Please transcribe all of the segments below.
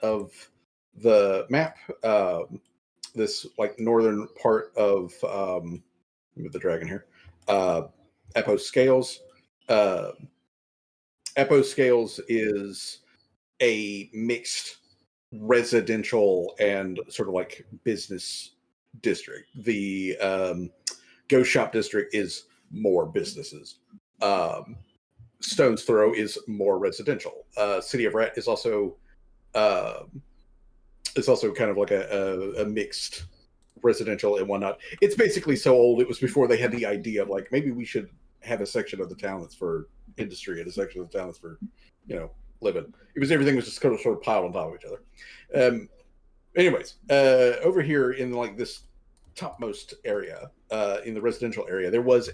of the map. This like northern part of with the dragon here. Epos Scales. Epos Scales is a mixed residential and sort of like business district. The Ghost Shop district is more businesses. Stone's Throw is more residential. City of Rat is also kind of like a mixed residential and whatnot. It's basically so old. It was before they had the idea of like maybe we should have a section of the town that's for industry and a section of the town that's for living. Everything was just kind of sort of piled on top of each other. Anyways, over here in like this topmost area, in the residential area, there was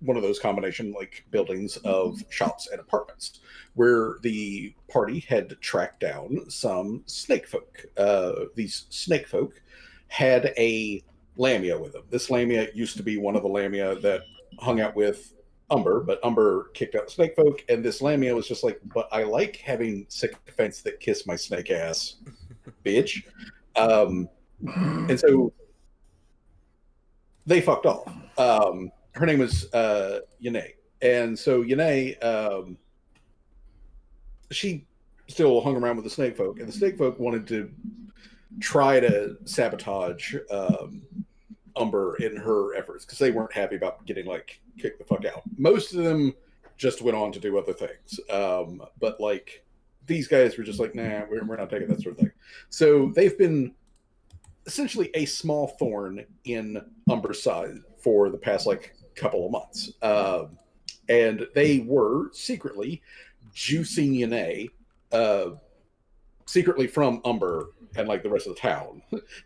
one of those combination like buildings of shops and apartments where the party had tracked down some snake folk. These snake folk had a Lamia with them. This Lamia used to be one of the Lamia that hung out with Umber, but Umber kicked out snake folk, and this Lamia was just like, but I like having sycophants that kiss my snake ass, bitch. And so they fucked off. Her name was Yanae. And so Yanae, she still hung around with the snake folk, and the snake folk wanted to try to sabotage Umber in her efforts because they weren't happy about getting like kicked the fuck out. Most of them just went on to do other things. But like these guys were just like, nah, we're not taking that sort of thing. So they've been essentially a small thorn in Umber's side for the past like couple of months. And they were secretly juicing Yanae secretly from Umber and like the rest of the town.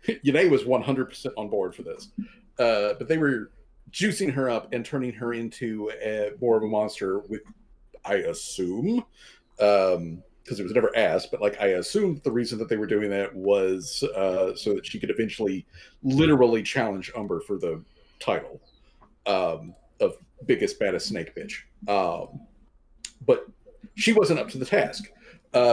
Yanae was 100% on board for this. But they were juicing her up and turning her into more of a monster with, I assume, because it was never asked, but like I assumed the reason that they were doing that was so that she could eventually literally challenge Umber for the title of biggest, baddest snake bitch. But she wasn't up to the task.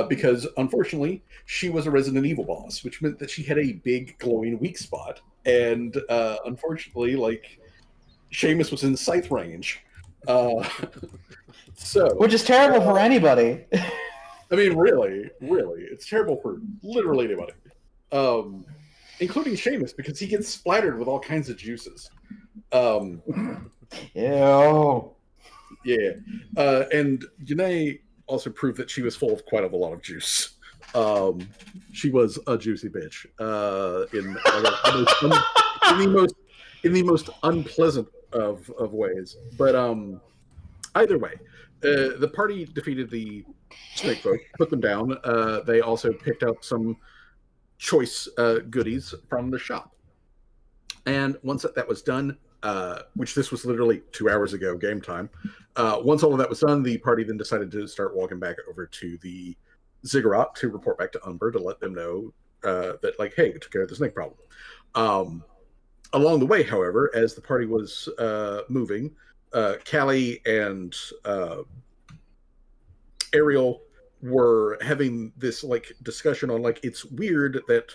Because unfortunately, she was a Resident Evil boss, which meant that she had a big glowing weak spot. And unfortunately, like Seamus was in sight range. Which is terrible for anybody. I mean, really, it's terrible for literally anybody, including Seamus, because he gets splattered with all kinds of juices. Ew. Yeah, and Yanae also proved that she was full of quite a lot of juice. She was a juicy bitch in the most unpleasant of ways. But either way, the party defeated the snake folk, put them down. They also picked up some choice goodies from the shop. And once that was done, which this was literally 2 hours ago, game time. Once all of that was done, the party then decided to start walking back over to the Ziggurat to report back to Umber to let them know that, like, hey, we took care of the snake problem. Along the way, however, as the party was moving, Callie and Ariel were having this like discussion on like it's weird that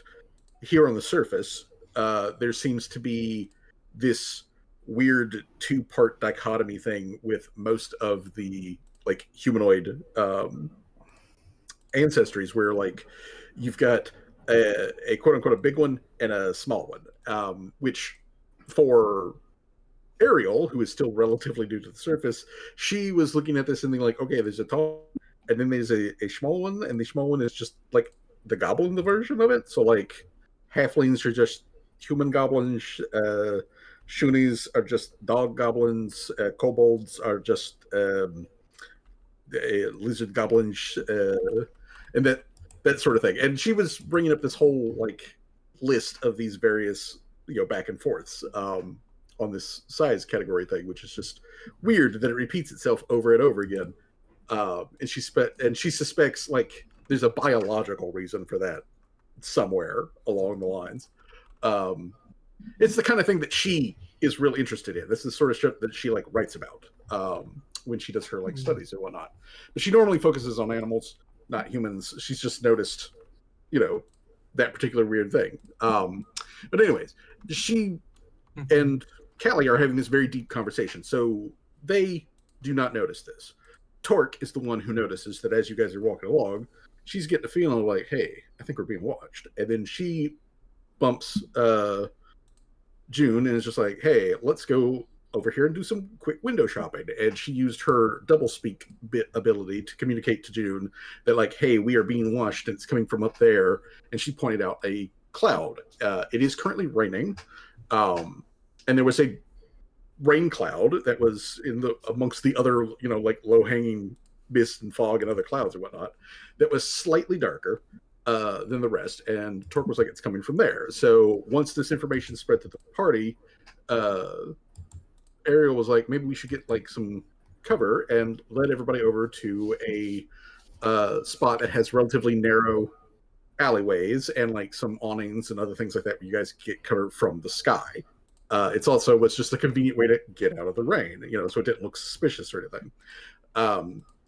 here on the surface there seems to be this weird two-part dichotomy thing with most of the like humanoid ancestries where like you've got a quote-unquote a big one and a small one, which for Ariel, who is still relatively new to the surface, she was looking at this and being like, okay, there's a tall and then there's a small one, and the small one is just like the goblin version of it. So like halflings are just human goblins, Shunies are just dog goblins, kobolds are just lizard goblins, and that sort of thing. And she was bringing up this whole like list of these various back and forths on this size category thing, which is just weird that it repeats itself over and over again. And she suspects like there's a biological reason for that somewhere along the lines. It's the kind of thing that she is really interested in. This is the sort of shit that she like writes about when she does her like studies and whatnot. But she normally focuses on animals, not humans. She's just noticed that particular weird thing. But anyways, she and Callie are having this very deep conversation. So they do not notice this. Torque is the one who notices that as you guys are walking along, she's getting a feeling like, hey, I think we're being watched. And then she bumps June and is just like, hey, let's go over here and do some quick window shopping. And she used her double speak ability to communicate to June that, like, hey, we are being watched and it's coming from up there. And she pointed out a cloud. It is currently raining. And there was a rain cloud that was amongst the other, like low-hanging mist and fog and other clouds and whatnot, that was slightly darker than the rest. And Torque was like, it's coming from there. So once this information spread to the party, Ariel was like, maybe we should get like some cover and led everybody over to a spot that has relatively narrow alleyways and like some awnings and other things like that where you guys get cover from the sky. It's also was just a convenient way to get out of the rain, so it didn't look suspicious or anything.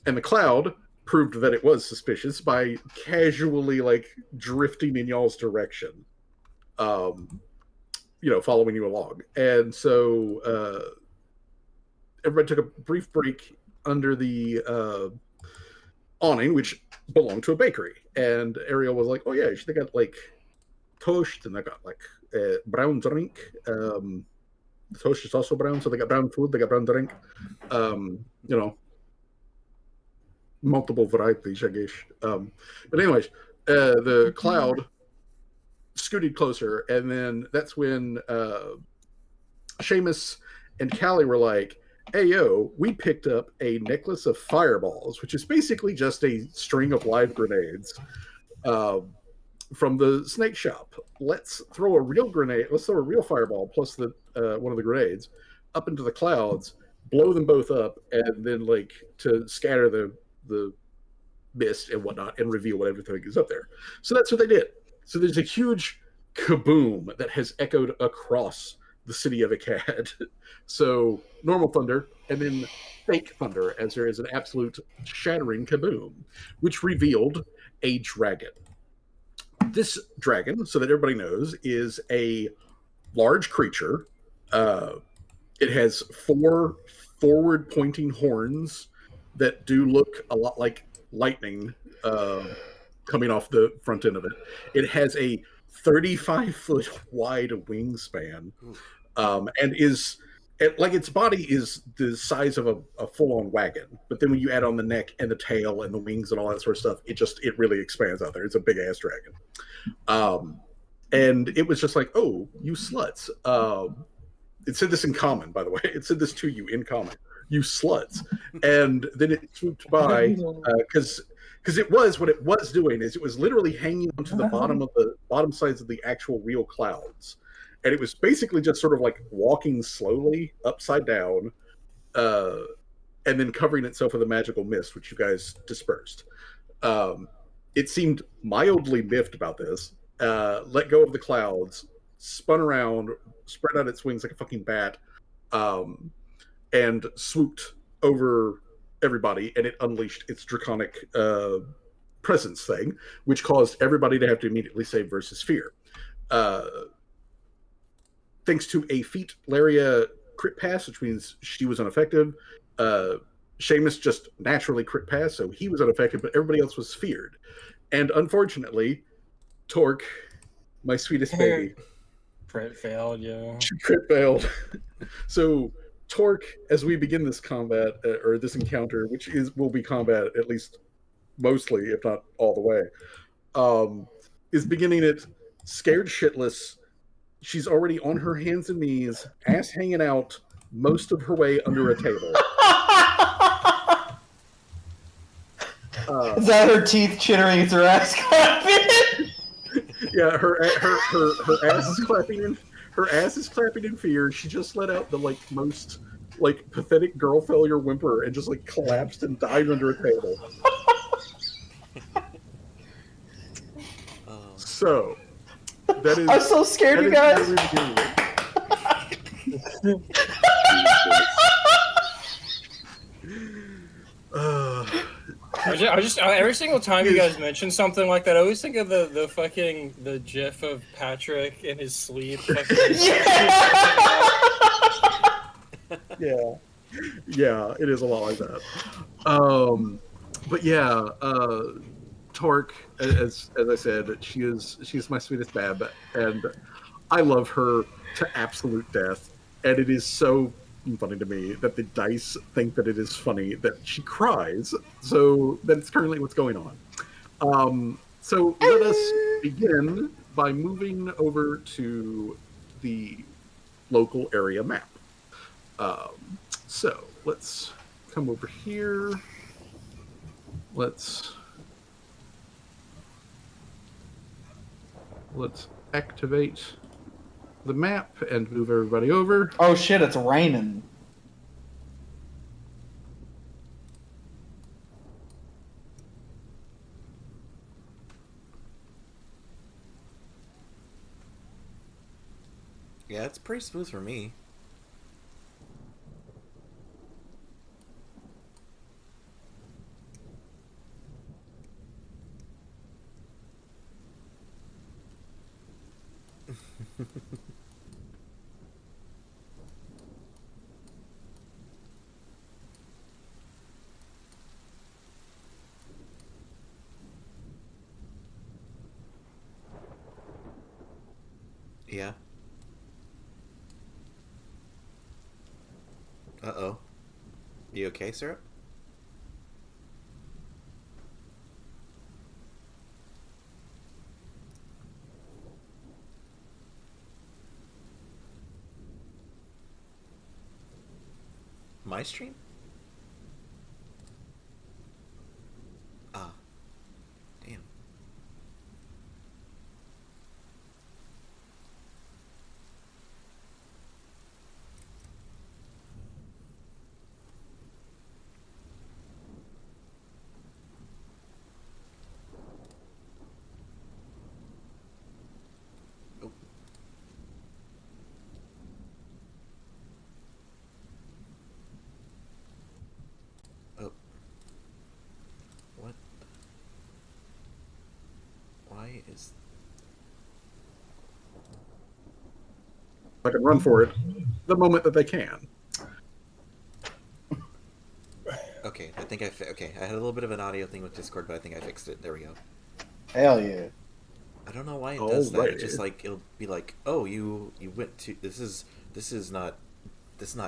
And the cloud proved that it was suspicious by casually like drifting in y'all's direction, following you along. And so everybody took a brief break under the awning, which belonged to a bakery. And Ariel was like, oh yeah, they got like toast and they got like brown drink. The toast is also brown, so they got brown food, they got brown drink. Multiple varieties, I guess. But anyways, the cloud scooted closer, and then that's when Seamus and Callie were like, hey, yo, we picked up a necklace of fireballs, which is basically just a string of live grenades from the snake shop. Let's throw a real grenade. Let's throw a real fireball plus the one of the grenades up into the clouds, blow them both up, and then like to scatter the mist and whatnot and reveal what everything is up there. So that's what they did. So there's a huge kaboom that has echoed across the city of Akkad. So normal thunder and then fake thunder, as there is an absolute shattering kaboom, which revealed a dragon. This dragon, so that everybody knows, is a large creature. It has 4 forward-pointing horns that do look a lot like lightning coming off the front end of it. It has a 35-foot wide wingspan, and is like its body is the size of a full-on wagon. But then when you add on the neck and the tail and the wings and all that sort of stuff, it really expands out there. It's a big ass dragon. And it was just like, oh, you sluts. It said this in common, by the way. It said this to you in common. You sluts. And then it swooped by because it was what it was doing is it was literally hanging onto the bottom sides of the actual real clouds. And it was basically just sort of like walking slowly upside down and then covering itself with a magical mist, which you guys dispersed. It seemed mildly miffed about this, let go of the clouds, spun around, spread out its wings like a fucking bat, and swooped over everybody, and it unleashed its draconic presence thing, which caused everybody to have to immediately save versus fear. Thanks to a feat Laria crit pass, which means she was unaffected. Seamus just naturally crit pass, so he was unaffected, but everybody else was feared. And unfortunately, Torque, my sweetest baby, crit failed, yeah. Crit failed. So Torque, as we begin this combat or this encounter, which will be combat at least mostly, if not all the way, is beginning it scared shitless. She's already on her hands and knees, ass hanging out, most of her way under a table. Is that her teeth chittering as her ass clapping? Yeah, her ass is clapping her ass is clapping in fear. She just let out the most pathetic girl failure whimper and just collapsed and died under a table. So that is. I'm so scared, you guys. every single time you guys mention something like that, I always think of the gif of Patrick in his sleep. Yeah, yeah, it is a lot like that. But yeah, Torque, as I said, she's my sweetest bab, and I love her to absolute death. And it is so funny to me that the dice think that it is funny that she cries. So that's currently what's going on. So let us begin by moving over to the local area map. So let's come over here. Let's activate the map and move everybody over. Oh shit, it's raining. Yeah, it's pretty smooth for me. Yeah. Uh-oh. You okay, Syrup? My stream? Ah. Damn. Oh. Oh. What? Why is... I can run for it the moment that they can. Okay, I think okay, I had a little bit of an audio thing with Discord, but I think I fixed it. There we go. Hell yeah. I don't know why it does that. Alrighty. It just like it'll be like, oh, you went to this is not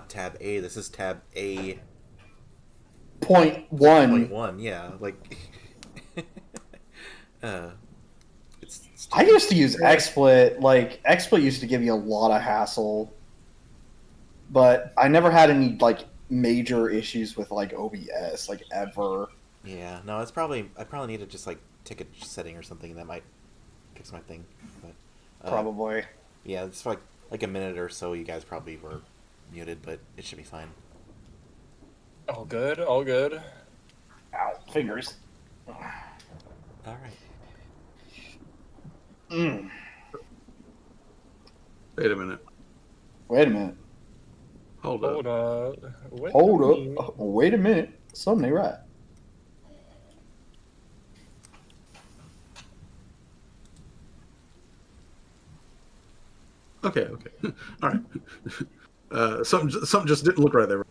tab A. This is tab A. .1. 0.1. Yeah, like. It's I used to use XSplit. Like, XSplit used to give you a lot of hassle, but I never had any like major issues with like OBS, like ever. Yeah, no, I probably need to just like take a setting or something, and that might fix my thing. But Probably. yeah, it's for like a minute or so. You guys probably were muted, but it should be fine. All good, all good. Ow, fingers. All right. Mm. Wait a minute. Wait a minute. Hold up. Hold up. Hold up. Wait a minute. Something ain't right. Okay. All right. Something just didn't look right there.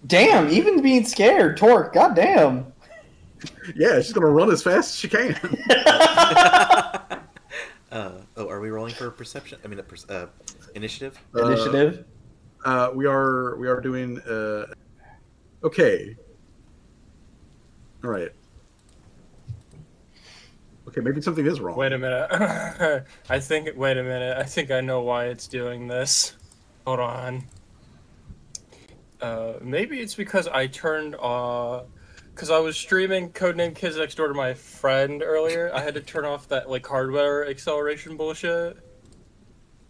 Damn, even being scared, Torque, goddamn. Yeah, she's gonna run as fast as she can. Oh, are we rolling for perception? I mean, initiative. Initiative. We are doing. Okay. All right. Okay, maybe something is wrong. Wait a minute. Wait a minute. I think I know why it's doing this. Hold on. Maybe it's because I turned because I was streaming Codename Kids Next Door to my friend earlier. I had to turn off that like hardware acceleration bullshit.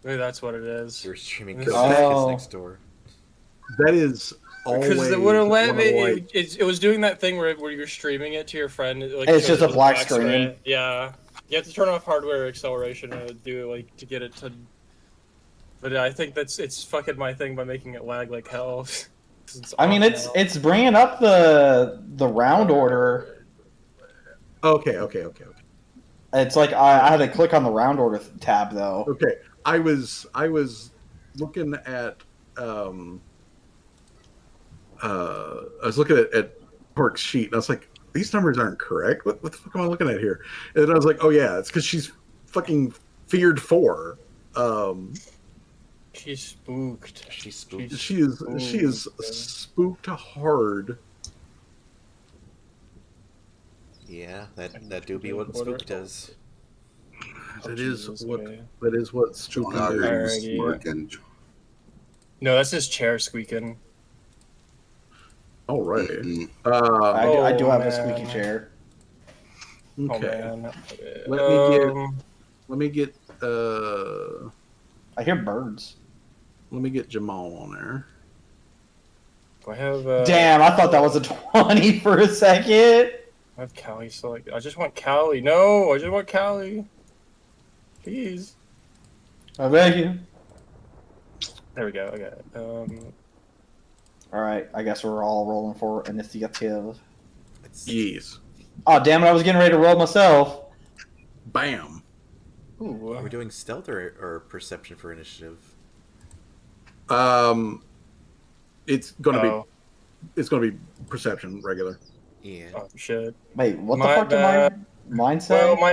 Maybe that's what it is. You're streaming Oh. Kids Next Door. That is always Because it wouldn't let one me. of, like, It was doing that thing where you're streaming it to your friend. Like, And it's shows just a it as black screen. Yeah, you have to turn off hardware acceleration to do like to get it to But I think it's fucking my thing by making it lag like hell. I mean, it's bringing up the round order. Okay. It's like I had to click on the round order tab though. Okay. I was looking at I was looking at Park's sheet, and I was like, these numbers aren't correct. What the fuck am I looking at here? And then I was like, oh yeah, it's because she's fucking feared 4. She's spooked. She's spooked. She is spooked hard. Yeah, that do be what spook does. That Jesus, man. is what spook is. Alrighty. No, that's his chair squeaking. Alrighty. I do have a man. squeaky chair. Okay. Oh man. Let me get I hear birds. let me get Jamal on there. Do I have Damn, I thought that was a 20 for a second. I have Callie selected. I just want Callie. No, I just want Callie. Please. I beg you. There we go. Okay. All right, I guess we're all rolling for initiative. Yes. Oh damn it! I was getting ready to roll myself. Bam. Ooh. Are we doing stealth or perception for initiative? It's gonna be perception regular. Yeah. Oh shit. Wait, what My the fuck did mine say? Well, my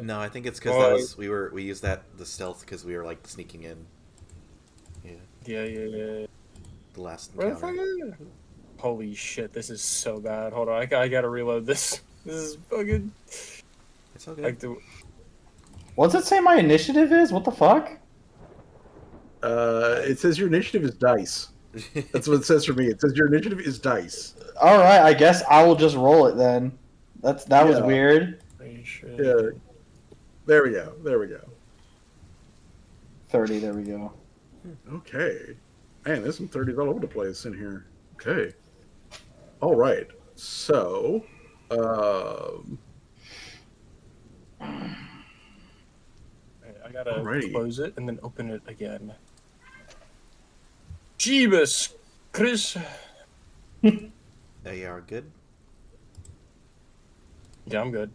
No, I think it's because we used the stealth because we were like sneaking in. Yeah. Yeah. The last Where the encounter. fuck? Holy shit! This is so bad. Hold on, I gotta reload this. This is fucking. It's all good. Like the. What does it say my initiative is? What the fuck? It says your initiative is dice. That's what it says for me. It says your initiative is dice. All right, I guess I will just roll it then. That was weird. Yeah. There we go. 30. There we go. Okay. Man, there's some 30s all over the place in here. Okay. All right. So, I gotta Alrighty. close it and then open it again. Jeebus, Chris. They are good. Yeah, I'm good.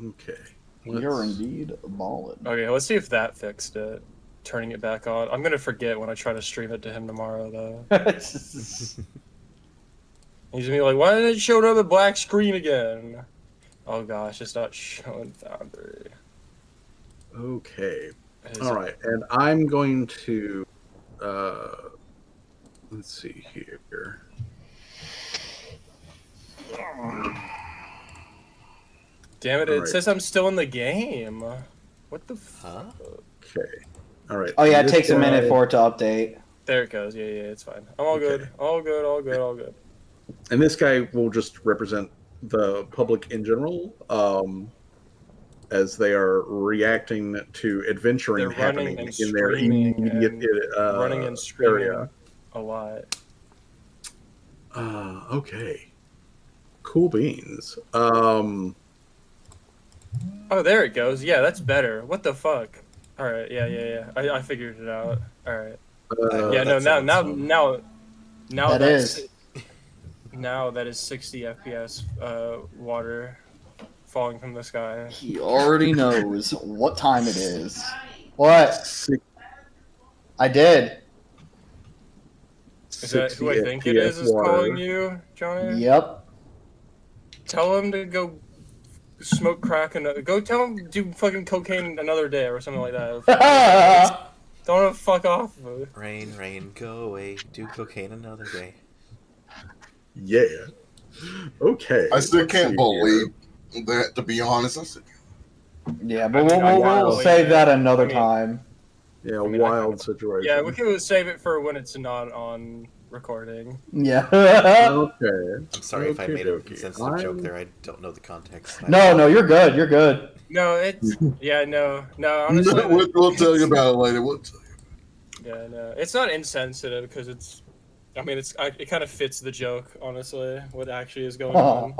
okay. You're indeed ballin'. Okay, let's see if that fixed it. Turning it back on. I'm gonna forget when I try to stream it to him tomorrow, though. He's gonna be like, "Why did it show up a black screen again?" Oh gosh, it's not showing Foundry. Okay. Is All it- right. And I'm going to, let's see here. Damn it! All It right. says I'm still in the game. What the? Huh? Okay. All right. Oh yeah, it This takes a guy- minute for it to update. There it goes. Yeah, it's fine. I'm all good. Okay. All good. And this guy will just represent the public in general, as they are reacting to adventuring They're running happening and in their screaming immediate Running and screaming area. a lot. Okay. Cool beans. Oh, there it goes. Yeah, that's better. What the fuck? All right. Yeah. I figured it out. All right. Yeah. No. that sounds fun. Now. That that's, is. Now that is 60 FPS. Water falling from the sky. He already knows what time it is. What? I did. Is that who I think it is calling you, Johnny? Yep. Tell him to go smoke crack and go tell him to do fucking cocaine another day or something like that. Don't fuck off. Rain, go away. Do cocaine another day. Yeah. Okay. I still let's can't see believe that, to be honest. I said, Yeah, but I mean, we'll save that another time. here. Yeah, I mean, wild situation. Yeah, we can save it for when it's not on recording. Yeah. Okay. I'm sorry if I made a Okey-dokey. insensitive joke there. I don't know the context. No, you're good. You're good. No, it's no. Honestly, we'll tell you about it later. We'll tell you. yeah, no, it's not insensitive because it's. I mean, it kind of fits the joke, honestly. What actually is going on?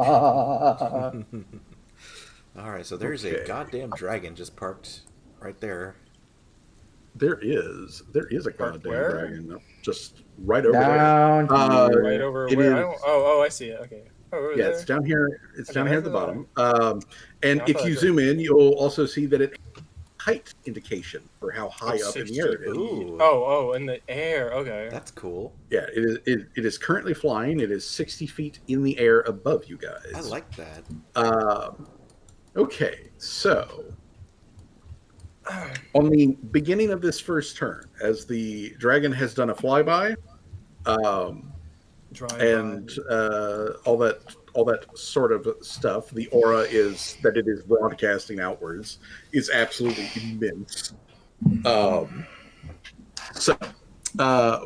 All right, so there's Okay. a goddamn dragon just parked right there. There is a Park goddamn where? dragon just right over Down there. Right over It where? is. I see it. Okay. Oh, over Yeah, it's there. down here. It's Okay, down here that's at the a bottom. yeah, And I if thought you it was zoom in, you'll also see that it height indication for how high it's up in the 60 air it is. feet. Ooh. Oh, in the air. Okay. That's cool. Yeah, it is currently flying. It is 60 feet in the air above you I guys. like that. Okay, so on the beginning of this first turn, as the dragon has done a flyby, Drive by. and all that sort of stuff, the aura is that it is broadcasting outwards is absolutely immense. So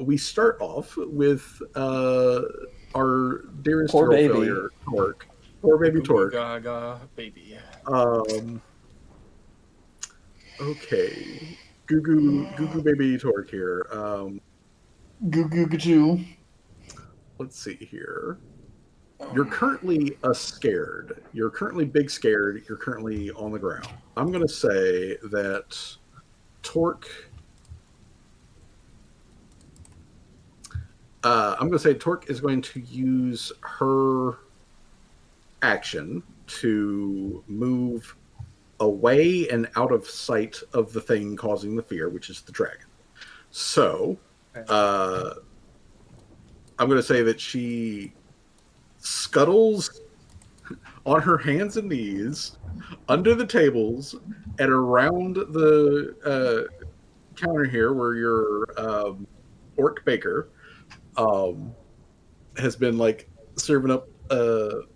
we start off with our dearest Poor girl baby. failure, Torque. Poor baby Goo goo Torque. gaga baby. Okay. Goo goo baby Torque here. Goo goo goo. Let's see here. You're currently scared. You're currently big scared. You're currently on the ground. I'm going to say that Torque. I'm going to say Torque is going to use her action to move away and out of sight of the thing causing the fear, which is the dragon. So, I'm going to say that she scuttles on her hands and knees under the tables and around the counter here where your orc baker has been like serving up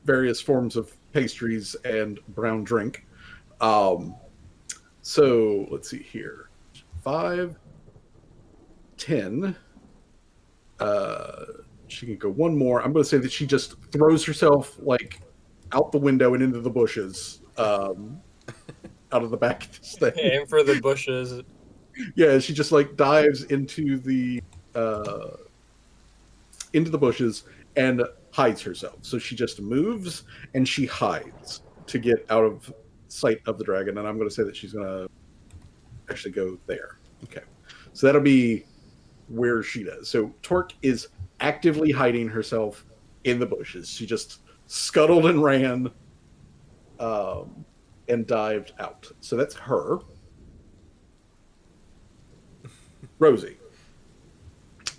various forms of pastries and brown drink. So let's see here. 5, 10. She can go one more. I'm going to say that she just throws herself like out the window and into the bushes, out of the back of this thing. Aim for the bushes. Yeah, she just like dives into the bushes and hides herself. So she just moves and she hides to get out of sight of the dragon. And I'm going to say that she's going to actually go there. Okay, so that'll be where she does. So Torque is actively hiding herself in the bushes. She just scuttled and ran, and dived out. So that's her. Rosie,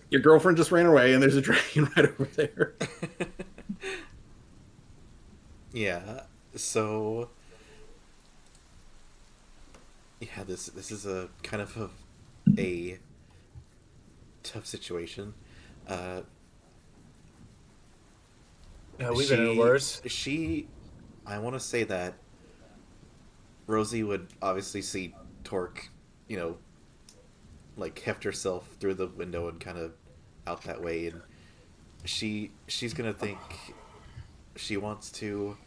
your girlfriend just ran away, and there's a dragon right over there. Yeah. So. Yeah, this is a kind of a tough situation. No, we've been in worse. I want to say that Rosie would obviously see Torque, like heft herself through the window and kind of out that way, and she's gonna think she wants to,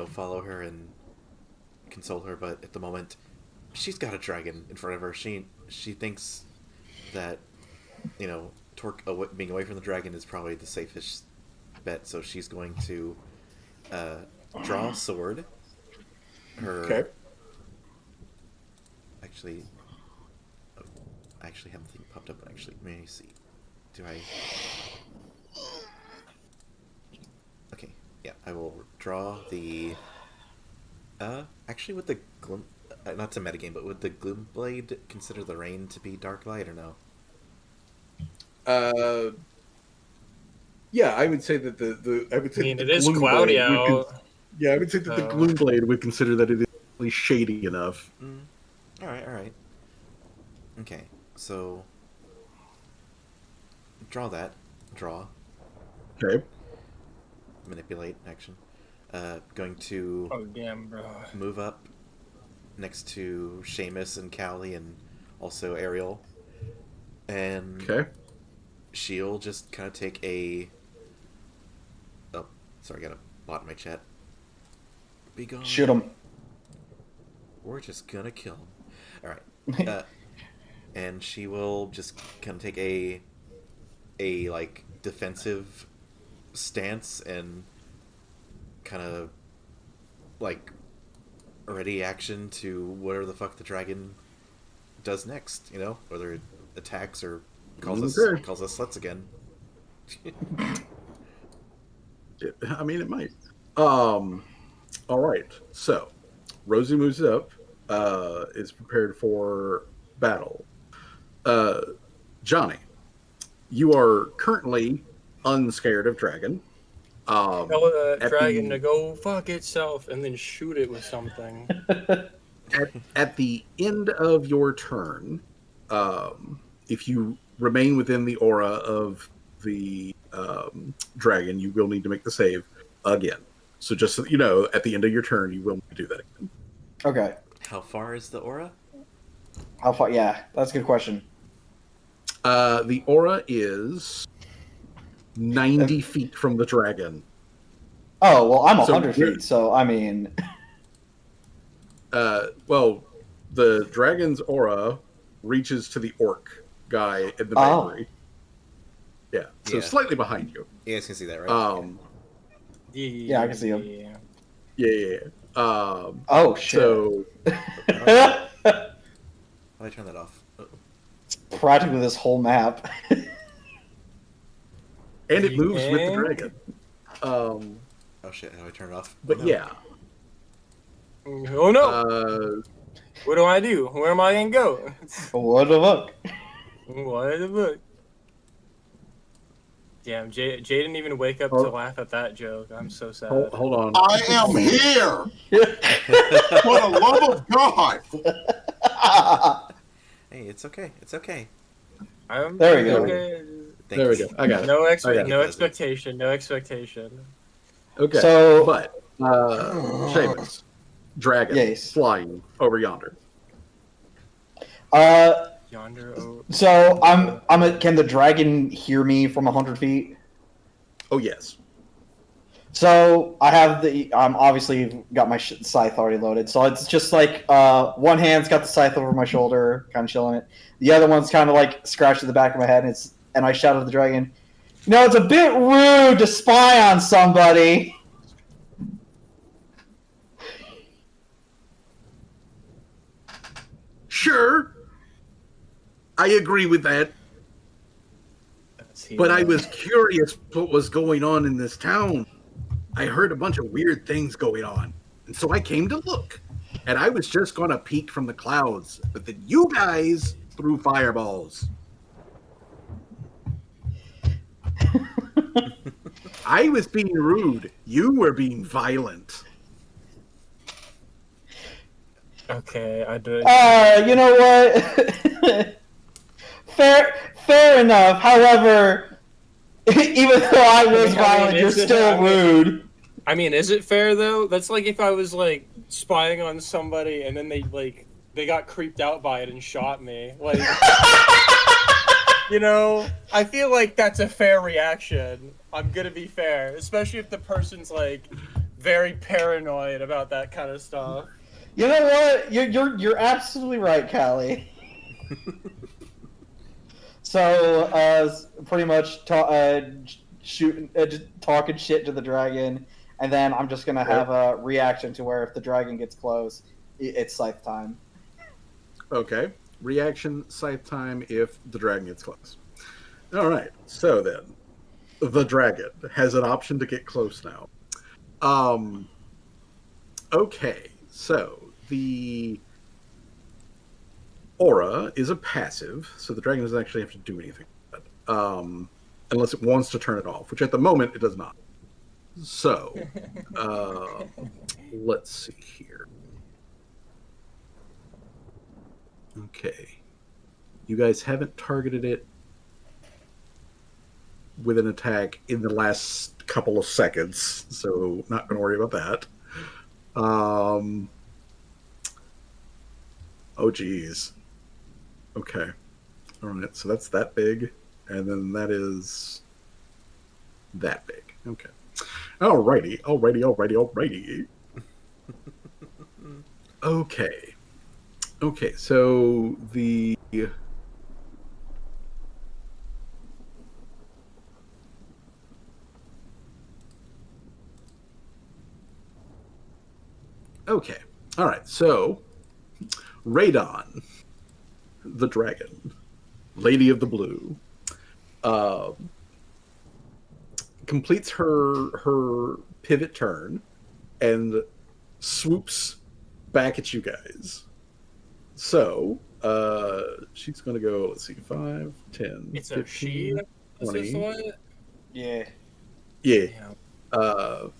follow her and console her, but at the moment, she's got a dragon in front of her. She thinks that, Torque being away from the dragon is probably the safest bet, so she's going to draw a sword. Okay. Actually, I actually haven't think popped up. Actually, let me see. Do I? Okay, yeah, I will draw the. Actually, with the gloom, not to metagame, but would the gloom blade consider the rain to be dark light or no? Yeah, I would say that I would say I mean, that it the is gloom cloudy blade out. yeah, I would say that the gloom blade would consider that it is at least shady enough. All right. Okay, so draw. Okay. Manipulate action. Going to Oh damn, bro. move up next to Seamus and Callie and also Ariel, and Okay. she'll just kind of take a. Oh, sorry, got a bot in my chat. Be gone. Shoot him. We're just gonna kill him. All right. And she will just kind of take a like defensive stance and kind of like ready action to whatever the fuck the dragon does next. You know, whether it attacks or calls us sluts again. I mean, it might. All right. So, Rosie moves up. Is prepared for battle. Johnny, you are currently unscared of dragon. Tell that dragon the, to go fuck itself and then shoot it with something. at the end of your turn, if you remain within the aura of the dragon, you will need to make the save again. So just so you know, at the end of your turn, you will need to do that again. Okay. How far is the aura? How far? Yeah, that's a good question. The aura is 90 feet from the dragon. Oh, well, I'm 100 So feet, so I mean... Well, the dragon's aura reaches to the orc guy in the bakery. Yeah, so slightly behind you. You guys can see that, right? Yeah, I can see him. Yeah. Oh, shit. So... How do I turn that off? It's practically this whole map. And it moves with the dragon. Oh shit, how do I turn it off? But no. yeah. Oh no! What do I do? Where am I gonna go? What the fuck? What the fuck? Damn, Jay didn't even wake up to laugh at that joke. I'm so sad. Hold on. I am here! For the love of God! Hey, it's okay. It's okay. There we go. Okay. There we go. I got it. No expectation. No expectation. Okay. So, but Seamus, dragon flying over yonder. Yonder. Oh. So can the dragon hear me from 100 feet? Oh yes. So I have obviously got my scythe already loaded. So it's just like one hand's got the scythe over my shoulder, kind of chilling it. The other one's kind of like scratching the back of my head, and I shout at the dragon, it's a bit rude to spy on somebody. Sure. I agree with that. But I was curious what was going on in this town. I heard a bunch of weird things going on. And so I came to look. And I was just going to peek from the clouds. But then you guys threw fireballs. I was being rude. You were being violent. Okay, I did. You know what? Fair enough. However, even though I was violent, you're still rude. I mean, is it fair though? That's like if I was like spying on somebody and then they got creeped out by it and shot me. Like, I feel like that's a fair reaction. I'm gonna be fair, especially if the person's like very paranoid about that kind of stuff. You know what? You're absolutely right, Callie. So, pretty much talking shit to the dragon, and then I'm just gonna have a reaction to where if the dragon gets close, it's scythe time. Okay. Reaction, scythe time if the dragon gets close. All right. So then, the dragon has an option to get close now. Okay. So the aura is a passive, so the dragon doesn't actually have to do anything with it, unless it wants to turn it off, which at the moment it does not. So, let's see here. Okay. You guys haven't targeted it with an attack in the last couple of seconds, so not going to worry about that. Oh, geez. Okay. All right, so that's that big, and then that is that big. Okay. Alrighty. Okay. Okay, so the... Okay. All right, so Radon. the dragon, Lady of the Blue, completes her pivot turn and swoops back at you guys. So she's going to go, let's see, 5, 10, It's 15, a she. 20. What? Yeah. Yeah. Damn.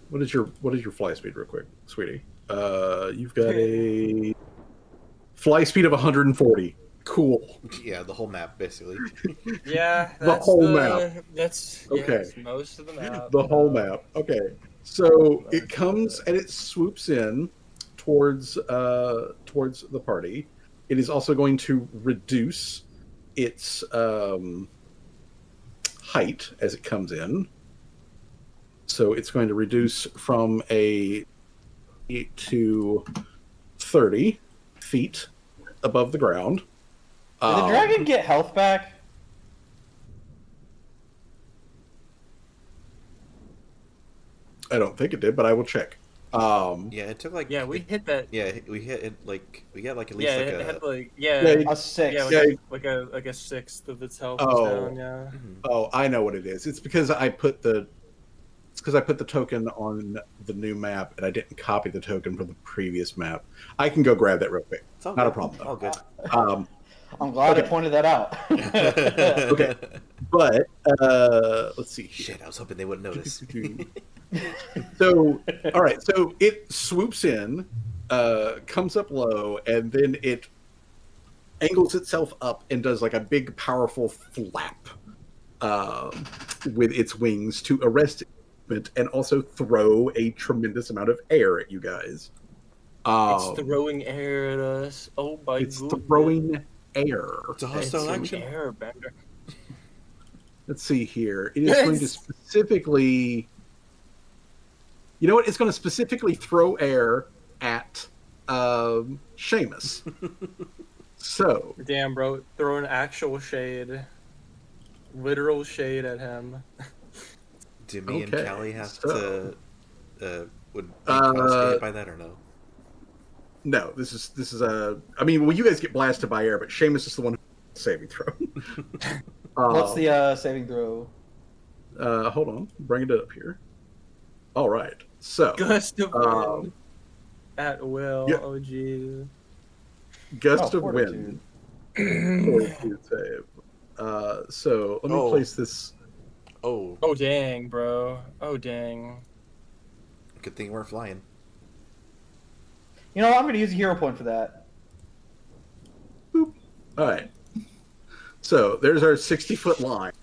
What is your fly speed real quick, sweetie? You've got a fly speed of 140. Cool. Yeah, the whole map basically. Yeah, The that's whole map. That's Okay. Yes, most of the map. The whole map. Okay. So Most it of comes it. and it swoops in towards the party. It is also going to reduce its height as it comes in. So it's going to reduce from a 8 to 30 feet above the ground. Did the dragon get health back? I don't think it did, but I will check. Yeah, it took like Yeah, we hit that. Yeah, we hit it like we got like at least Yeah, like it a had like Yeah, A 6. yeah, yeah. like a sixth of its health Oh. was down. Yeah. Mhm. Oh, I know what it is. It's because I put the token on the new map and I didn't copy the token from the previous map. I can go grab that real quick. It's all Not a good. problem, though. All good. I'm glad Okay. I pointed that out. Okay. But let's see here. Shit, I was hoping they wouldn't notice. So, all right. So it swoops in, comes up low, and then it angles itself up and does like a big, powerful flap with its wings to arrest it and also throw a tremendous amount of air at you guys. It's throwing air at us. Oh my god. It's throwing air. It's a It's hostile an action. airbender. Let's see here. It is going to specifically. You know what? It's going to specifically throw air at Seamus. So. Damn, bro. Throwing actual shade. Literal shade at him. Do me and Okay, Callie have so- to would Klaus get hit by that or no? No, this is a. I mean, well, you guys get blasted by air, but Seamus is the one who saving throw. What's the saving throw? Hold on, bring it up here. All right, so Gust of um, wind. At will. yeah. Oh jeez. gust Oh, of fortitude. wind. Fortitude save. So let me Oh. place this. Oh, Oh dang, bro. Oh dang. good thing we're flying. You know, I'm going to use a hero point for that. Boop. All right. So there's our 60-foot line.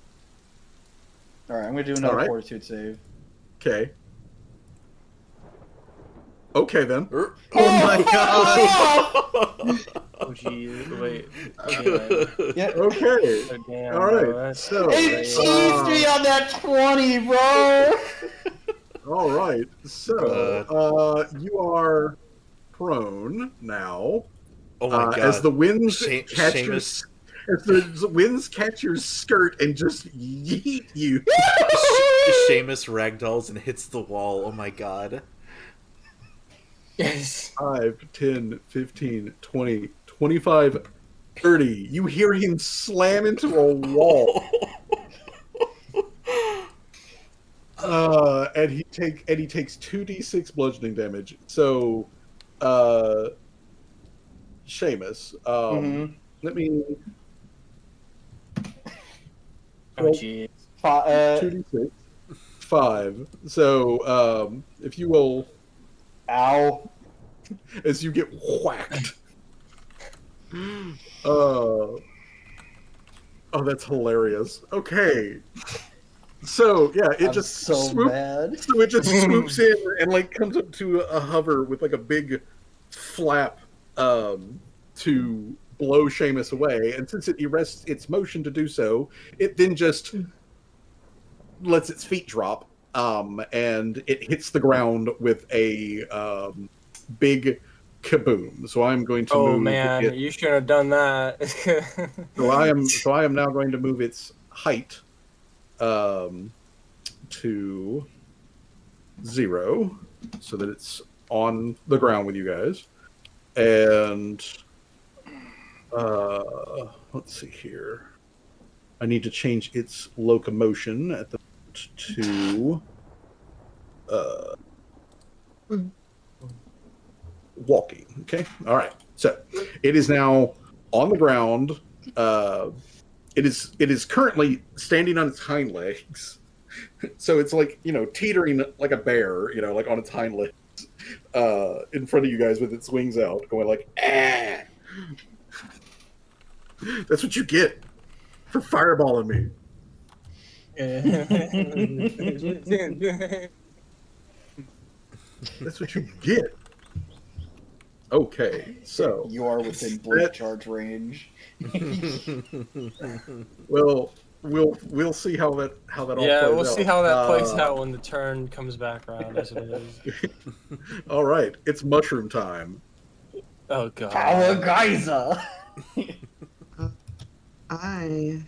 All right, I'm going to do another All right. fortitude save. Okay. Okay then. Oh my God! Oh jeez. Wait. Okay. Yeah. Okay. Oh, damn, All bro. right. That's So. It cheesed me on that 20, bro! All right. So you are prone now. Oh my god! As the winds catch Seamus, as the winds catch your skirt and just yeet you. Seamus ragdolls and hits the wall. Oh my god! Yes. 5, 10, 15, 20, 25, 30. You hear him slam into a wall. And he takes 2d6 bludgeoning damage. So Seamus, let me Oh jeez. 2d6 5. So if you will, Ow. as you get whacked. Oh, that's hilarious. Okay. So yeah, it I'm just so swoop- mad. So it just swoops in and like comes up to a hover with like a big flap to blow Seamus away. And since it arrests its motion to do so, it then just lets its feet drop, and it hits the ground with a big kaboom. So I'm going to Oh move man, it. you shouldn't have done that. So I am now going to move its height to 0, so that it's on the ground with you guys. And let's see here. I need to change its locomotion at the to walking. Okay. All right. So it is now on the ground. It is currently standing on its hind legs. So it's like, teetering like a bear, like on its hind legs, in front of you guys with its wings out, going like, ah. That's what you get for fireballing me. That's what you get. Okay, so You are within blink charge range. well, we'll see how that all plays Yeah, out. we'll see how that plays out when the turn comes back around, I suppose. All right, it's mushroom time. Oh god. Power geyser. I.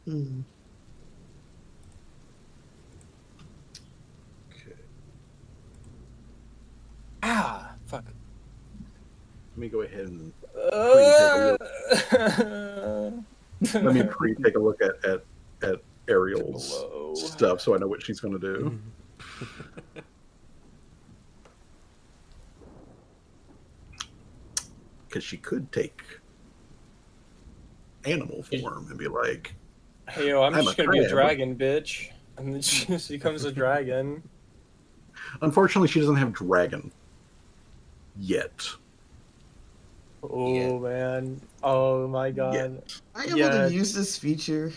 Hmm. Okay, Ah, fuck. let me go ahead and Let let me take a look at Ariel's Below. stuff so I know what she's going to do. Because she could take animal form and be like, Hey, yo, I'm I'm just a gonna be a crab. dragon, bitch. And then she just becomes a dragon. unfortunately, she doesn't have dragon yet. Oh, Yeah. man. Oh, my god. Yet. I able Yeah. to use this feature.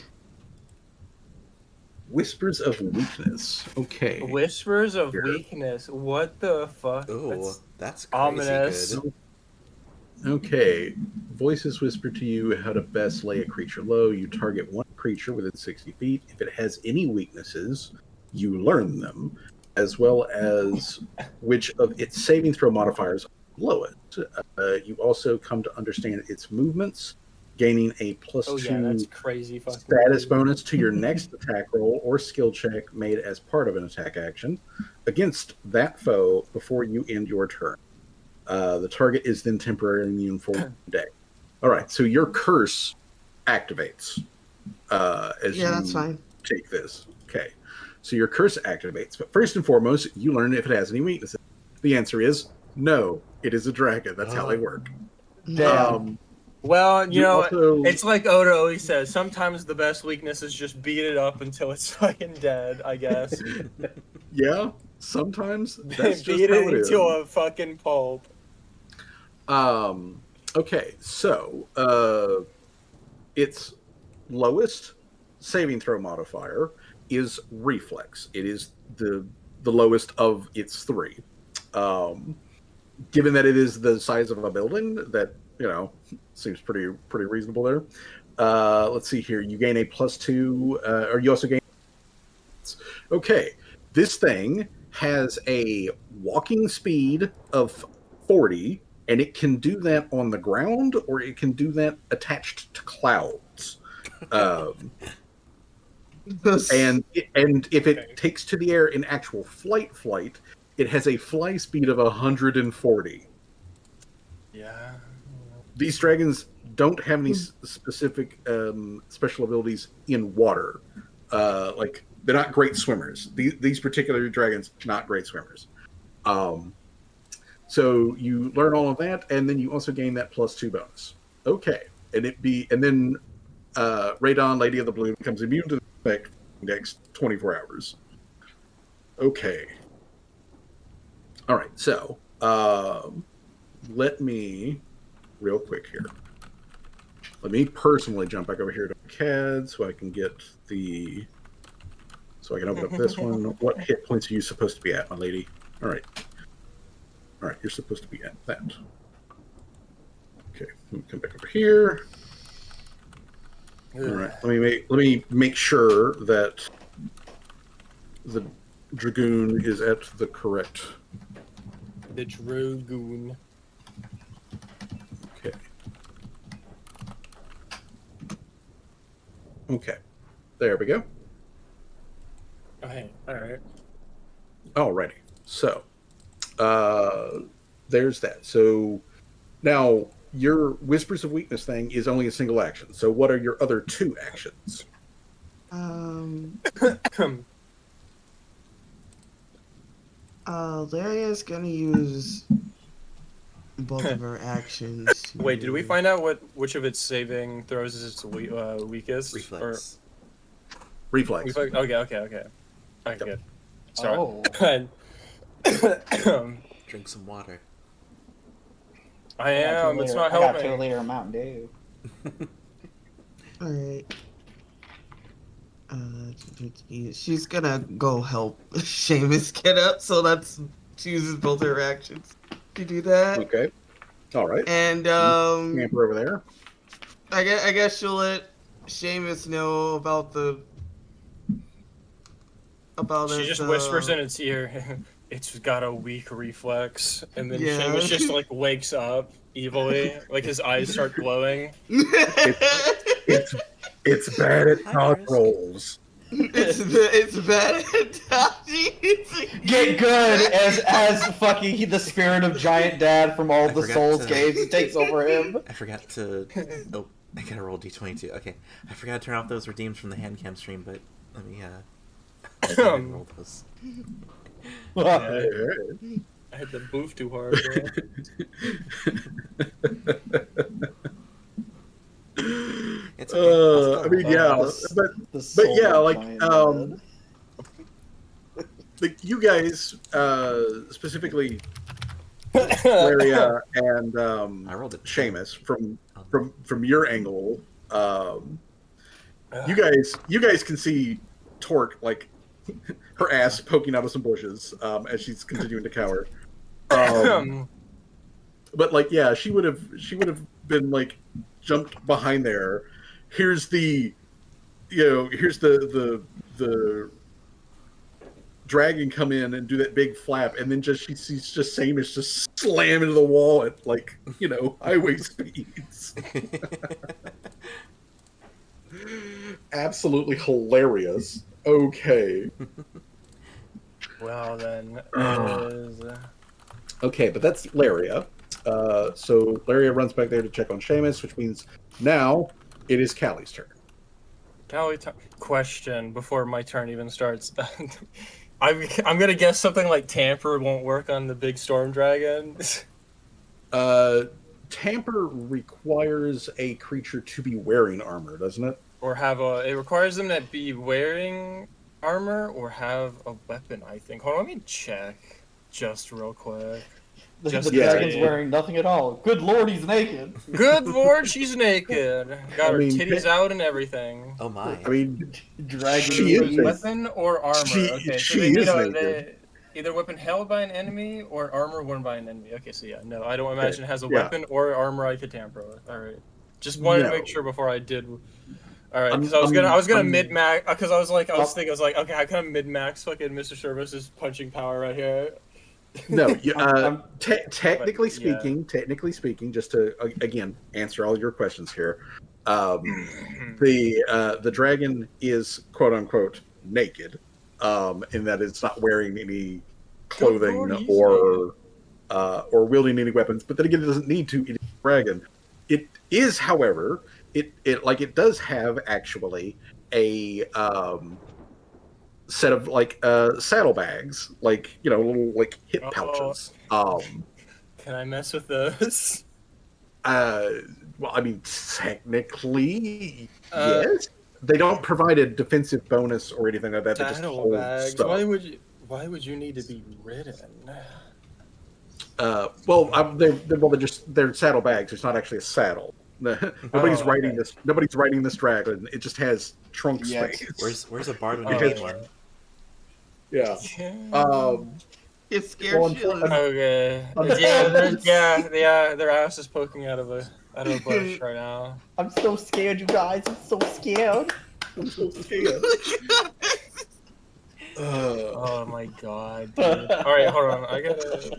Whispers of weakness. Okay. Whispers of Here. weakness. What the fuck? Oh, that's crazy ominous. good. Okay. Voices whisper to you how to best lay a creature low. You target one creature within 60 feet. If it has any weaknesses, you learn them, as well as which of its saving throw modifiers are below it. You also come to understand its movements, gaining a plus Oh, yeah, 2 that's crazy fucking status weird. bonus to your next attack roll or skill check made as part of an attack action against that foe before you end your turn. The target is then temporarily immune for 1 day. All right, so your curse activates as Yeah, you that's fine. take this. Okay, so your curse activates, but first and foremost, you learn if it has any weaknesses. The answer is no. It is a dragon. That's how they work. Damn. Well, you also- it's like Oda always says, sometimes the best weakness is just beat it up until it's fucking dead, I guess. Yeah, sometimes that's just Beat how it it is. into a fucking pulp. Okay, so its lowest saving throw modifier is reflex. It is the lowest of its 3. Given that it is the size of a building, that seems pretty reasonable there. Let's see here. You gain a +2, or you also gain. Okay, this thing has a walking speed of 40, and it can do that on the ground, or it can do that attached to clouds. And if it takes to the air in actual flight, it has a fly speed of 140. Yeah. These dragons don't have any specific special abilities in water. Like, they're not great swimmers. These particular dragons, not great swimmers. So you learn all of that, and then you also gain that +2 bonus. Okay, and then Radon, Lady of the Blue, becomes immune to the effect for the next 24 hours. Okay. All right, so let me, real quick here, let me personally jump back over here to CAD so I can open up this one. What hit points are you supposed to be at, my lady? All right, you're supposed to be at that. Okay, let me come back over here. All right, let me make sure that the Dragoon is at the correct. The Dragoon. Okay, there we go. Okay, alright. Alrighty. So, there's that. So now your Whispers of Weakness thing is only a single action. So what are your other 2 actions? Laria's gonna use both of her actions. Wait, did we find out which of its saving throws is its weakest? Reflex. Reflex. Okay. Okay, good. Sorry. Oh. Drink some water. I am. It's not I got 2 helping. liter of Mountain Dew. Alright. She's gonna go help Seamus get up, so she uses both her actions to do that. Okay. All right. And Camper over there. I guess she'll let Seamus know about She just whispers in its ear. It's got a weak reflex, and then Yeah. Seamus just like wakes up evilly, like his eyes start glowing. It's bad at Hi, dodge Chris. rolls. it's bad at dodging. Get good as fucking the spirit of Giant Dad from all the forgot Souls to- games takes over him. I forgot to. Oh, I gotta roll d22. Okay, I forgot to turn off those redeems from the hand cam stream, but let me roll those. I hit the boof too hard. It's okay. I mean, yeah, but yeah, like like you guys, specifically Laria and I rolled it. Seamus from your angle, you guys can see Torque like her ass poking out of some bushes as she's continuing to cower. But like, yeah, she would have been like jumped behind there. Here's the dragon come in and do that big flap, and then she sees just Seamus just slam into the wall at like highway speeds. Absolutely hilarious. Okay. Well then, Okay, but that's Laria. So Laria runs back there to check on Seamus, which means now it is Callie's turn. Question before my turn even starts. I'm gonna guess something like tamper won't work on the big storm dragon. Tamper requires a creature to be wearing armor, doesn't it? Or it requires them to be wearing armor or have a weapon, I think. Hold on, let me check just real quick. The Just dragon's saying. wearing nothing at all. Good lord, he's naked. Good lord, she's naked. Got her mean, titties out and everything. Oh my. I mean, Dragon. She is is- Weapon or armor? Okay, so she they need is naked. either weapon held by an enemy or armor worn by an enemy. Okay, so yeah, no, I don't imagine it has a yeah. weapon or armor I could tamper with. All right, just wanted to No. make sure before I did. All right, I'm- because I was gonna I'm- mid max because I was thinking okay, I kind of mid max fucking Mr. Service's punching power right here. No, I'm- technically but, yeah. speaking, just to again answer all your questions here, the dragon is quote unquote naked, in that it's not wearing any clothing Lord, he's or wielding any weapons. But then again, it doesn't need to. It is a dragon. It is, however, it does have actually a set of like saddlebags, like little like hip pouches. Can I mess with those? Well, I mean, technically, yes. They don't provide a defensive bonus or anything like that. They just hold Saddlebags. stuff. Why would you need to be ridden? They're saddlebags. It's not actually a saddle. Nobody's riding this. Nobody's riding this dragon. It just has trunk Yes. space. Where's a bard when you Okay. need one? Yeah. It scares Well, shitless. Okay. Yeah, their ass is poking out of a bush right now. I'm so scared, you guys. I'm so scared. I'm so scared. Oh my god. Dude. All right, hold on. I gotta.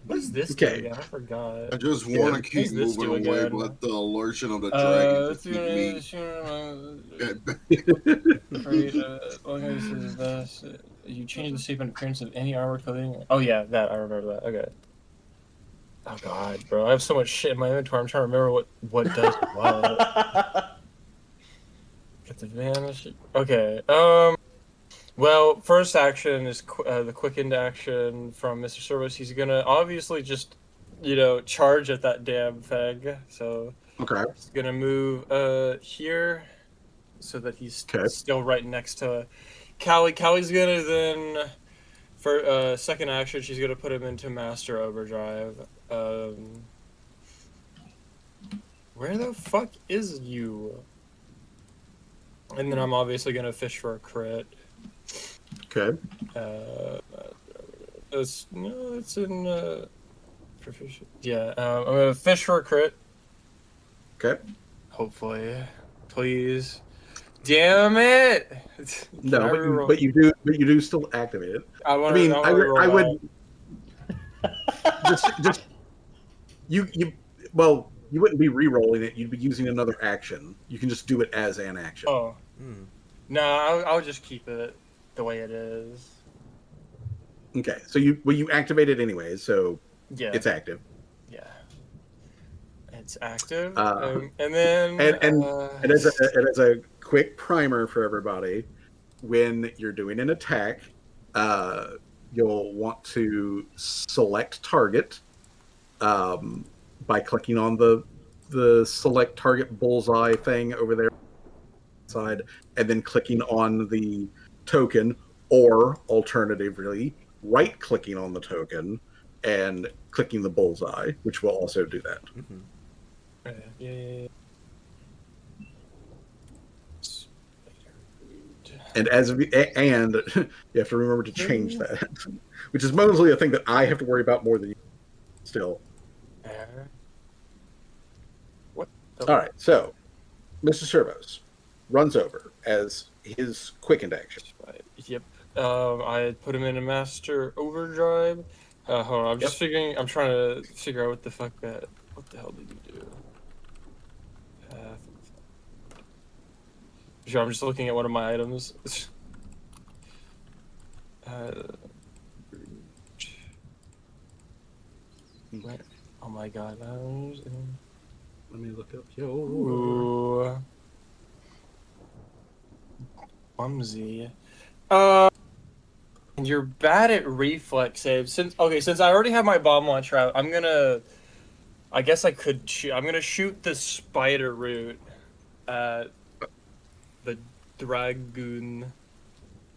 What does this do Okay. again? I forgot. I just Yeah. want to keep What does this moving do away, again? but the illusion of the dragon Let's just keep me. For you to this is this. You change the shape and appearance of any armor clothing. Oh yeah, that I remember that. Okay. Oh god, bro, I have so much shit in my inventory. I'm trying to remember what does what. Get the vanish. Okay. Well, first action is the quickened action from Mr. Servos. He's gonna obviously just, charge at that damn thing. So Okay. he's gonna move here, so that he's Okay. still right next to Callie. Callie's gonna then, for second action, she's gonna put him into Master Overdrive. Where the fuck is you? And then I'm obviously gonna fish for a crit. Okay. It's in proficient. Yeah, I'm gonna fish for a crit. Okay. Hopefully, please. Damn it! No, I reroll? but you do still activate it. I I mean, I would reroll just you well, you wouldn't be re-rolling it. You'd be using another action. You can just do it as an action. Oh, no, I'll just keep it the way it is. Okay, so you activate it anyway, so Yeah, it's active. yeah, it's active. And And then and as a quick primer for everybody, when you're doing an attack, you'll want to select target by clicking on the select target bullseye thing over there side, and then clicking on the token, or alternatively, right clicking on the token and clicking the bullseye, which will also do that. yeah. And and you have to remember to change that, which is mostly a thing that I have to worry about more than you. Still. What? All right, so Mr. Servos runs over as his quickened action. Yep. I put him in a Master Overdrive. Hold on, I'm trying to figure out what the hell did you do? Sure, I'm just looking at one of my items. Oh my god. Let me look up. Ooh. Clumsy. You're bad at reflex saves. Since I already have my bomb launcher out, I guess I could shoot. I'm gonna shoot the spider root at the dragoon.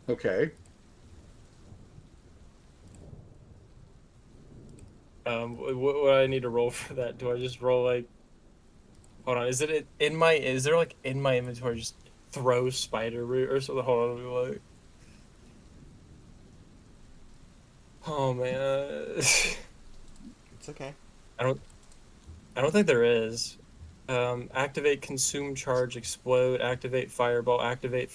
Okay. What do I need to roll for that? Do I just roll like? Hold on. Is there like in my inventory just throw spider root or something? Hold on. Let me look. Oh man. It's okay. I don't think there is. Activate consume charge explode, activate fireball, activate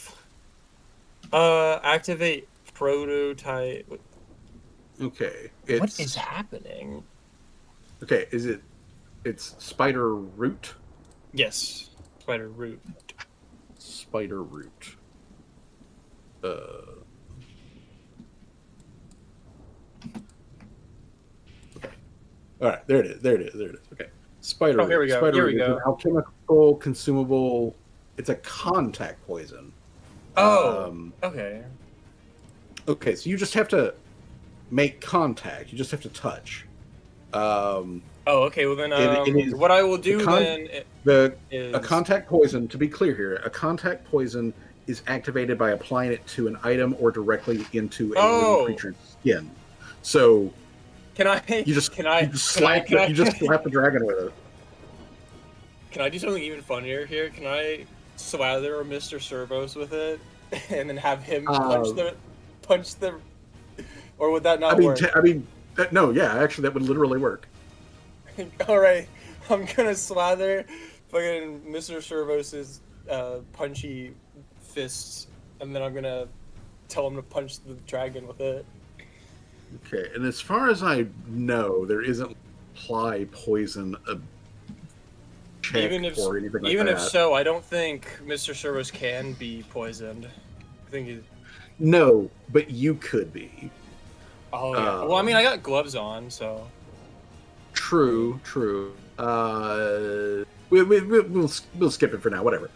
prototype. Okay. What is happening? Okay, it's spider root? Yes. Spider root. Spider root. All right, there it is. Okay. Spider root. Here we go. Spider Here root we is go. an alchemical consumable. It's a contact poison. Okay. Okay, so you just have to make contact. You just have to touch. Okay. Well then, it is what I will do a contact poison. To be clear here, a contact poison is activated by applying it to an item or directly into a living creature's skin. So you just slap the dragon with it. Can I do something even funnier here? Can I slather Mr. Servos with it, and then have him punch the, or would that not work? No, yeah, actually, that would literally work. All right, I'm gonna slather fucking Mr. Servos's punchy fists, and then I'm gonna tell him to punch the dragon with it. Okay, and as far as I know, there isn't apply poison check Even if or anything like even that. if so, I don't think Mr. Servos can be poisoned. I think he's. No, but you could be. Oh yeah. Well, I mean, I got gloves on, so. True. We'll skip it for now. Whatever.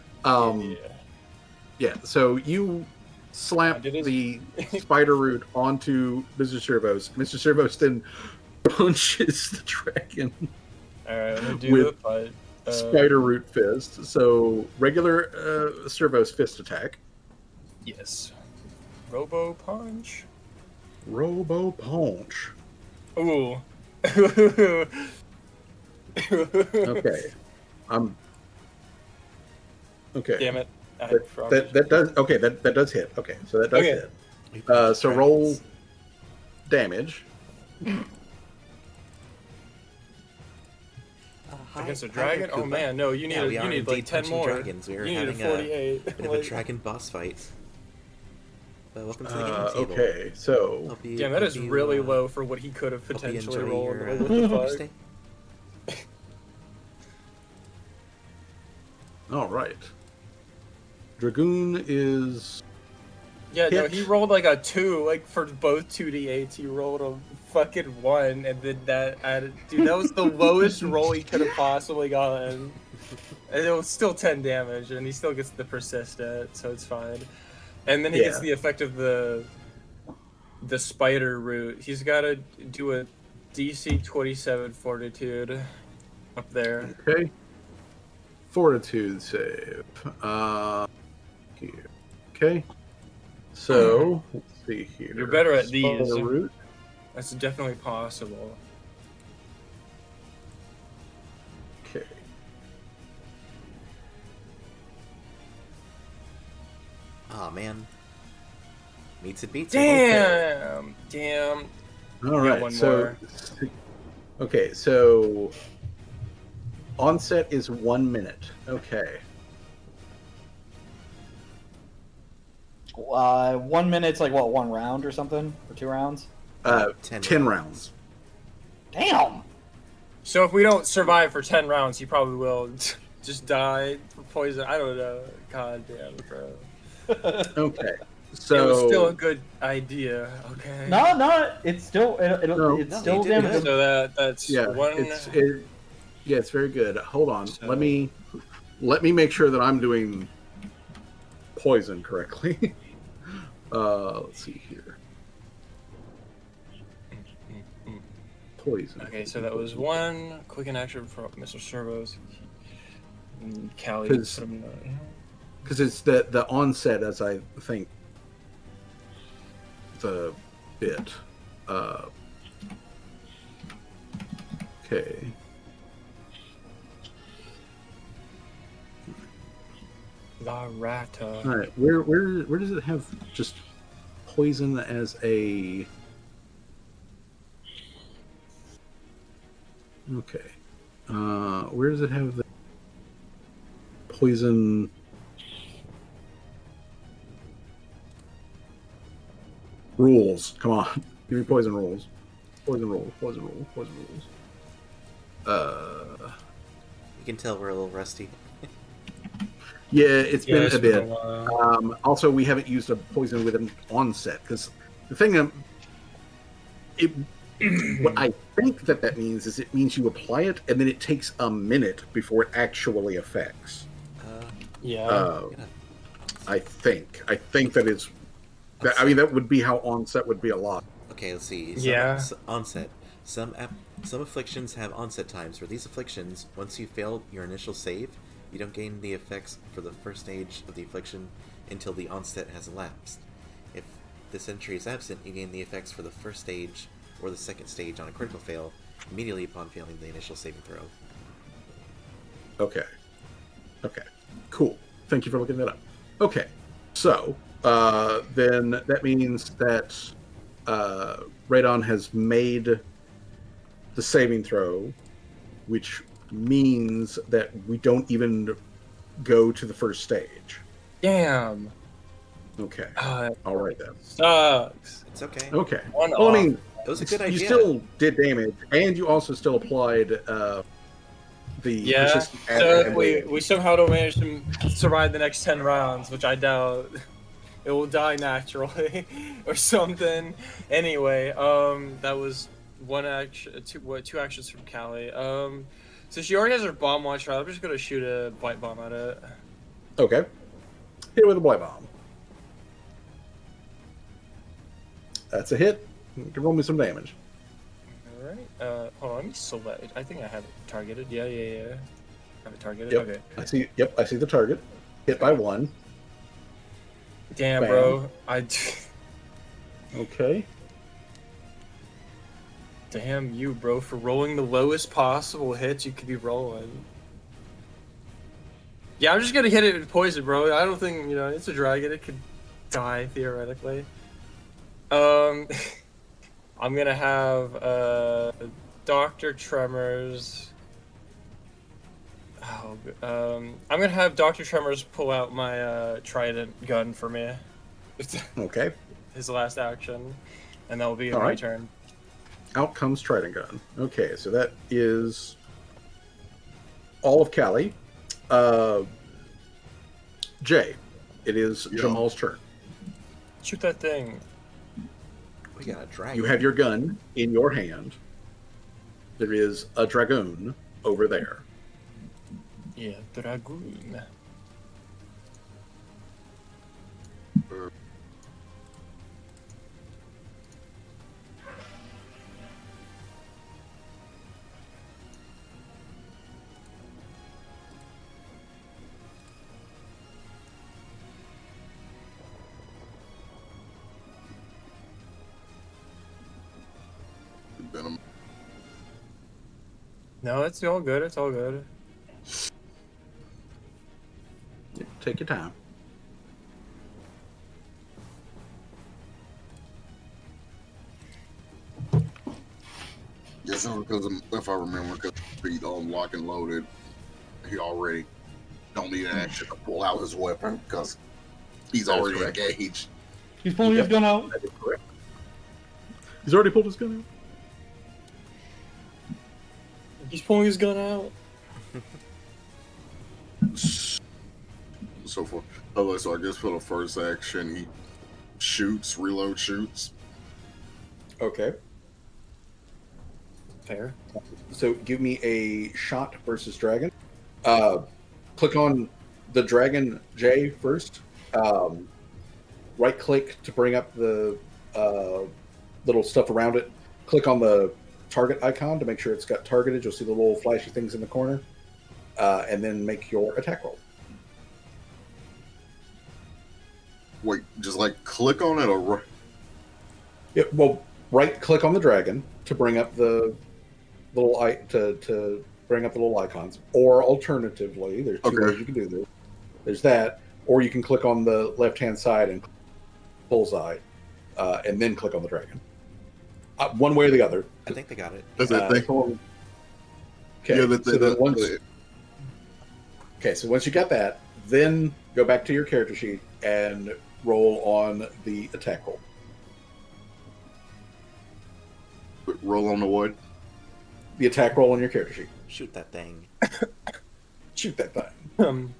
Yeah. So you slap did his- the spider root onto Mr. Servos. Mr. Servos then punches the dragon All right, I'm gonna do with the fight. spider root fist. So regular Servos fist attack. Yes. Robo punch. Robo punch. Ooh. Okay. Okay. Damn it. That does okay. That does hit. Okay, so that does Okay. hit. So roll damage. Against a dragon? Oh man, no, you need you need like 10 more. Dragons. We are You need a having 48. a bit of a dragon boss fight. Welcome to the game table. Okay, so Hope you- Damn, that hope is you, really uh, low for what he could have hope you potentially enjoy rolled. your, Like, what the fuck? stay. all right. Dragoon is Yeah, no, hit. he rolled like a 2, like for both 2d8s, he rolled a fucking 1, and then that added. Dude, that was the lowest roll he could have possibly gotten. And it was still 10 damage, and he still gets the persistent, so it's fine. And then he gets Yeah. the effect of the spider root. He's got to do a DC 27 fortitude up there. okay. Fortitude save. Here. Okay. So let's see here. You're better at these. Spider root. That's definitely possible. Okay. Aw, man. Meets it beats it. Okay. Damn. All Yeah, right. one So more. okay. So onset is 1 minute. Okay. 1 minute's like what, 1 round or something, or 2 rounds? 10 rounds. Damn. So if we don't survive for 10 rounds, he probably will just die from poison. I don't know. God damn, bro. Okay. It So was still a good idea. Okay. No, it's still No. it's No, still you did damage. good. So that's yeah, one. it's very good. Hold on. So- Let me make sure that I'm doing poison correctly. Let's see here. Poison. Okay, so that was one quick in action from Mr. Servos. And Callie 'Cause- put him in Because it's the onset, as I think, the bit. Okay. La Rata. All right. Where does it have just poison as a? Okay. Where does it have the poison? Rules. Come on. Give me poison rules. Poison rules. Poison rules. Poison rules. You can tell we're a little rusty. Yeah, it's been it's a bit. while. Also, we haven't used a poison with an onset because the thing, what I think that means is it means you apply it and then it takes a minute before it actually affects. Yeah. I think that is. I mean, that would be how onset would be a lot. Okay, let's see. Yeah. Onset. Some afflictions have onset times. For these afflictions, once you fail your initial save, you don't gain the effects for the first stage of the affliction until the onset has elapsed. If this entry is absent, you gain the effects for the first stage or the second stage on a critical fail immediately upon failing the initial saving throw. Okay. Cool. Thank you for looking that up. Okay. So then that means that Radon has made the saving throw, which means that we don't even go to the first stage. Damn. Okay. That All right then. sucks. It's okay. Okay. One Well, I mean, It was a good idea. You still did damage, and you also still applied the Yeah. persistent So acid if and we bleeding. somehow don't manage to survive the next 10 rounds, which I doubt, it will die naturally or something. Anyway, that was one action, two actions from Callie. So she already has her bomb launcher. I'm just gonna shoot a blight bomb at it. Okay. Hit it with a blight bomb. That's a hit. You can roll me some damage. All right. Hold on. Let me select. I think I have it targeted. Yeah. Have it targeted. Yep. Okay. I see. Yep. I see the target. Hit by 1. Damn, Bam. bro. Okay. Damn you, bro, for rolling the lowest possible hits you could be rolling. Yeah, I'm just gonna hit it with poison, bro. I don't think, it's a dragon. It could die, theoretically. I'm gonna have, Dr. Tremors. Oh, I'm gonna have Dr. Tremors pull out my, trident gun for me. Okay. His last action. And that will be All my right. turn. Out comes Trident Gun. Okay, so that is all of Callie. Jay, it is Yeah. Jamal's turn. Shoot that thing. We got a dragon. You have your gun in your hand. There is a dragoon over there. Yeah, dragoon. Venom. No, it's all good. It's all good. Take your time. Yes, because if I remember, because he's on lock and loaded, he already don't need an action to pull out his weapon because he's That is already correct. engaged. He's pulling his gun out. That is correct. He's already pulled his gun out. He's pulling his gun out. So for so I guess for the first action, he shoots, reload, shoots. Okay. Fair. So give me a shot versus dragon. Click on the dragon J first. Right click to bring up the little stuff around it. Click on the target icon to make sure it's got targeted. You'll see the little flashy things in the corner. And then make your attack roll. Wait, just like click on it or Yeah, well, right click on the dragon to bring up the little to bring up the little icons. Or alternatively, there's two Okay. ways you can do this. There's that, or you can click on the left hand side and bullseye, and then click on the dragon. One way or the other. I think they got it. that's that thing. Okay. Yeah, So then okay, so once you got that, then go back to your character sheet and roll on the attack roll. Roll on the wood. The attack roll on your character sheet. Shoot that thing. Shoot that thing.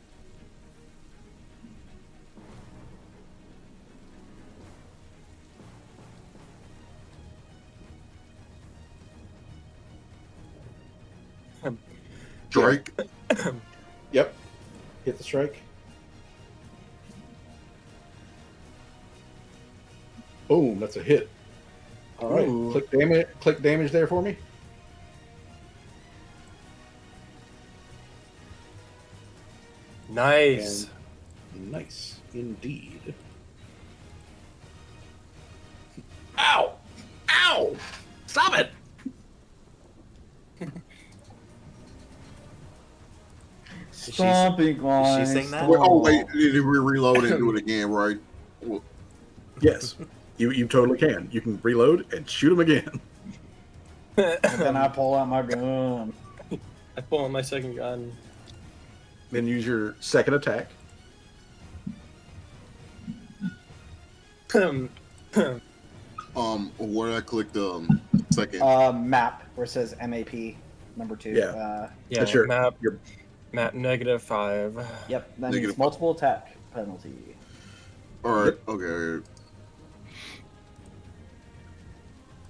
Drake. Yep. Hit the strike. Boom, that's a hit. All right. Ooh. Click damage there for me. Nice. And nice indeed. Ow! Ow! Stop it! Stomping line. she's saying that? Wait, oh wait, did we reload and do it again, right? Well, Yes, you totally can. You can reload and shoot him again. Then I pull out my gun. I pull on my second gun. Then use your second attack. Where did I click the second? Map where it says MAP number 2. Yeah. Yeah, That's your map -5. Yep, that Negative means multiple attack penalty. All right. Okay.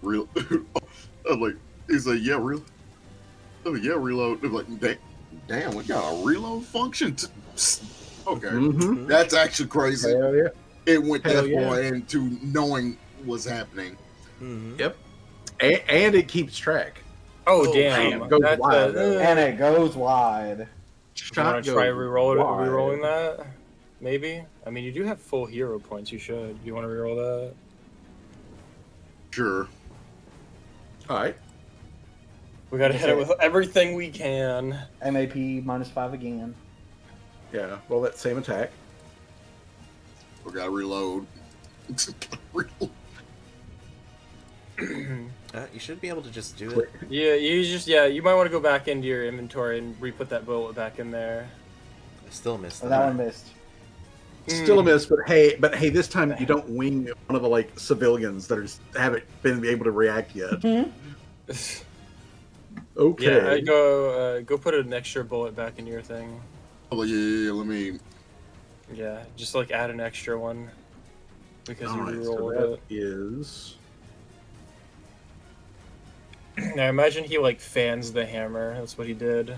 Real. I'm like, he's like, yeah, real. I'm like, yeah, reload. I'm like, damn, we got a reload function. Okay, Mm-hmm. that's actually crazy. Hell yeah. It went Hell that yeah. far into knowing what's happening. Mm-hmm. Yep. And it keeps track. Oh, Oh, damn. damn, goes That's wide, though. And it goes wide. You Shot want to try goes rerolling wide. that? Maybe? I mean, you do have full hero points. You should. You want to reroll that? Sure. All right. We gotta hit it with everything we can. MAP -5 again. Yeah. Roll that same attack. We gotta reload. You should be able to just do it. Yeah, you might want to go back into your inventory and re-put that bullet back in there. I still missed Oh, that. that one missed. Still a miss, but hey, this time you don't wing one of the like civilians that haven't been able to react yet. Okay. Yeah, go put an extra bullet back in your thing. Oh, yeah, let me. Yeah, just like add an extra one because All you right, so rerolled that it. is. I imagine he like fans the hammer. That's what he did.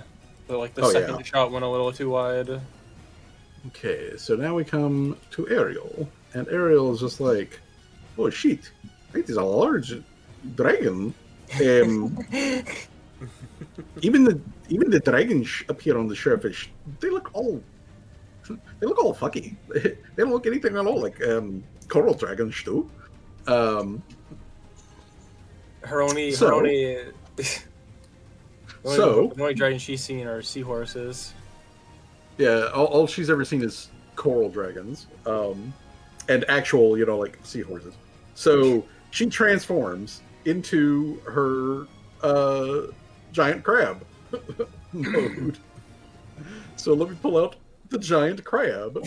But like the Oh, second yeah. shot went a little too wide. Okay, so now we come to Ariel, and Ariel is just like, "Oh shit, it is a large dragon." Even the dragons up here on the surface, they look all fucky. They don't look anything at all like coral dragons do. Her only So- the only dragon she's seen are seahorses. Yeah, all she's ever seen is coral dragons, and actual, like seahorses. So she transforms into her giant crab mode. So let me pull out the giant crab.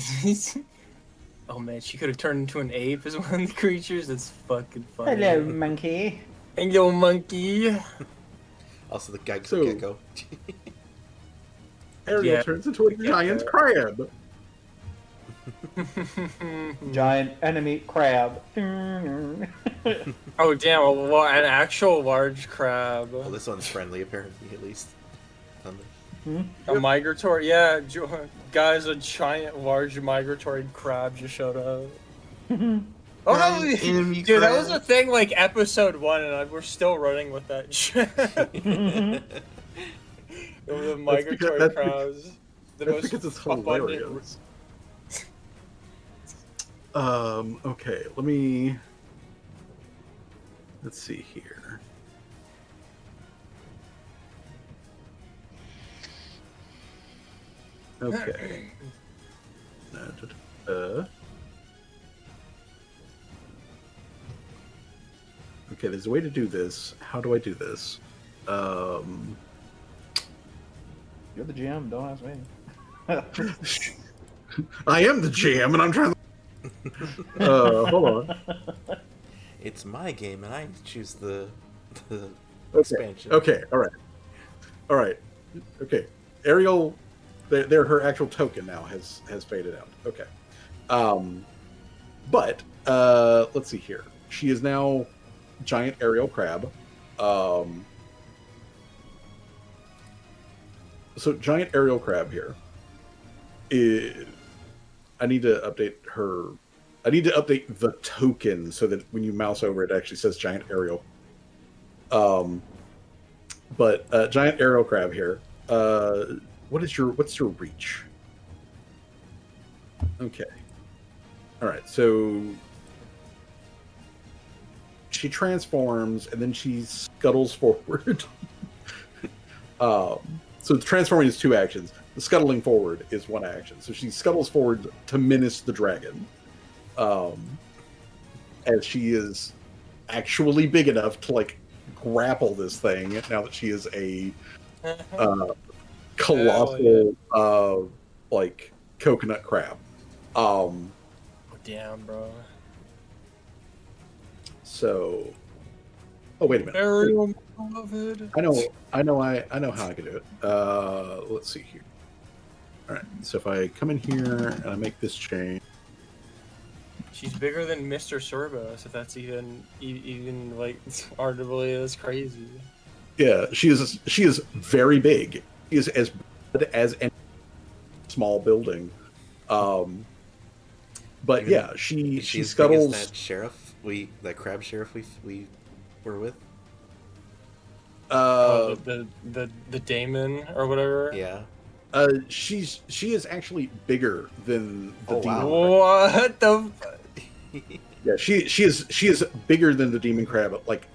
Oh man, she could have turned into an ape as one of the creatures. That's fucking funny. Hello, monkey. Hello, monkey. Also, the Geico So- gecko. Ariel Yeah. turns into a giant crab. Giant enemy crab. Oh damn! Well, an actual large crab, Well, this one's friendly, apparently, at least. a migratory. Yeah, guys, a giant, large migratory crab just showed up. Oh no, Giant enemy dude, that was crab. a thing like episode 1, and we're still running with that shit. The migratory that's crabs, the That's most because it's abundant. hilarious. Okay, let's see here. Okay. Okay, there's a way to do this. How do I do this? You're the GM, don't ask me. I am the GM, and I'm trying to. Hold on. It's my game, and I choose the Okay. expansion. Okay. All right. Okay. Ariel, her actual token now has faded out. Okay. But let's see here. She is now giant Ariel crab. So giant Ariel crab here. I need to update her. I need to update the token so that when you mouse over it actually says giant Ariel. But giant Ariel crab here. What's your reach? Okay. All right. So she transforms and then she scuttles forward. So transforming is 2 actions. The scuttling forward is 1 action. So she scuttles forward to menace the dragon. As she is actually big enough to grapple this thing now that she is a colossal coconut crab. Damn, bro. So, oh wait a minute. Ariel, beloved. I know how I can do it. Let's see here. All right. So if I come in here and I make this change, She's bigger than Mr. Cerberus, if that's even like arguably as crazy. yeah, she is very big. She is as big as any small building. But Even yeah, she She's big as scuttles. that sheriff that crab sheriff we were with. The daemon or whatever. Yeah. She is actually bigger than the Oh, demon. wow. What the? Yeah, she is bigger than the demon crab, like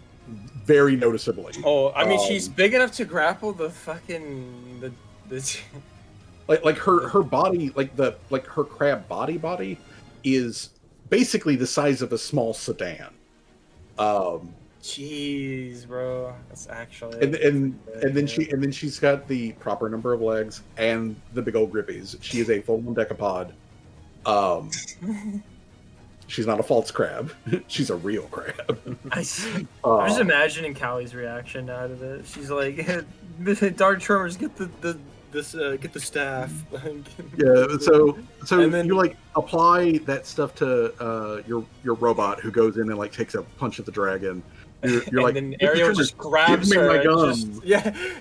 very noticeably. Oh, I mean, she's big enough to grapple the fucking the. Like her body, like her crab body is basically the size of a small sedan. Jeez, bro, that's actually. And then she's got the proper number of legs and the big old grippies. She is a full-on decapod. She's not a false crab. She's a real crab. I'm just imagining Callie's reaction out of it. She's like, "Dark Tremors, get the staff." Yeah. So And then- you like apply that stuff to your robot who goes in and like takes a punch at the dragon. You're and like, then Ariel just grabs give me her. my and gun.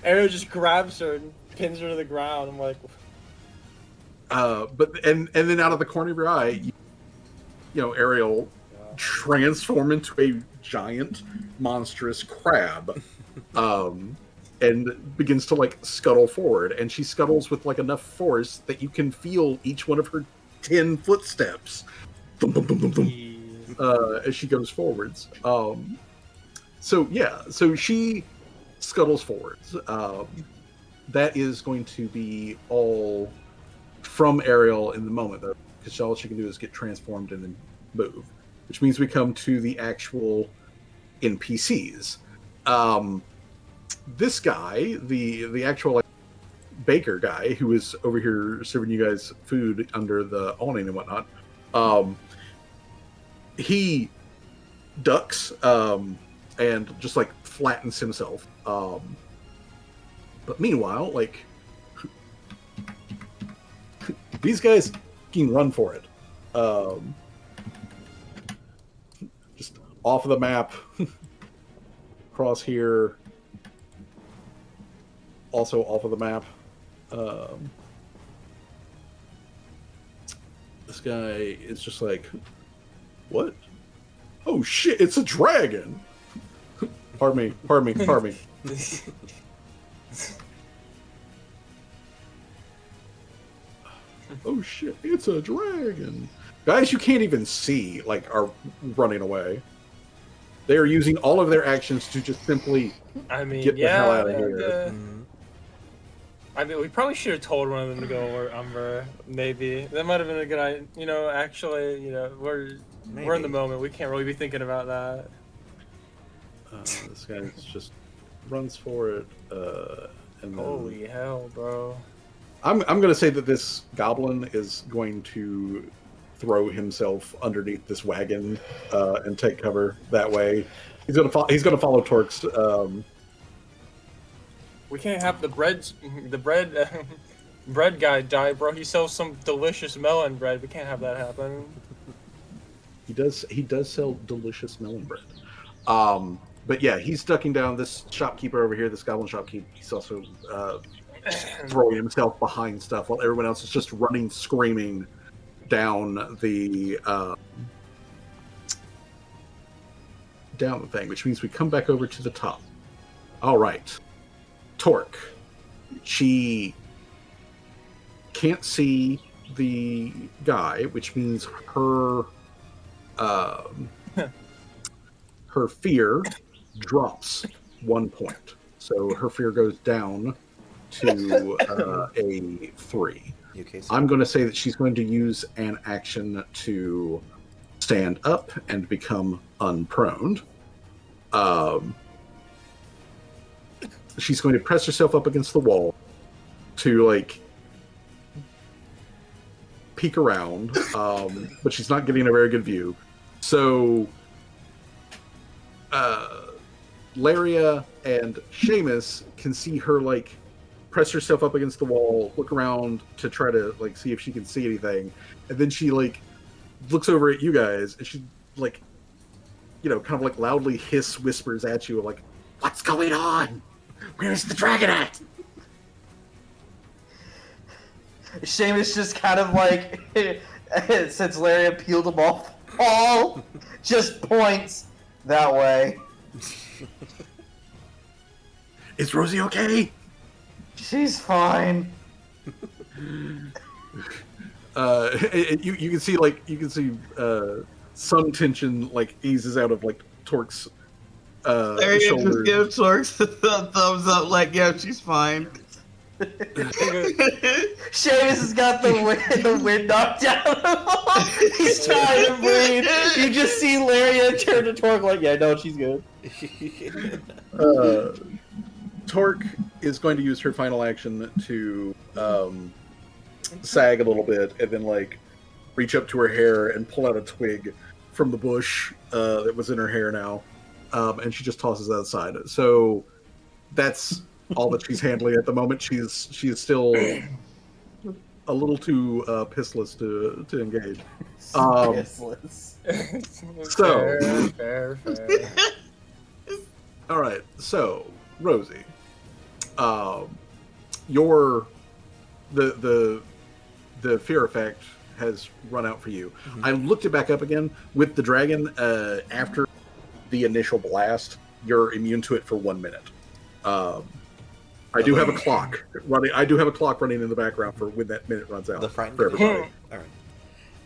Ariel just grabs her and pins her to the ground. I'm like, But then out of the corner of your eye, Ariel transform into a giant, monstrous crab, and begins to like scuttle forward. And she scuttles with like enough force that you can feel each one of her 10 footsteps, thump, thump, thump, thump, thump, as she goes forwards. So she scuttles forwards. That is going to be all from Ariel in the moment, though, because all she can do is get transformed and then move, which means we come to the actual NPCs. This guy, the actual like, baker guy who is over here serving you guys food under the awning and whatnot, he ducks and just like flattens himself. But meanwhile, like these guys can run for it. Just off of the map, across here, also off of the map. This guy is just like, what? Oh shit! It's a dragon. Pardon me. Oh shit, it's a dragon. Guys you can't even see, like, are running away. They are using all of their actions to just simply get the hell out of here. I mean, we probably should have told one of them to go over Umber. Maybe that might have been a good idea. Actually, we're in the moment. We can't really be thinking about that. This guy just runs for it. And then... Holy hell, bro! I'm gonna say that this goblin is going to throw himself underneath this wagon and take cover that way. He's gonna follow Torque's. We can't have the bread guy die, bro. He sells some delicious melon bread. We can't have that happen. He does sell delicious melon bread. But yeah, he's ducking down this shopkeeper over here, this goblin shopkeeper. He's also throwing himself behind stuff while everyone else is just running, screaming down the thing, which means we come back over to the top. All right. Torque. She can't see the guy, which means her her fear drops 1 point. So her fear goes down to a 3. I'm going to say that she's going to use an action to stand up and become unproned. She's going to press herself up against the wall to like peek around, but she's not getting a very good view. So Laria and Seamus can see her like press herself up against the wall, look around to try to like see if she can see anything, and then she like looks over at you guys and she like, you know, kind of like loudly whispers at you like, "What's going on? Where's the dragon at?" Seamus just kind of like, since Laria peeled him off the wall, just points that way. Is Rosie okay? She's fine. You can see some tension like eases out of like Torque's There you shoulder. just give Torx a thumbs up, like, yeah, she's fine. Seamus has got the wind knocked out of him. He's trying to breathe. You just see Laria turn to Torque like, yeah, no, she's good. Torque is going to use her final action to sag a little bit and then like reach up to her hair and pull out a twig from the bush that was in her hair now, and she just tosses that aside. So that's all that she's handling at the moment. She is still a little too pissless to engage. Pissless. So fair. all right, so Rosie, your the fear effect has run out for you. Mm-hmm. I looked it back up again with the dragon. After the initial blast, you're immune to it for 1 minute. I do have a clock running. I do have a clock running in the background for when that minute runs out. The frightened for everybody. All right.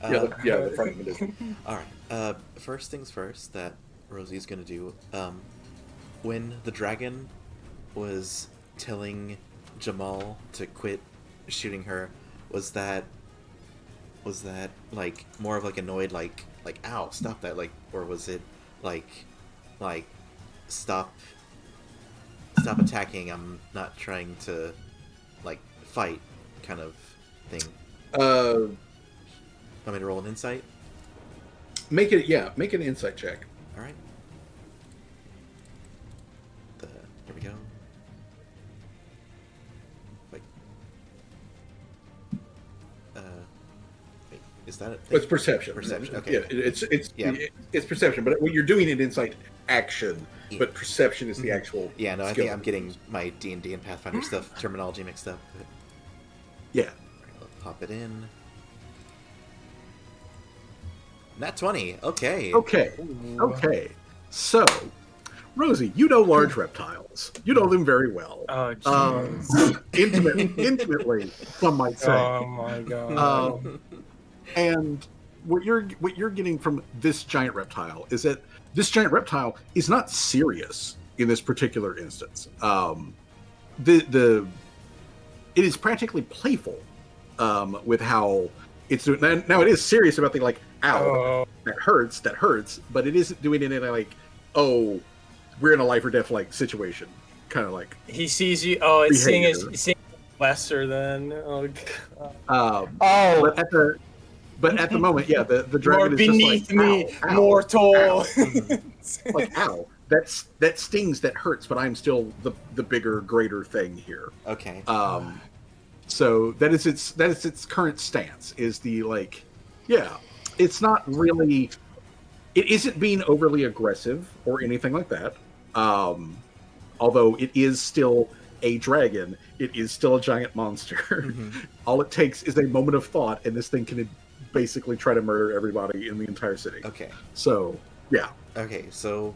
The frightened edition. All right. First things first that Rosie's gonna do. When the dragon was telling Jamal to quit shooting her, was that like more of like annoyed, like ow, stop that, like, or was it like stop attacking, I'm not trying to like fight kind of thing? Want me to roll an insight? Make an insight check. All right. Here we go. Wait. Wait, is that it? It's perception. Perception. Okay. Yeah, it's perception, but when you're doing an insight action, Yeah. but perception is the actual. Yeah, no, I skill. think I'm getting my D&D and Pathfinder stuff terminology mixed up. But... Yeah. All right, let's pop it in. Nat 20. Okay. Okay. So, Rosie, you know large reptiles. You know them very well. Oh, jeez. Intimately, some might say. Oh my god. And what you're getting from this giant reptile is that this giant reptile is not serious in this particular instance. It is practically playful with how it's doing. Now it is serious about the like, ow, that hurts, but it isn't doing it in a like, oh, we're in a life or death like situation, kind of like. He sees you. Oh, it's behavior. seeing lesser than. Oh god. But at the moment, yeah, the dragon More is beneath just like, me, ow, ow, mortal. ow. Like, ow, that stings, that hurts, but I'm still the bigger, greater thing here. Okay. So that is its current stance. Is the like, yeah, it's not really, it isn't being overly aggressive or anything like that. Although it is still a dragon, it is still a giant monster. Mm-hmm. All it takes is a moment of thought, and this thing can basically try to murder everybody in the entire city. Okay. So, yeah. Okay, so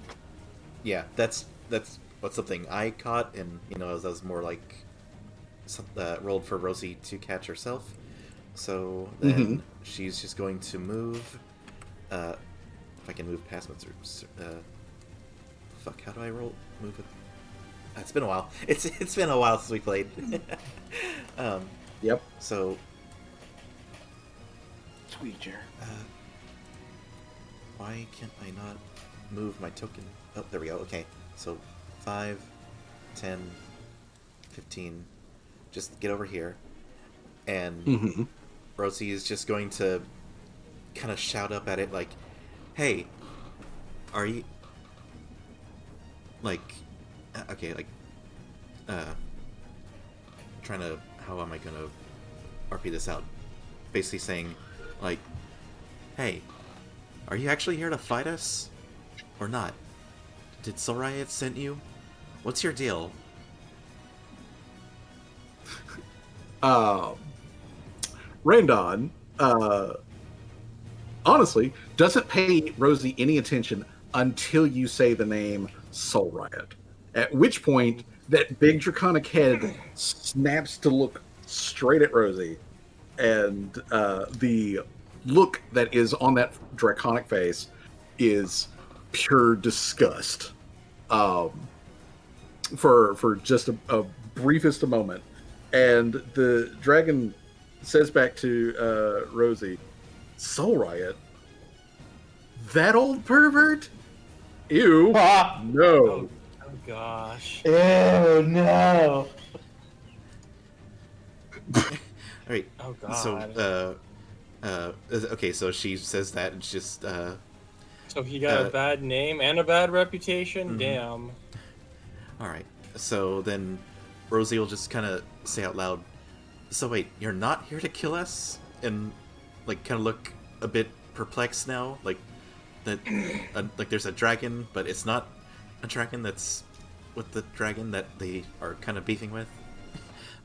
yeah, that's what's something I caught, and I was more like rolled for Rosie to catch herself. So then she's just going to move. If I can move past what's fuck, how do I move it? It's been a while. It's been a while since we played. Yep. So. Tweeter. Why can't I not move my token? Oh, there we go. Okay. So 5, 10, 15. Just get over here. And Rosie is just going to kind of shout up at it like, hey, are you like, okay, like, trying to, how am I gonna RP this out? Basically saying, like, hey, are you actually here to fight us? Or not? Did Soul Riot send you? What's your deal? Randon, honestly, doesn't pay Rosie any attention until you say the name Soul Riot. At which point, that big draconic head snaps to look straight at Rosie, and the look that is on that draconic face is pure disgust. For just a briefest moment, and the dragon says back to Rosie, "Soul Riot? That old pervert? Ew! Ah! No." Oh gosh. Ew, no. Alright, Oh god. so, okay, so she says that, and it's just, So he got a bad name and a bad reputation? Mhm. Damn. alright. So then Rosie will just kind of say out loud, so wait, you're not here to kill us? And, like, kind of look a bit perplexed now, like, that, like, there's a dragon, but it's not a dragon that's with the dragon that they are kind of beefing with.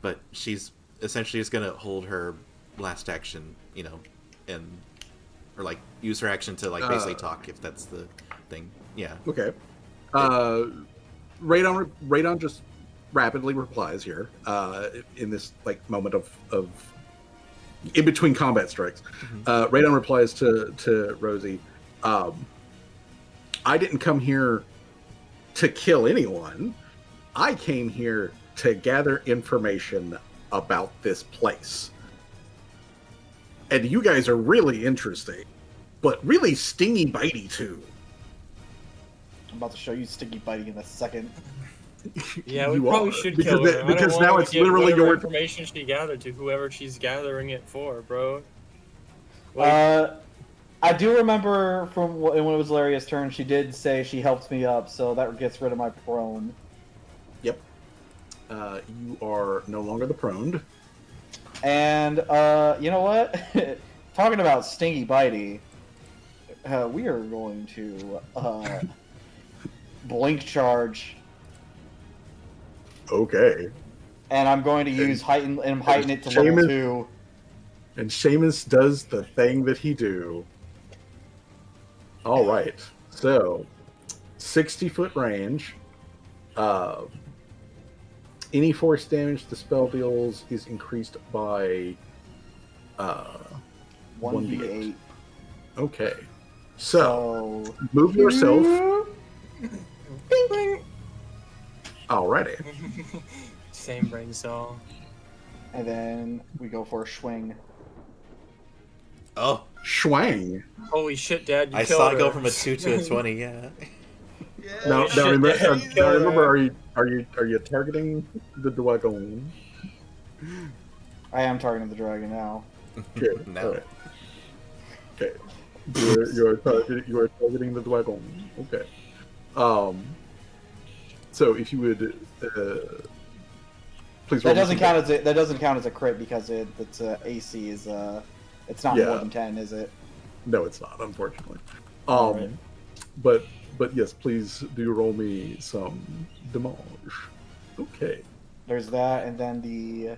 But she's essentially just gonna hold her last action, you know, and, or, like, use her action to, like, basically talk, if that's the thing. Yeah. Okay. Radon just rapidly replies here in this like moment of in between combat strikes. Radon replies to Rosie, "I didn't come here to kill anyone. I came here to gather information about this place. And you guys are really interesting, but really stingy bitey too." I'm about to show you Sticky Biting in a second. Yeah, we You probably are, should because kill her. that- I don't because wanna now it's give literally whatever your- information she gathered to whoever she's gathering it for, bro. Like, I do remember from when it was Laria's turn, she did say she helped me up, so that gets rid of my prone. Yep. You are no longer the proned. And, you know what? Talking about Stingy Bitey, we are going to, Blink Charge, Okay. and I'm going to use heighten it to Seamus- level 2. And Seamus does the thing that he do. All right. So, 60-foot range. Any force damage the spell deals is increased by 1d8. Okay. So, So, move yourself. Alrighty. same brain cell. and then we go for a swing. Oh, Schwang. Holy shit, Dad! You I killed saw her. it go from a 2 to a 20, yeah. Yeah. Now, shit, remember, Dad, you killed remember, her. are you targeting the dragon? I am targeting the dragon now. Good. No. All right. Okay. You are targeting the dragon. Okay. So if you would please. That doesn't count as a crit because its AC is it's not Yeah. more than 10, is it? No, it's not, unfortunately. Alright. But yes, please do roll me some damage. Okay. There's that, and then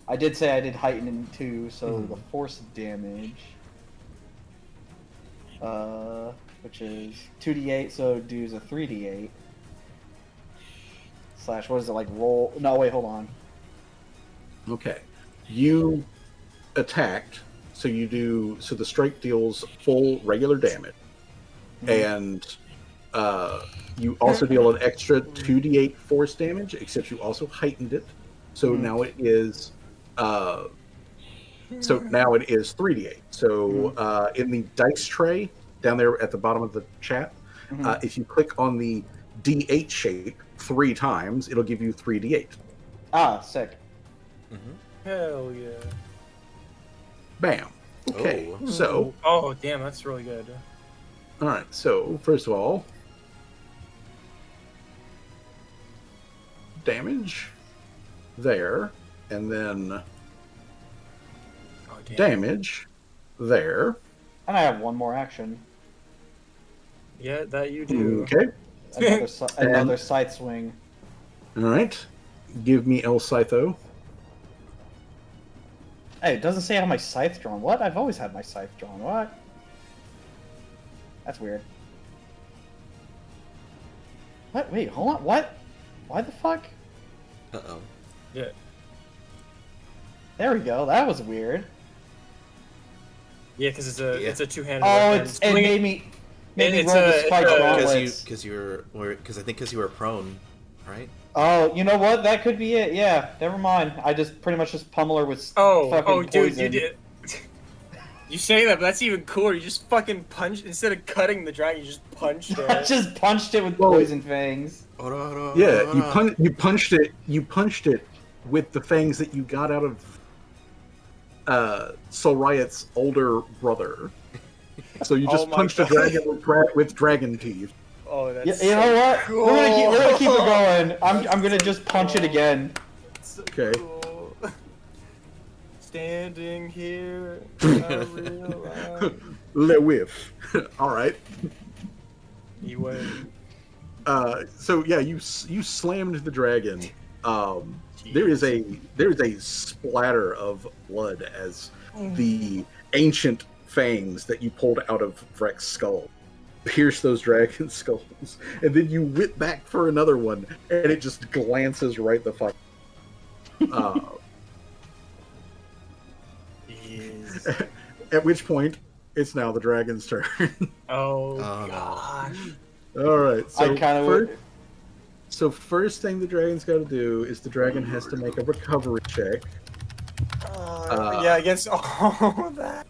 I did say I did heighten in 2, so the force damage, which is 2d8, so it does a 3d8. Slash, what is it, like roll? No, wait, hold on. Okay. You attacked, so the strike deals full regular damage. And you also deal an extra 2d8 force damage, except you also heightened it. So now it is 3d8. So in the dice tray down there at the bottom of the chat, if you click on the d8 shape 3 times, it'll give you 3d8. Ah, sick. Hell yeah. Bam. Okay. Oh. So, Oh damn, that's really good. all right. So first of all, damage there, and then Oh, damn. damage there. And I have one more action. Yeah, that you do. Okay. Another scythe swing. All right. Give me El Scytho. Hey, it doesn't say I have my scythe drawn. What? I've always had my scythe drawn. What? That's weird. What? Wait, hold on. What? Why the fuck? Uh-oh. Yeah. There we go. That was weird. Yeah, because it's a two-handed Oh, weapon. it made me It's roll the a- spiked it's a- gauntlets. Because I think because you were prone, right? Oh, you know what? That could be it. Yeah, never mind. I just pretty much just pummel her with fucking dude, poison. you did. You say that, but that's even cooler. You just fucking punched instead of cutting the dragon. You just punched I it. just punched it with Whoa. poison fangs. Yeah, you punched it. You punched it with the fangs that you got out of Soul Riot's older brother. So you just Oh my punched a God. dragon with dragon teeth. Oh, that's You know what? cool. We're gonna keep it going. I'm gonna just punch it again. So Okay. cool. Standing here, I realize Le whiff. All right. you went. So yeah, you slammed the dragon. There is a splatter of blood as the ancient fangs that you pulled out of Vrek's skull pierce those dragon skulls, and then you whip back for another one, and it just glances right the fuck. Jeez. At which point, it's now the dragon's turn. Oh no. gosh. All right. So I kind first, of. so first thing the dragon's got to do is the dragon has to make a recovery check. Yeah, against all that.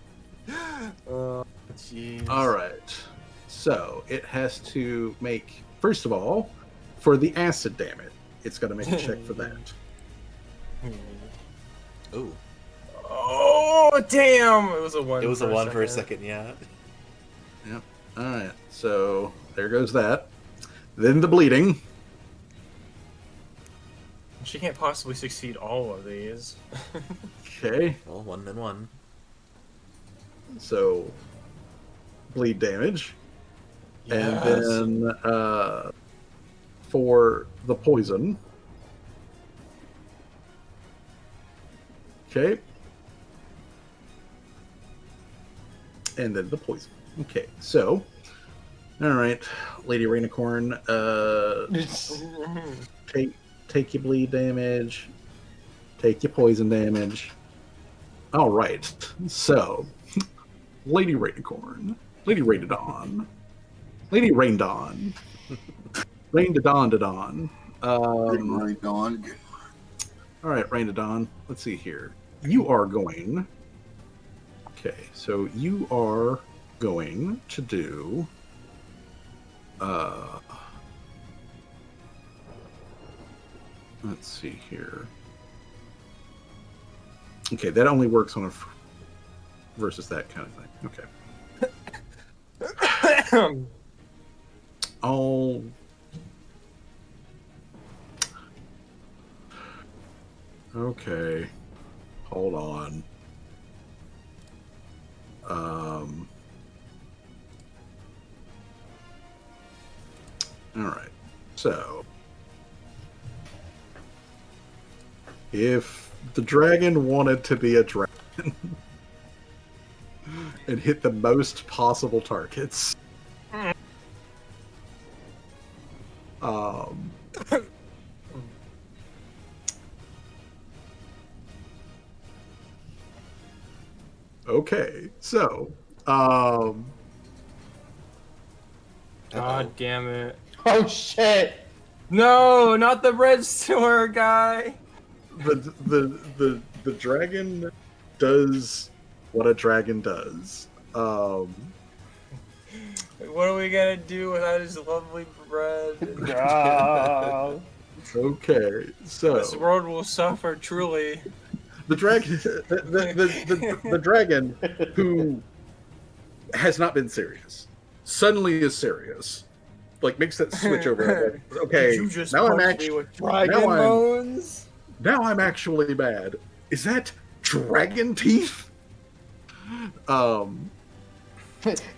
Oh, jeez. All right. So it has to make, first of all, for the acid damage, it's got to make a check for that. Ooh. Oh damn! It was a one. It was a one for a second, yeah. Yep. All right. So there goes that. Then the bleeding. She can't possibly succeed all of these. Okay. Well, one and one. So bleed damage. Yes. And then for the poison. Okay. And then the poison. Okay, so, all right, Lady Rainicorn, take your bleed damage, take your poison damage. All right, so, Lady Rainicorn, Lady Rainadon, Lady Raindon, Raindadon. Right, Dawn. All right, Raindadon. Let's see here. You are going. Okay, so you are going to do. Let's see here. Okay, that only works on a versus that kind of thing. Okay. I'll. Okay. Hold on. All right. So, if the dragon wanted to be a dragon and hit the most possible targets, okay, so, God damn it! Oh shit! No, not the red store guy. the dragon does what a dragon does. What are we gonna do without his lovely bread? No. Okay, so This world will suffer truly. the dragon, the dragon who has not been serious, suddenly is serious, like makes that switch over. Like, okay, Did you just now I'm punch me actually with dragon now I'm- bones? now I'm actually mad. Is that dragon teeth?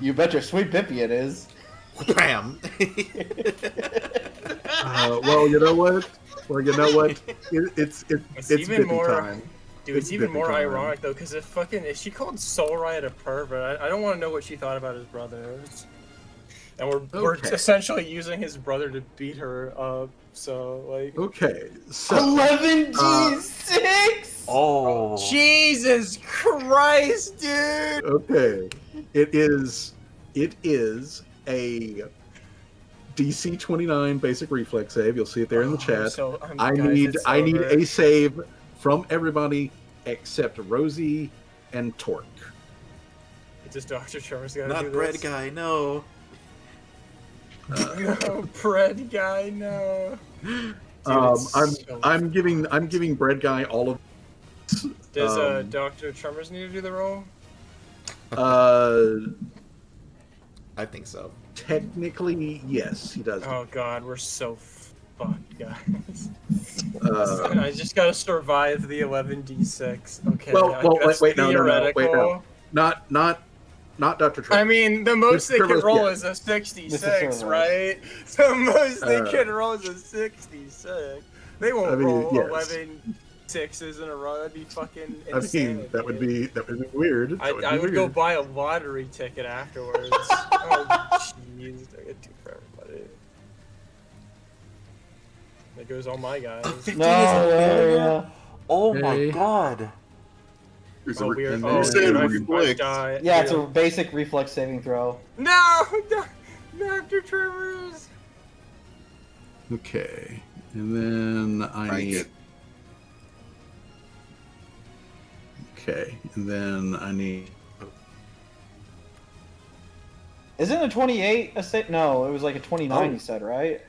You bet your sweet Bippy it is. Bam! Well, you know what? It's even Bippy more. time. Dude, it's even Bippy more time. ironic though, because if she called Soul Riot a pervert, I don't want to know what she thought about his brother. And we're Okay. essentially using his brother to beat her up. So like, Okay, so 11d6. Oh. Jesus Christ, dude! okay, it is a DC 29 basic reflex save. You'll see it there in the chat. I need a save from everybody except Rosie and Torque. It's just Dr. Trevor's gotta Not do bread this. guy, no. No, bread guy, no. Dude, I'm giving Bread Guy all of. Does Dr. Tremors need to do the roll? I think so. Technically, yes, he does. Oh god, we're so fucked, guys. Uh, I just gotta survive the 11d6. Okay. Well, that's wait, no, theoretical. not Dr. Trevor. I mean, the most they can Trevor's roll yes. is a 66, Cerberus. right? The most they can roll is a 66. They won't roll yes. 11 sixes in a row. That'd be fucking I insane. mean, that would be weird. I would go buy a lottery ticket afterwards. Oh, jeez. I get two for everybody. There goes all my guys. 15 No, is a failure? yeah. Oh Okay. my god. It's Oh, a weird. and Oh, then- dude, I reflex. died. Yeah, it's a basic reflex saving throw. No! Dr. Tremors! Okay, and then I Rank need. it. Okay, and then I need. Isn't a 28 a save? No, it was like a 29 Oh. you said, right?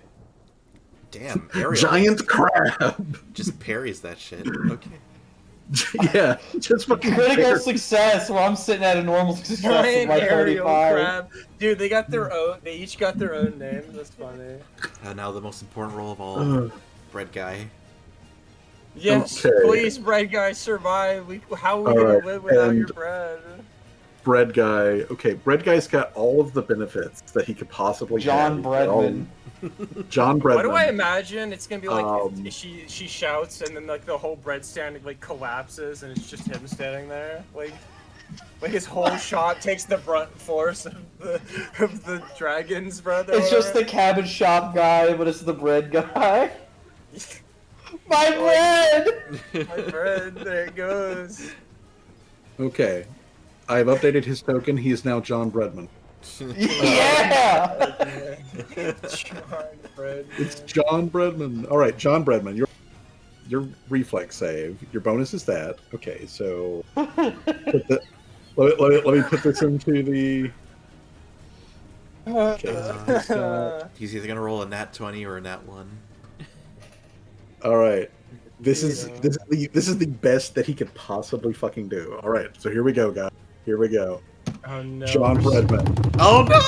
Damn, Ariel Giant crab. just parries that shit. Okay. Yeah, just fucking Critical there. success while I'm sitting at a normal success with Giant my aerial 35. crab. Dude, they got their own. They each got their own names. That's funny. Now the most important role of all, Ugh. bread guy. Yes, Okay. please, bread guy, survive. How are we All gonna right, live without and- your bread? Bread guy. Okay, Bread Guy's got all of the benefits that he could possibly John have. Breadman. John Breadman. Why do I imagine it's gonna be like Um, she shouts and then like the whole bread stand like collapses and it's just him standing there like his whole shop takes the brunt force of the dragon's bread. It's just the cabbage shop guy, but it's the bread guy. My bread! my bread. There it goes. Okay, I have updated his token. He is now John Breadman. Yeah! John bread. It's John Breadman. All right, John Breadman. Your reflex save. Your bonus is that. Okay, so let me put this into the. Okay. He's either gonna roll a nat 20 or a nat 1. All right. This is the best that he could possibly fucking do. All right, so here we go, guys. Here we go. Oh no. John Breadman. Oh no!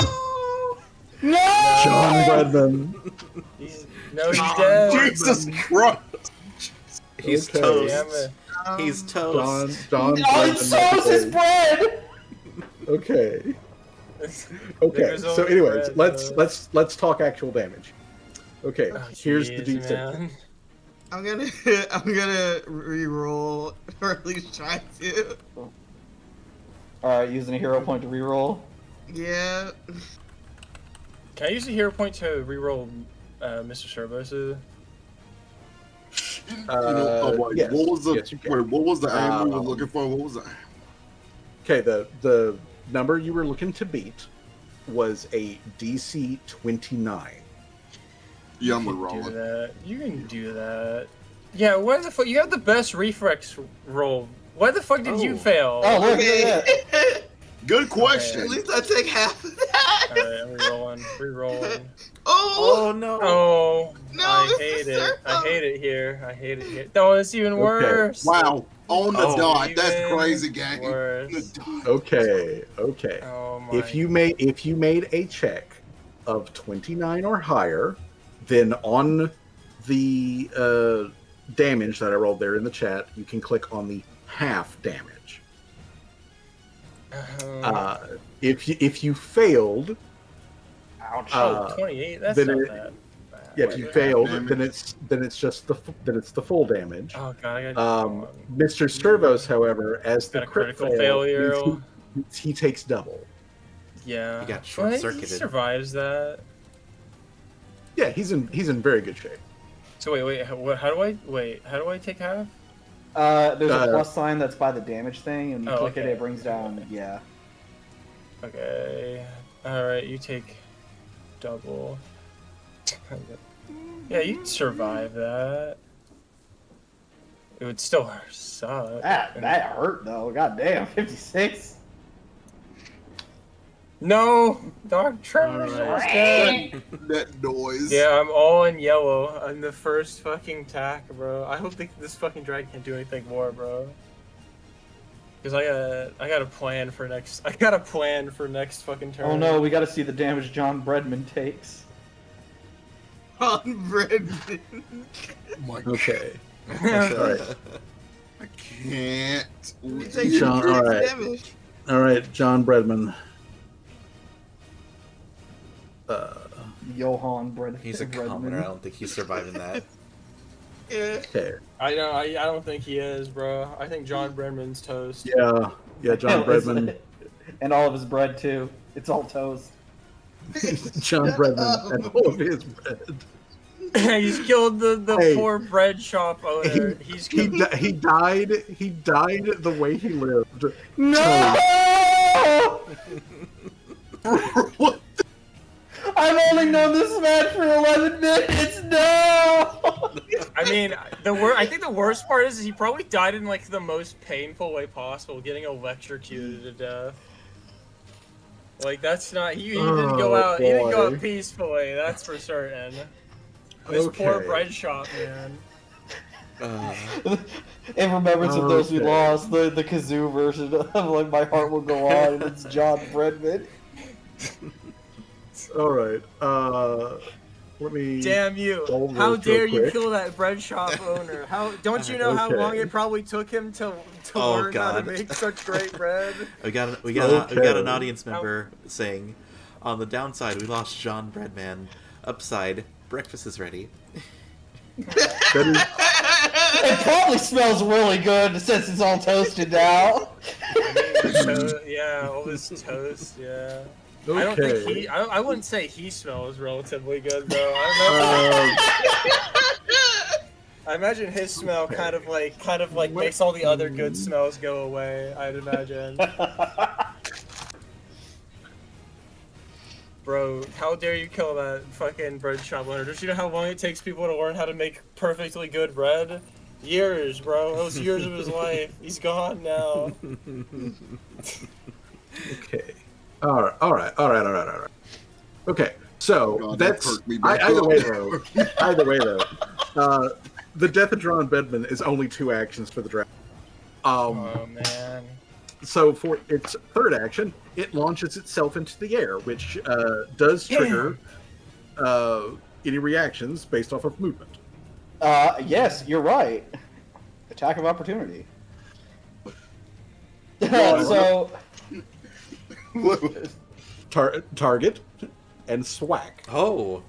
No! John Breadman. He's dead. Jesus Christ! He's Okay. toast. Damn it. He's toast. John Oh, it Breadman. shows his bread! Okay. Okay. There's So, only anyways, bread, let's talk actual damage. Okay. Oh, Here's the jeez, deep man. I'm gonna re-roll, or at least try to. Alright, using a hero point to reroll. Yeah. Can I use a hero point to reroll Mr. Cerberus'? What was the yes, you can. wait? What was the aim we were looking for? What was that? Okay. The number you were looking to beat was a DC 29. Yeah, I'm You gonna can roll do it. that. You can do that. Yeah, why the fuck? You have the best reflex roll. Why the fuck did you Oh. fail? Oh, look Okay. at that! Good question. At least I take half of that. Alright, I'm rerolling. Rerolling. Oh, Oh no! Oh, No, I Mr. hate it. I Circle. hate it here. I hate it here. Oh, it's even worse. Wow, on the Oh, dot. That's even crazy, gang. worse. On the dot. Okay. Okay. Oh my. If you made a check of 29 or higher, then on the damage that I rolled there in the chat, you can click on the half damage. If you failed, Ouch. 28. That's then not it- that bad. yeah, if you Half failed, damage. then it's just the full damage. Oh god, I gotta Mr. Sturvos, however, as the Got a crit critical failure. means he takes double. Yeah. He got Well, short-circuited. He survives that. Yeah, he's in very good shape. So wait. How do I take half? There's a plus sign that's by the damage thing, and you click it, okay. it brings down. Yeah. Okay. All right, you take double. Yeah, you'd survive that. It would still suck. That hurt though. God damn, 56. No, Dark Trevor's almost dead. That noise. Yeah, I'm all in yellow. I'm the first fucking tack, bro. I hope this fucking dragon can't do anything more, bro. Because I got a plan for next. I got a plan for next fucking turn. Oh no, we got to see the damage John Bredman takes. On bread. Oh my Okay. God. All right. I can't. You take John, six all right. damage. All right, John Bredman. Johan Bredman. He's a commoner. I don't think he's surviving that. Yeah. Okay. I don't think he is, bro. I think John Brenman's toast. Yeah, John Bredman. And all of his bread too. It's all toast. John Bredman and all of his bread. He's killed the Hey. poor bread shop owner. He died the way he lived. No! What? I've only known this man for 11 minutes. No! I mean, I think the worst part is he probably died in like the most painful way possible, getting electrocuted to death. Like that's not he didn't go out. He didn't go boy. out peacefully. That's for certain. This poor Okay. bread shop, man. In remembrance of those we Okay. lost, the kazoo version of like My Heart Will Go On, and it's John Bredman. All right. Let me. Damn you! Hold How this real dare you quick. kill that bread shop owner? How don't you know how Okay. long it probably took him to Oh, learn how to God. make such great bread? We got an Okay. audience member saying, on the downside, we lost John Breadman. Upside, breakfast is ready. That It probably smells really good since it's all toasted now. Yeah, all this toast. Yeah. is, I don't think okay. I wouldn't say he smells relatively good though. I imagine his smell kind of like makes all the other good smells go away. I'd imagine. Bro, how dare you kill that fucking bread shop owner? Don't you know how long it takes people to learn how to make perfectly good bread? Years, bro. It was years of his life. He's gone now. Okay. All right. Okay. So God, that that's perked me back either up. way though. The death of John Bedman is only 2 actions for the dragon. Oh man. So for its third action, it launches itself into the air, which does trigger any reactions based off of movement. Yes, you're right. Attack of opportunity. So, Target and swack. Oh,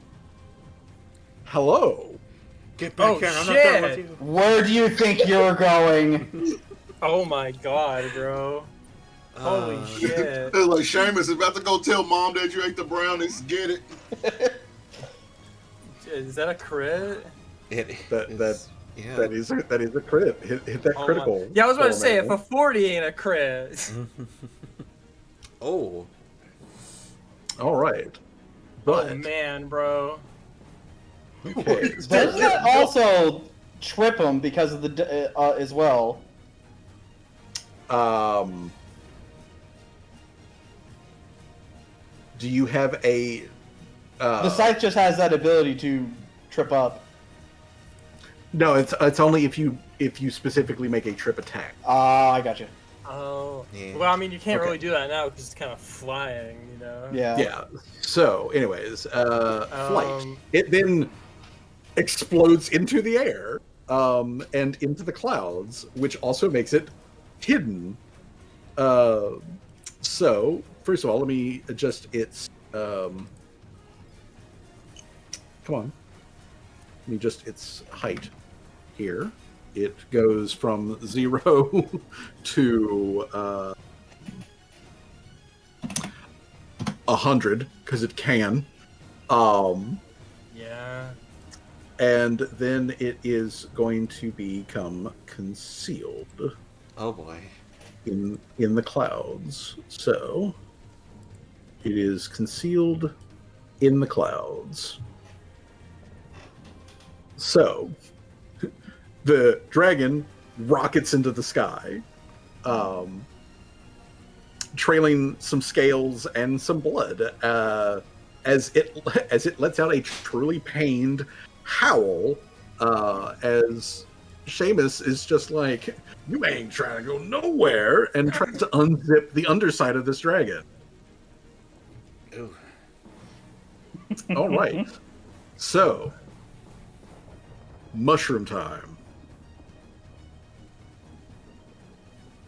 Hello. get back Oh, here! I'm not done with shit. you. where do you think you're going? Oh my god, bro. Holy shit. It's like Seamus is about to go tell mom that you ate the brownies. Get it? Is that a crit? That yeah. that is a crit. Hit that Oh my- critical. Yeah, I was about to say, if format. a 40 ain't a crit. Oh, All right. Oh But man, bro. okay. Does that also trip him because of the as well? Do you have a? The scythe just has that ability to trip up. No, it's only if you specifically make a trip attack. I got you. Oh. Yeah. Well, I mean, you can't Okay. really do that now because it's kind of flying, you know? Yeah. Yeah. So, anyways, flight. Um, It then explodes into the air and into the clouds, which also makes it hidden. So, first of all, let me adjust its. Come on. Let me adjust its height here. It goes from 0 to 100 because it can. yeah. And then it is going to become concealed Oh boy. in the clouds. So it is concealed in the clouds. So the dragon rockets into the sky, trailing some scales and some blood, as it lets out a truly pained howl, as Seamus is just like, "You ain't trying to go nowhere," and tries to unzip the underside of this dragon. Ooh. All right, so mushroom time.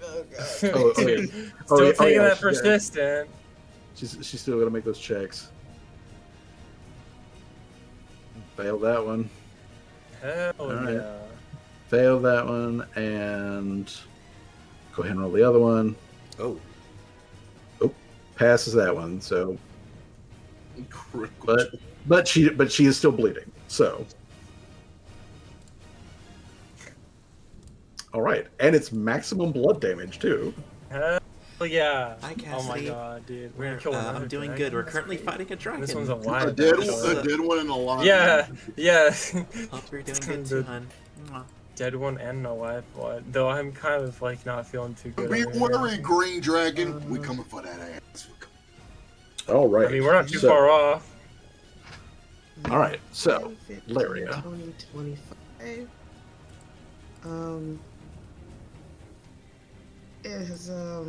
Oh god. Oh, Dude, yeah. still Oh, yeah, taking that she's- persistent. She's still got to make those checks. Failed that one. Hell Alright. yeah. Failed that one, and go ahead and roll the other one. Oh. Passes that one. So, Critical. but she is still bleeding. So, all right, and it's maximum blood damage too. Hell yeah. Hi, Oh my Cassidy. god, dude. We're We're, gonna kill another I'm doing dragon? good. We're That's currently great. fighting a dragon. This one's A alive. dead, actually. a dead one and a live Yeah, one. yeah. Hope you're doing good The too, hun. Mwah. dead one and a live one. Though I'm kind of like not feeling too good. Be over wary, here. Green Dragon. We coming for that ass. All right. I mean, we're not too so, far off. All right, so 15, Laria. 20, 25. Is I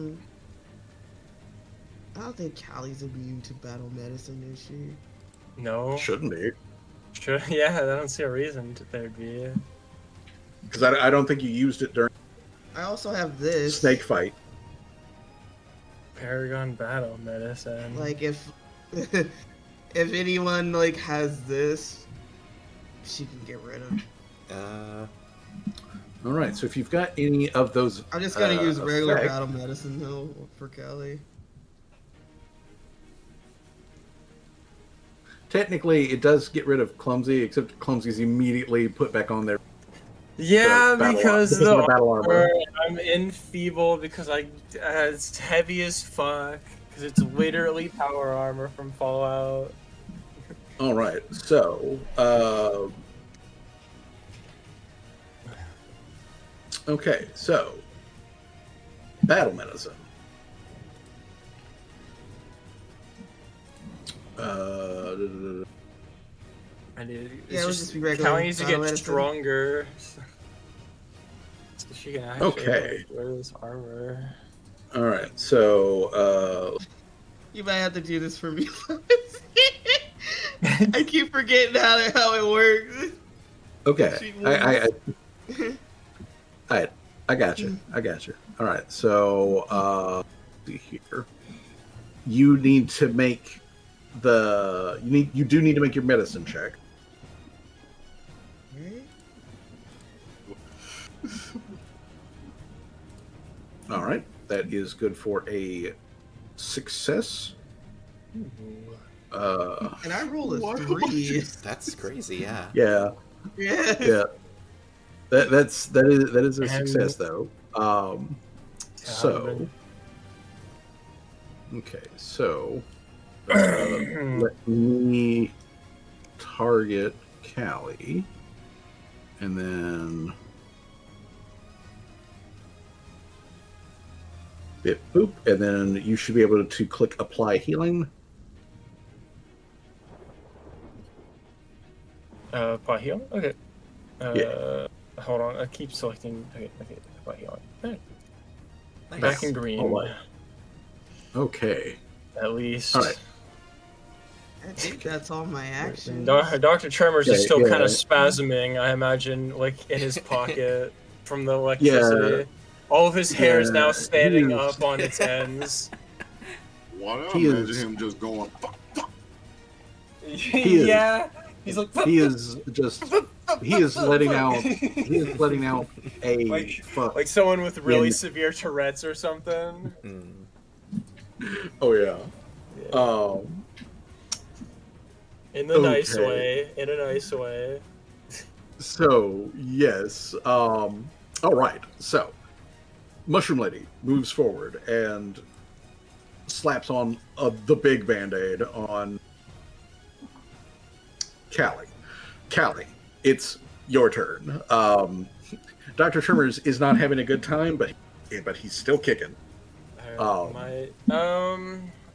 don't think Callie's immune to battle medicine, is she? No. Shouldn't be, Sure. Yeah, I don't see a reason there'd be. because I don't think you used it during I also have this. snake fight. Paragon battle medicine. Like if if anyone like has this, she can get rid of. All right, so if you've got any of those, I'm just gonna use regular effects- battle medicine though for Callie. Technically, it does get rid of clumsy, except clumsy's immediately put back on there. yeah, the battle because because of the the battle armor. I'm enfeebled because it's heavy as fuck. Because it's literally power armor from Fallout. All right, so okay, so battle medicine. I need. Yeah, it would just be regular Callie needs to battle get medicine. stronger. So she can actually Okay. like, wear this armor. All right, so You might have to do this for me. I keep forgetting how it works. okay, She I got you. I got you. All right, so let's see here. You need to make you do need to make your medicine check. All right, that is good for a success. And I rolled a What? 3. That's crazy, yeah. Yeah, Yeah. yeah. That is a And- success though. So okay, so let me target Callie, and then bip boop, and then you should be able to click apply healing. Apply healing? Okay. Yeah. Hold on, I keep selecting. Okay, apply healing. Alright. Nice. Back in green. All right. Okay. At least. All right. I think that's all my actions. Dr. Tremors is Yeah, still yeah. kind of spasming, I imagine, like in his pocket from the Yeah. electricity. All of his hair is now Yeah, standing he is- up on its ends. Why do I He imagine is- him just going, fuck, fuck? is- Yeah. He's like, He is just. He is letting out. He is letting out a Like- fuck. like someone with really in- severe Tourette's or something. Oh yeah. Yeah. In a nice okay. way. In a nice way. So yes. All right. So, Mushroom Lady moves forward and slaps on the big Band-Aid on Callie. Callie, it's your turn. Dr. Tremors is not having a good time, but he's still kicking.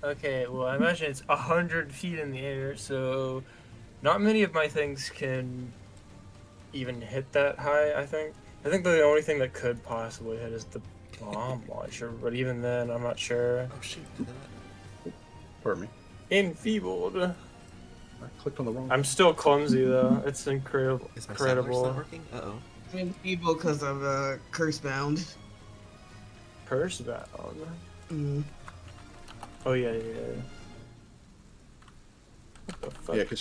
Okay, well, I imagine it's 100 feet in the air, so not many of my things can even hit that high, I think. I think the only thing that could possibly hit is the bomb launcher, but even then, I'm not sure. Oh shoot! Did that? Pardon me. Enfeebled. I clicked on the wrong. I'm still clumsy, though. It's incredible. Is my sound not Incredible. working? Uh-oh. I'm evil because of curse bound. Curse bound. Mm. Oh, yeah. What the fuck? Yeah, because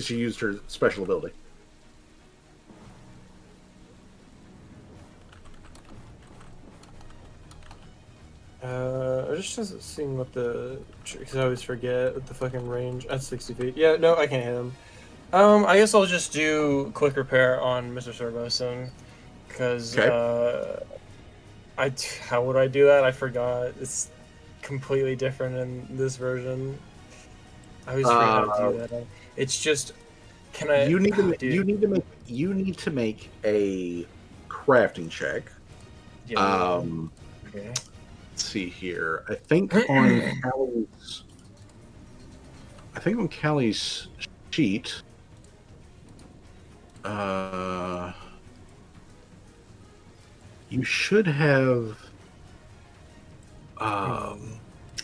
she used her special ability. I just seeing what the, because I always forget what the fucking range. That's 60 feet. Yeah, no, I can't hit him. I guess I'll just do quick repair on Mr. Servoson, because how would I do that? I forgot. It's completely different in this version. I always forget how to do that. It's just, can I? You need to dude. you need to make a crafting check. Yeah. Okay. Let's see here. I think on Callie's sheet. You should have.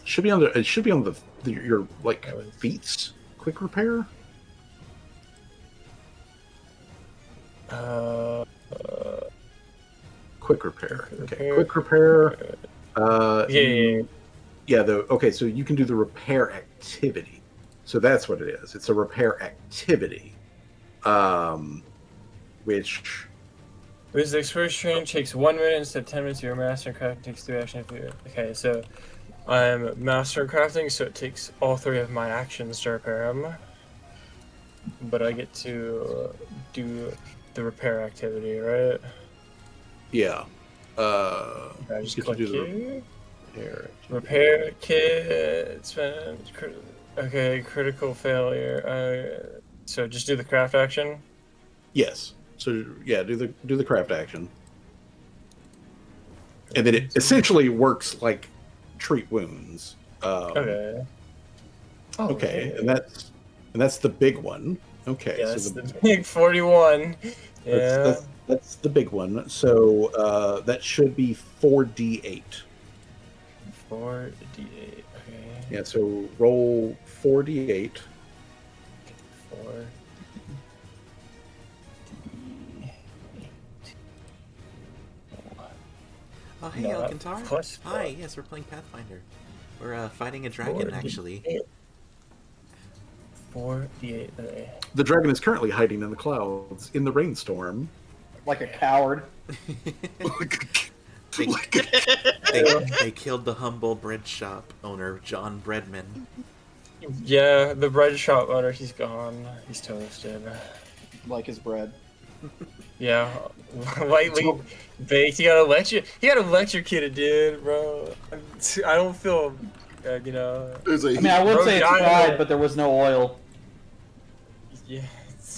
Should be on the. It should be on your like feats quick repair. Quick repair. Okay. Quick repair. Yeah. Okay. So you can do the repair activity. So that's what it is. It's a repair activity. Which. With the experience range takes 1 minute instead of 10 minutes. Your master crafting takes 3 actions. Okay, so I'm master crafting, so it takes all 3 of my actions to repair them. But I get to do the repair activity, right? Yeah. I just get to click do here. Repair kit. Spend. Okay, critical failure. So just do the craft action. Yes. So yeah, do the craft action, and then it essentially works like treat wounds. Okay. Oh, Okay, yeah. and that's the big one. Okay, Yeah, so that's the big 41. Yeah. that's the big one. So that should be 4d8. 4d8. Okay. Yeah. So roll 4d8. 4. Oh, hey, No, Alcantar. plus Hi, 4. yes, we're playing Pathfinder. We're fighting a dragon, 4d8. actually. 4d8. Okay. The dragon is currently hiding in the clouds in the rainstorm. Like a coward. They, they killed the humble bread shop owner, John Breadman. Yeah, the bread shop owner, he's gone. He's toasted. Like his bread. Yeah, lightly baked. You gotta electrocute it, dude, bro. I don't feel, you know. There's a I mean, I would Bro, say it's dynamite. fried, but there was no oil. Yeah,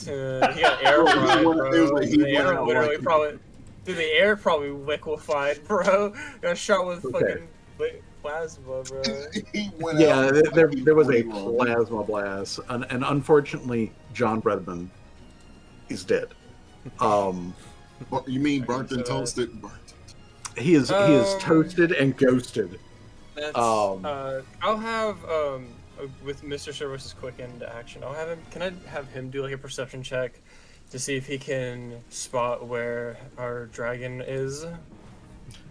he got air fried, bro. It was like he The air went out literally like- probably, dude, the air probably liquefied, bro. Got shot with Okay. fucking plasma, bro. he went Yeah, out there was a wrong. plasma blast, and unfortunately, John Breadman is dead. You mean burnt and So, toasted? Burnt. He is toasted and ghosted. That's Um, I'll have with Mr. Service's quick into action. I'll have him. Can I have him do like a perception check to see if he can spot where our dragon is?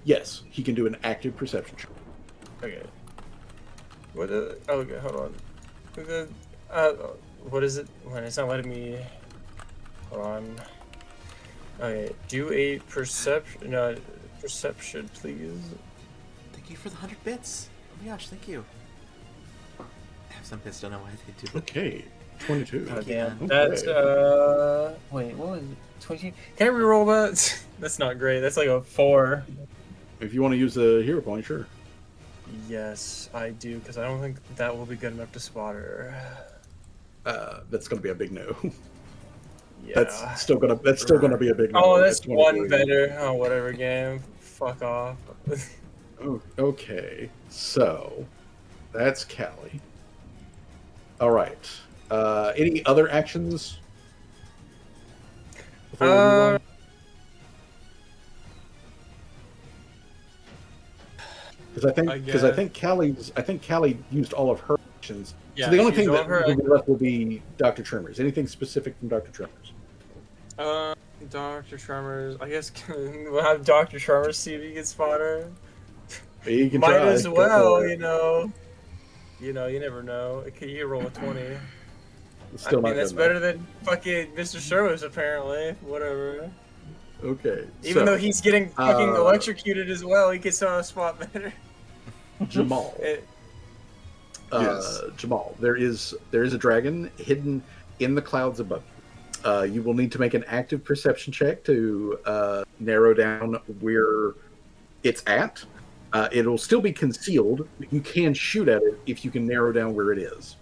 Yes, he can do an active perception check. Okay. What? Oh, okay, hold on. The, what is it? When it's not letting me. Hold on. Okay, do a perception. No, perception, please. Thank you for the 100 bits. Oh my gosh, thank you. I have some bits, don't know why they do. Okay, 22. Oh, Okay. damn. That's wait, what was it? 20? Can I reroll that? That's not great. That's like a 4. If you want to use the hero point, sure. Yes, I do, because I don't think that will be good enough to spot her. That's going to be a big no. Yeah. That's still gonna be a big no. Oh, that's at one 23. better. Oh, whatever game. Fuck off. Oh, okay, so that's Callie. All right. Any other actions? Before we move on? Because I think Callie used all of her actions. Yeah, so the only she thing used that all her will be left will be Dr. Tremors. Anything specific from Dr. Tremors? Dr. Tremors. I guess we'll have Dr. Tremors see if he can spot her. You can Might try. as Go well, for it. you know. You never know. You roll a 20. It's still not that's good better enough. than fucking Mr. Service, apparently. Whatever. Okay. Even so, though he's getting fucking electrocuted as well, he can still spot better. Jamal. Yes. Jamal, there is a dragon hidden in the clouds above you. You will need to make an active perception check to narrow down where it's at. It'll still be concealed, but you can shoot at it if you can narrow down where it is.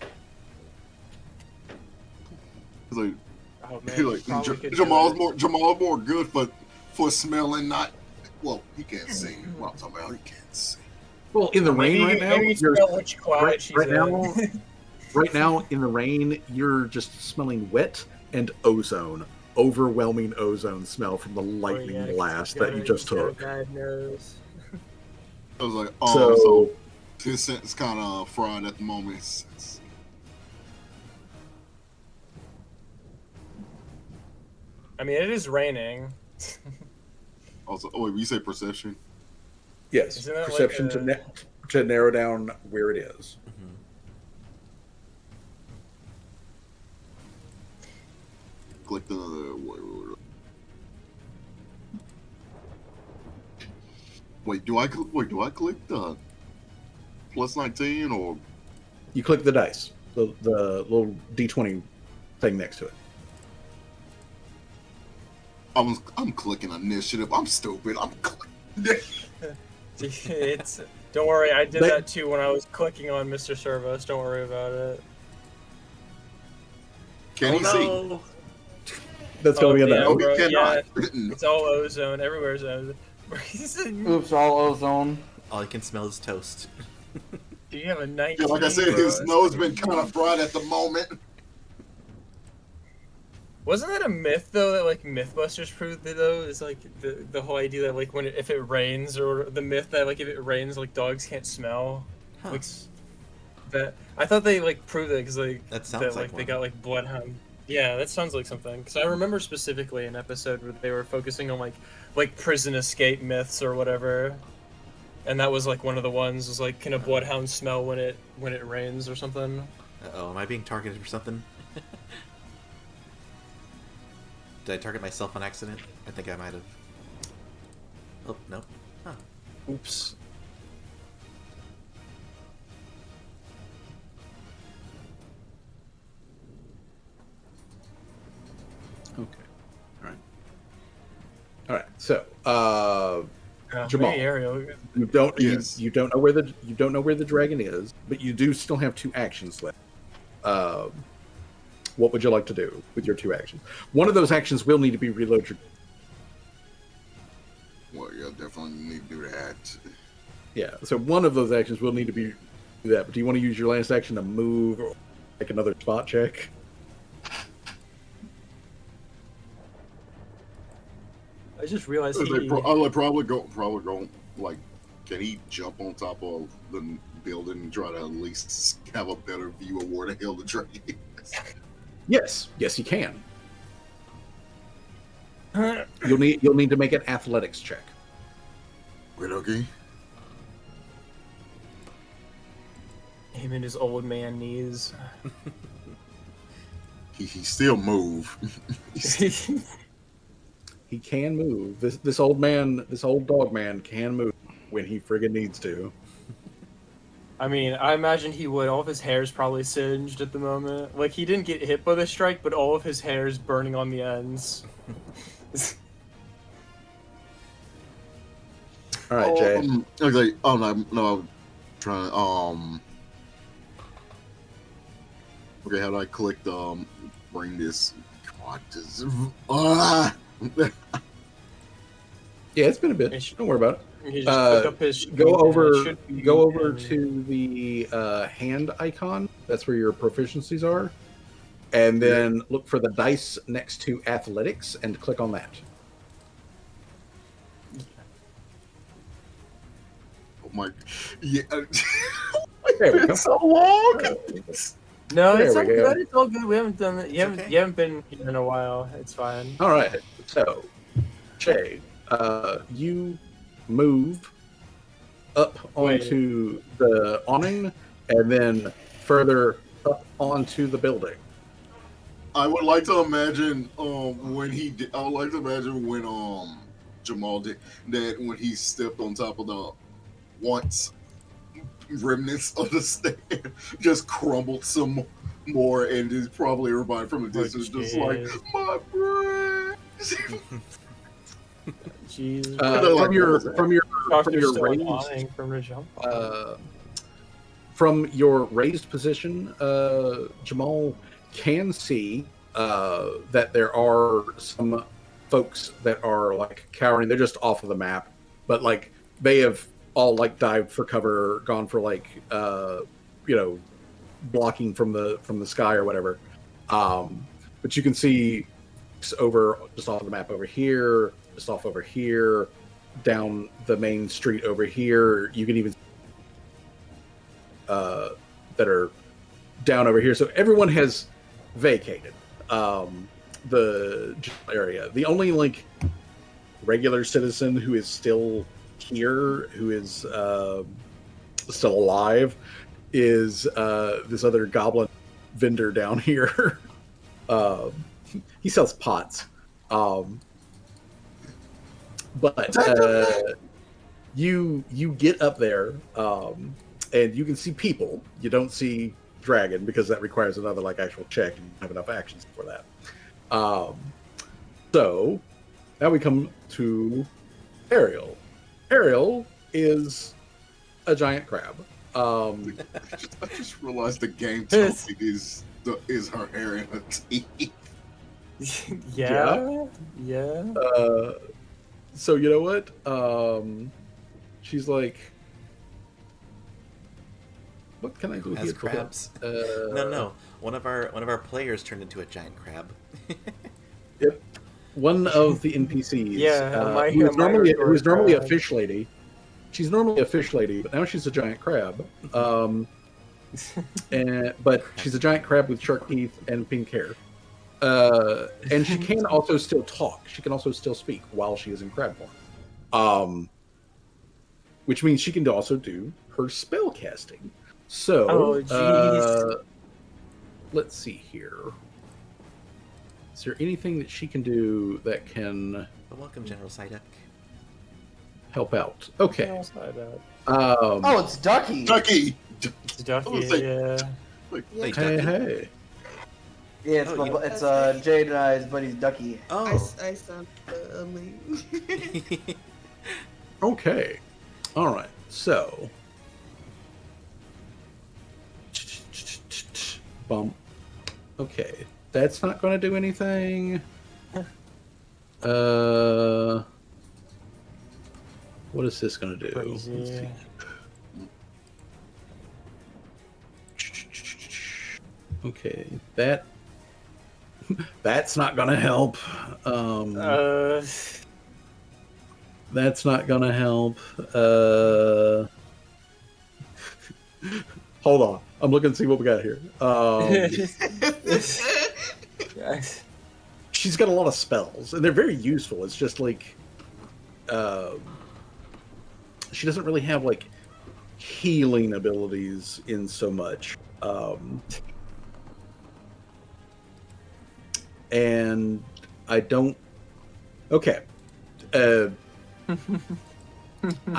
He's like, Oh man, he like probably could do Jamal's it. more good for smelling, not. Well, he can't see what I'm talking about. He can't see. Well, in the rain right now, Maybe you you're, smell which cloud she's right in. now, right now in the rain, you're just smelling wet and ozone. Overwhelming ozone smell from the lightning Oh, yeah, blast he's that got you a- just he's got a took. bad nose. I was like, So- so his scent is kind of fried at the moment. It's- I mean, it is raining. Also, oh wait, you say perception? Yes, Isn't that perception like to narrow down where it is. Click the wait. Do I click the +19 or? You click the dice, the little D20 thing next to it. I'm clicking initiative. I'm stupid. I'm clicking. It's don't worry, I did They- that too when I was clicking on Mr. Servos. Don't worry about it. Can he see? That's gonna be a yeah, no. bro, He cannot. It's all ozone. Everywhere's ozone. Oops, all ozone. All I can smell is toast. Do you have a 19? Yeah, like I said, bro? his nose been kind of fried at the moment. Wasn't that a myth though that like MythBusters proved that though? It's like the whole idea that like if it rains, or the myth that like if it rains like dogs can't smell. Huh. Like that I thought they like proved it because like That sounds like they one. got like bloodhound. Yeah, that sounds like something. Because I remember specifically an episode where they were focusing on like prison escape myths or whatever, and that was like one of the ones was like, can a bloodhound smell when it rains or something? Uh-oh, am I being targeted for something? Did I target myself on accident? I think I might have. Oh, no. Huh. Oops. Okay. All right. All right. So, Jamal. Hey, Ariel. you don't Yes. you don't know where the dragon is, but you do still have 2 actions left. What would you like to do with your 2 actions? One of those actions will need to be reload your. Well, yeah, definitely need to do that. Yeah. So one of those actions will need to be do that. But do you want to use your last action to move or make another spot check? I just realized I'll probably go. Like, can he jump on top of the building and try to at least have a better view of where the hell the dragon is? Yes, you can. You'll need to make an athletics check. Wait, okay. him and his old man knees. He still move. He can move. This old dog man can move when he friggin' needs to. I mean, I imagine he would. All of his hair's probably singed at the moment. Like, he didn't get hit by the strike, but all of his hair's burning on the ends. All right, Jay. Okay. Oh no, I'm trying. Okay, how do I click the bring this? God, Yeah, it's been a bit. Don't worry about it. He just picked up his Go over and... to the hand icon. That's where your proficiencies are, and then look for the dice next to athletics and click on that. Oh my! Yeah. There we go. It's so long. No, it's There all we go. good. It's all good. We haven't done it. You okay. haven't been here in a while. It's fine. All right. So, Jay, you move up onto the awning and then further up onto the building. I would like to imagine when he did, I would like to imagine when Jamal did that, when he stepped on top of the once remnants of the stair, just crumbled some more, and just probably everybody from a distance just like, my brain. Jeez. From your raised position, Jamal can see that there are some folks that are like cowering. They're just off of the map, but like they have all like dived for cover, gone for like blocking from the sky or whatever. But you can see over just off the map over here, just off over here, down the main street over here. You can even that are down over here. So everyone has vacated the area. The only like regular citizen who is still here, who is still alive, is this other goblin vendor down here. He sells pots. But you get up there, and you can see people. You don't see dragon because that requires another like actual check, and you don't have enough actions for that. So now we come to Ariel. Ariel is a giant crab. I just realized the game topic is her hair and her teeth. Yeah. So you know what? She's like, what can I do As here? crabs? No. One of our players turned into a giant crab. Yep. One of the NPCs. Yeah, who was normally a fish lady. She's normally a fish lady, but now she's a giant crab. But she's a giant crab with shark teeth and pink hair. And she can also still talk. She can also still speak while she is in crab form. Which means she can also do her spell casting. So, let's see here. Is there anything that she can do that can Welcome, General Psyduck. help out? Okay. Oh, it's Ducky. Ducky. It's Ducky, yeah. Hey. Yeah, it's Jade and I's buddy's Ducky. Oh. I sound amazing. Okay. All right. So, bump. Okay, that's not going to do anything. What is this going to do? Let's see. Okay, that's not going to help. That's not gonna help. Hold on. I'm looking to see what we got here. She's got a lot of spells, and they're very useful. It's just like she doesn't really have like healing abilities in so much. And I don't. Okay. I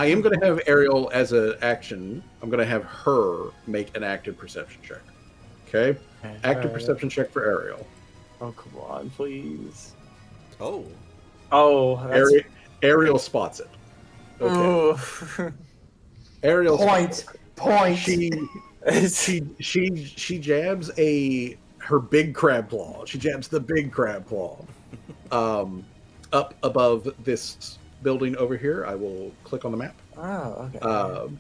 am going to have Ariel as an action. I'm going to have her make an active perception check. Okay? Active perception check for Ariel. Oh, come on, please. Oh. Oh, that's... Ariel spots it. Okay. Ariel Point. She jabs her big crab claw. She jabs the big crab claw up above this building over here. I will click on the map. Oh, okay.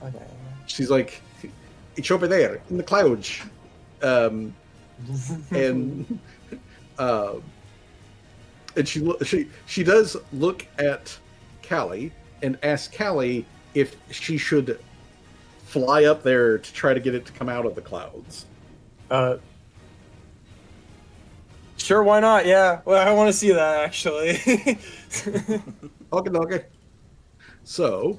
Okay. She's like, it's over there in the clouds. And she does look at Callie and asks Callie if she should fly up there to try to get it to come out of the clouds. Sure, why not? Yeah. Well, I want to see that actually. Okay. So,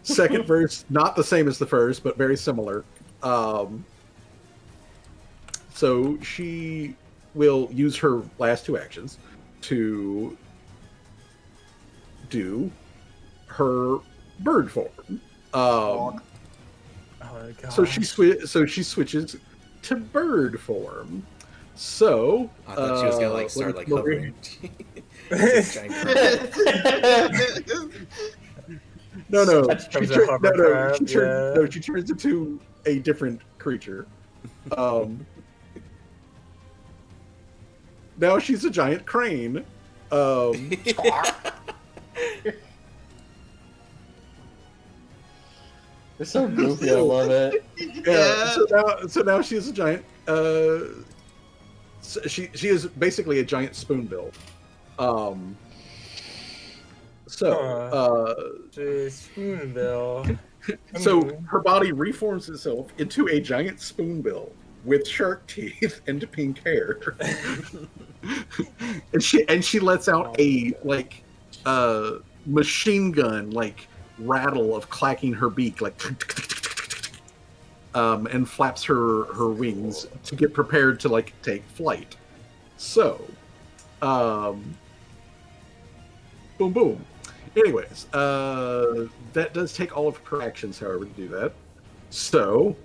second verse, not the same as the first, but very similar. So she will use her last two actions to do her bird form. Oh, God. So she switches to bird form. So I thought she was gonna start hovering. No. She She turns into a different creature. Now she's a giant crane. It's so goofy. I love it. Yeah. So now she's a giant. She is basically a giant spoonbill. Spoonbill. So her body reforms itself into a giant spoonbill with shark teeth and pink hair, and she lets out a machine gun rattle of clacking her beak and flaps her wings to get prepared to take flight. So, boom boom. Anyways, that does take all of her actions, however, to do that. So,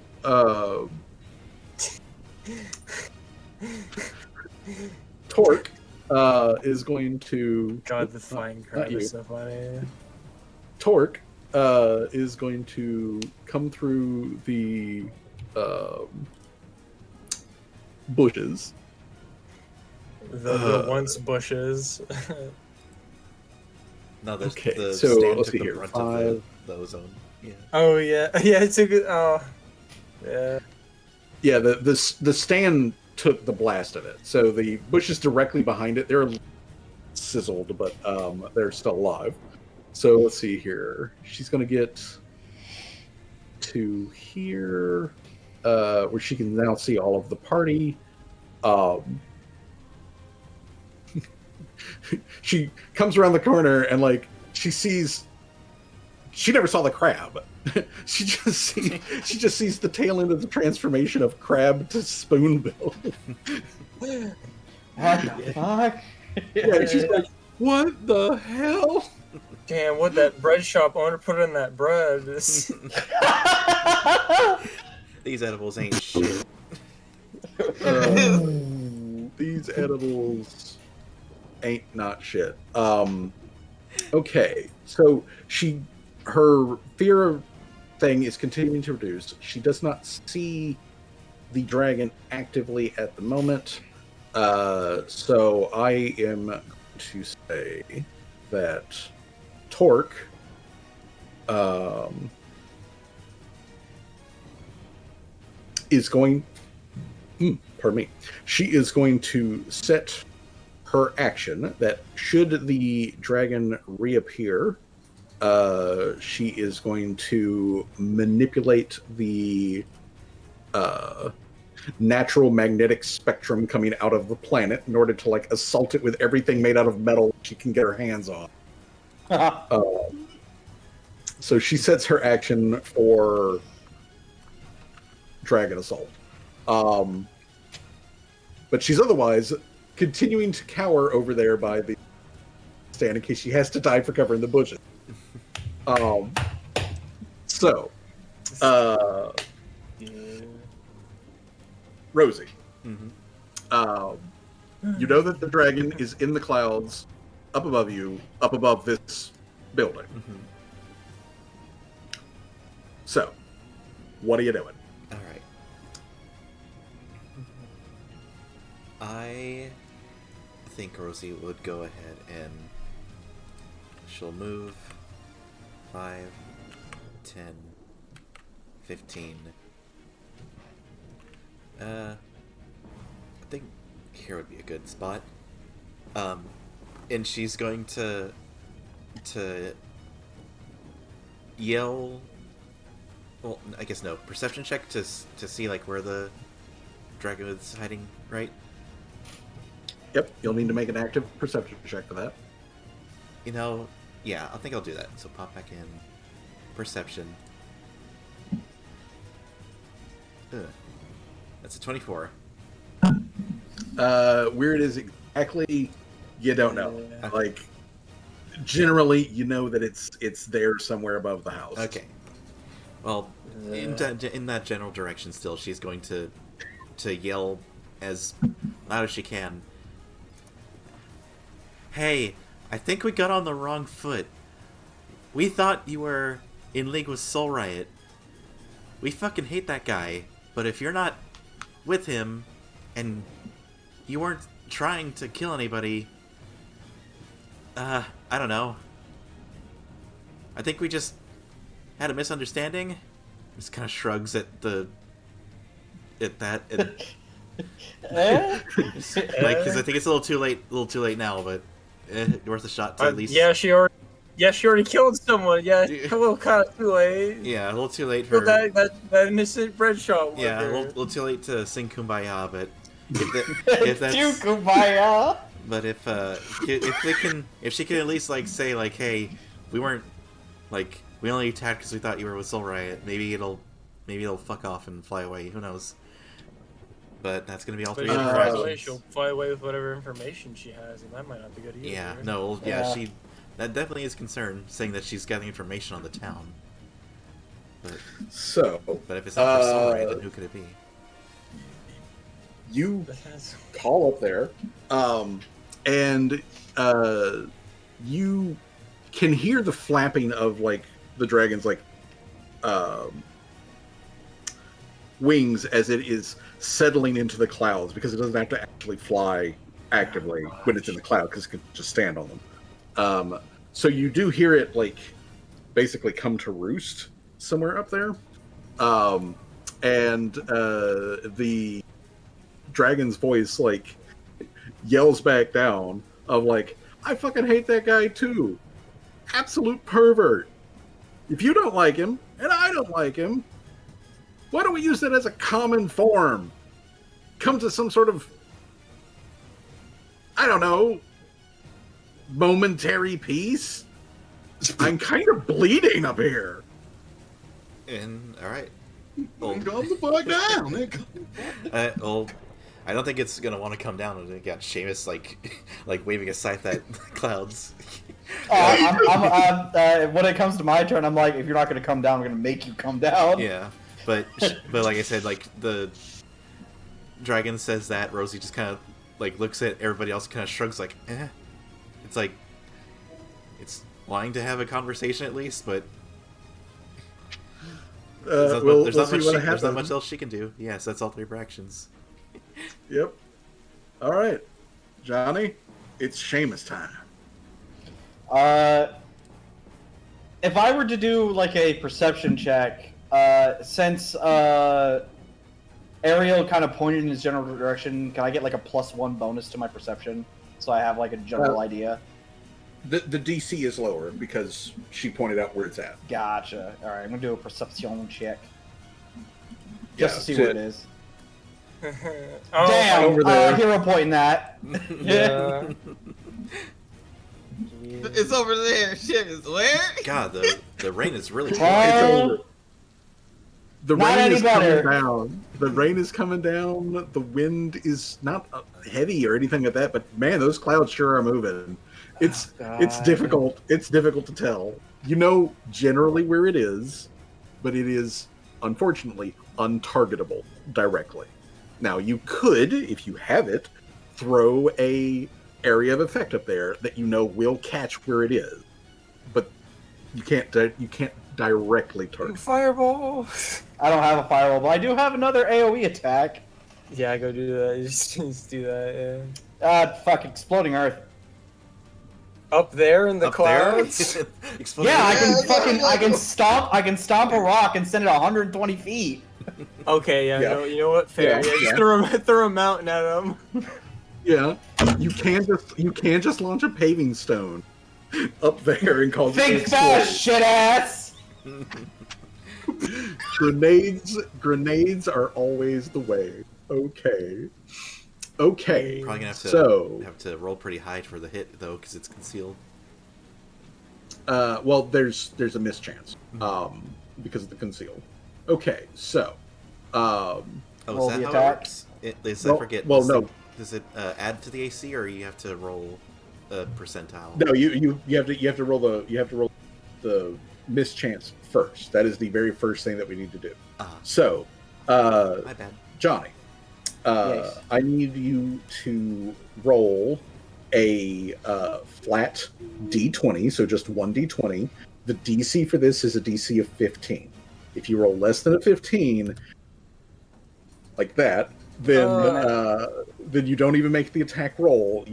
Torque is going to... God, the flying crab is so funny. Torque is going to come through the bushes. The once bushes. No, there's okay, the so stand let's took see here. the brunt of the ozone. Yeah. Oh yeah, yeah. It's a good. Oh, yeah. Yeah, the stand took the blast of it. So the bushes directly behind it, they're sizzled, but they're still alive. So let's see here. She's going to get to here, where she can now see all of the party. She comes around the corner and she sees. She never saw the crab. She just sees the tail end of the transformation of crab to spoonbill. What the fuck? Yeah, she's like, "What the hell?" Damn, what that bread shop owner put in that bread? These edibles ain't shit. These edibles ain't not shit. Okay, so her fear thing is continuing to reduce. She does not see the dragon actively at the moment. So I am going to say that Torque is going... pardon me. She is going to set her action that should the dragon reappear, she is going to manipulate the natural magnetic spectrum coming out of the planet in order to like assault it with everything made out of metal she can get her hands on. So she sets her action for dragon assault. But she's otherwise continuing to cower over there by the stand in case she has to die for covering the bushes. Rosie, you know that the dragon is in the clouds up above you, up above this building. So, what are you doing? All right. I think Rosie would go ahead and she'll move 5, 10, 15. I think here would be a good spot. And she's going to yell. Well, I guess no. Perception check to see like where the dragon is hiding, right? Yep, you'll need to make an active perception check for that. You know, yeah, I think I'll do that. So pop back in perception. Ugh. That's a 24. Where it is exactly, you don't know. Like, generally, you know that it's there somewhere above the house. Okay. Well, in that general direction, still, she's going to yell as loud as she can. Hey, I think we got on the wrong foot. We thought you were in league with Soul Riot. We fucking hate that guy. But if you're not with him, and you weren't trying to kill anybody, I don't know. I think we just had a misunderstanding. Just kind of shrugs at that, and like, because I think it's a little too late now, but worth a shot to at least. Yeah, she already killed someone. Yeah, a little kind of too late. Yeah, a little too late for that innocent bread shop. Yeah, a little too late to sing Kumbaya, but if that's too Kumbaya. But if she can at least like say like, hey, we weren't like, we only attacked because we thought you were with Soul Riot. Maybe it'll fuck off and fly away. Who knows? But that's gonna be all three But interactions. she'll fly away with whatever information she has, and that might not be good either. Yeah, no, yeah, that definitely is concern, saying that she's gathering information on the town. But if it's not for Soul Riot, then who could it be? You call up there, and you can hear the flapping of like the dragon's like wings as it is settling into the clouds, because it doesn't have to actually fly actively when it's in the cloud, because it can just stand on them. So you do hear it like basically come to roost somewhere up there, and the dragon's voice like yells back down of like, I fucking hate that guy too, absolute pervert. If you don't like him and I don't like him, why don't we use that as a common form? Come to some sort of, I don't know, momentary peace. I'm kind of bleeding up here. And all right, Calm the fuck down. well, I don't think it's gonna want to come down when it got Seamus like waving a scythe at clouds. When it comes to my turn, I'm like, if you're not going to come down, I'm going to make you come down. Yeah, but like I said, like the dragon says that, Rosie just kind of like looks at everybody else, kind of shrugs like, eh. It's like it's wanting to have a conversation at least, but there's not much else she can do. Yes, that's all three of her actions. Yep. All right, Johnny, it's Seamus time. If I were to do like a perception check, since Ariel kind of pointed in his general direction, can I get like a +1 bonus to my perception? so I have like a general idea. The DC is lower because she pointed out where it's at. Gotcha. All right, I'm gonna do a perception check just to see to- where it is. Oh, Damn, over there. hero pointing that. Yeah. It's over there. Shit is where? God, the rain is really It's Oh. over. The Not rain any is better. coming down. The rain is coming down. The wind is not heavy or anything like that, but man, those clouds sure are moving. It's God. difficult. It's difficult to tell. You know generally where it is, but it is unfortunately untargetable directly. Now you could, if you have it, throw a area of effect up there that you know will catch where it is, but you can't directly target. Fireball. I don't have a firewall, but I do have another AOE attack. Yeah, go do that. Just do that. Yeah. Fuck, exploding earth. Up there in the Up clouds. there? Exploding Yeah, there? I can stomp a rock and send it 120 feet. Okay, yeah, Yeah. No, you know what? Fair. Yeah, Yeah, just yeah. throw a mountain at them. Yeah, you can just launch a paving stone up there and cause it to Think explode. fast, shit ass. Grenades are always the way. Okay. Probably gonna have to roll pretty high for the hit though, because it's concealed. Well, there's a mischance, because of the conceal. Okay, so, Oh, Roll is that the how attack. it works? I Well- forget. well, does no. It, does it add to the AC, or you have to roll a percentile? no, you have to roll the mischance first. That is the very first thing that we need to do. So, My bad. Johnny, Yes. I need you to roll a flat D20, so just one D20. The DC for this is a DC of 15. If you roll less than a 15, like that, then you don't even make the attack roll.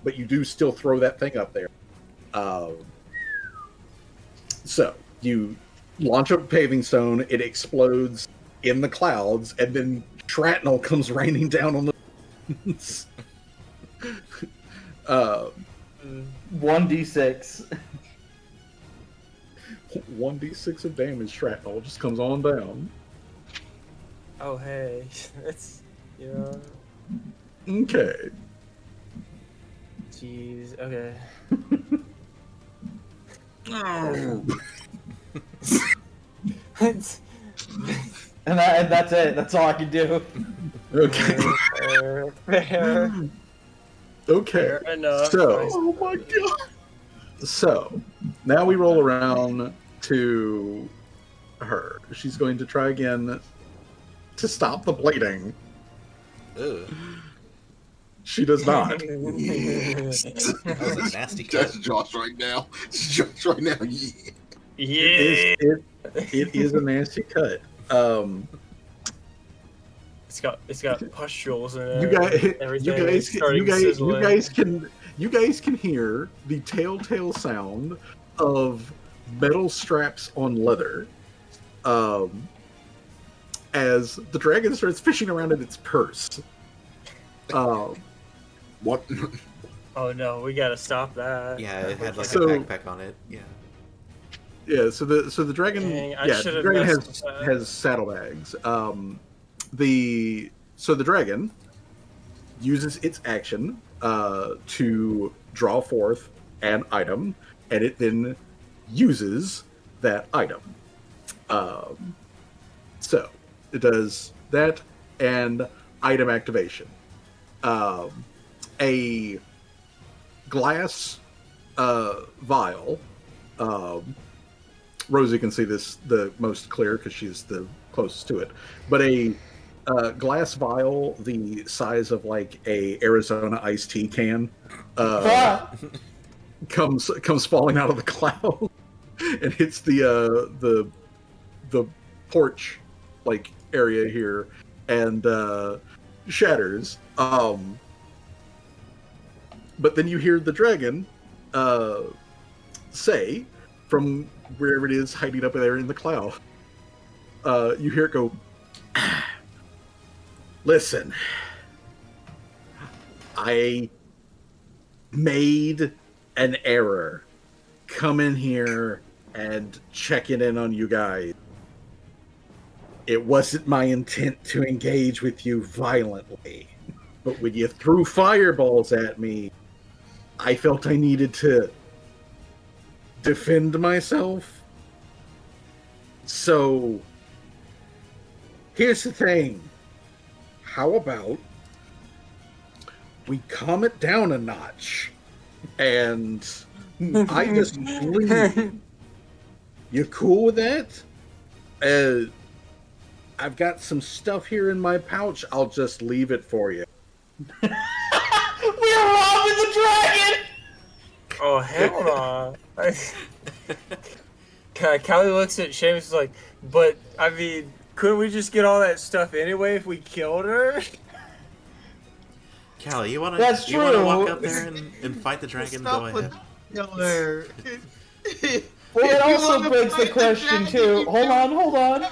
But you do still throw that thing up there. So you launch a paving stone, it explodes in the clouds, and then shrapnel comes raining down on the 1d6. 1d6 of damage shrapnel just comes on down. Oh hey, it's yeah. Okay. Jeez. Okay. Oh. And that's it. That's all I can do. Okay. Fair. Okay. Fair enough. So, Nice. oh my god. So, now we roll around to her. She's going to try again to stop the bleeding. Ugh. She does not. Yes. That was a nasty cut. That's Josh right now. It's Josh right now. Yeah. Yeah. It is a nasty cut. It's got pustules in it. You guys can hear the telltale sound of metal straps on leather, as the dragon starts fishing around in its purse. What? Oh no, we gotta stop that. Yeah, it had like So- a backpack on it. Yeah. Yeah, so the dragon, Dang, I the should've dragon messed with that. has saddlebags. The dragon uses its action to draw forth an item, and it then uses that item. So it does that and item activation. A glass vial. Rosie can see this the most clear because she's the closest to it. But a glass vial the size of like a Arizona iced tea can comes falling out of the cloud and hits the porch like area here and shatters. But then you hear the dragon say from wherever it is hiding up there in the cloud, you hear it go, listen, I made an error coming here and checking in on you guys. It wasn't my intent to engage with you violently, but when you threw fireballs at me, I felt I needed to defend myself. So, here's the thing. How about we calm it down a notch and I just leave? You cool with that? I've got some stuff here in my pouch. I'll just leave it for you. We're robbing the dragon! Oh, hell no. Callie looks at Seamus and is like, but, I mean, couldn't we just get all that stuff anyway if we killed her? Callie, you wanna That's you wanna true. walk up there and fight the dragon? Go ahead. Killer. Well, it also begs the question too. Hold on.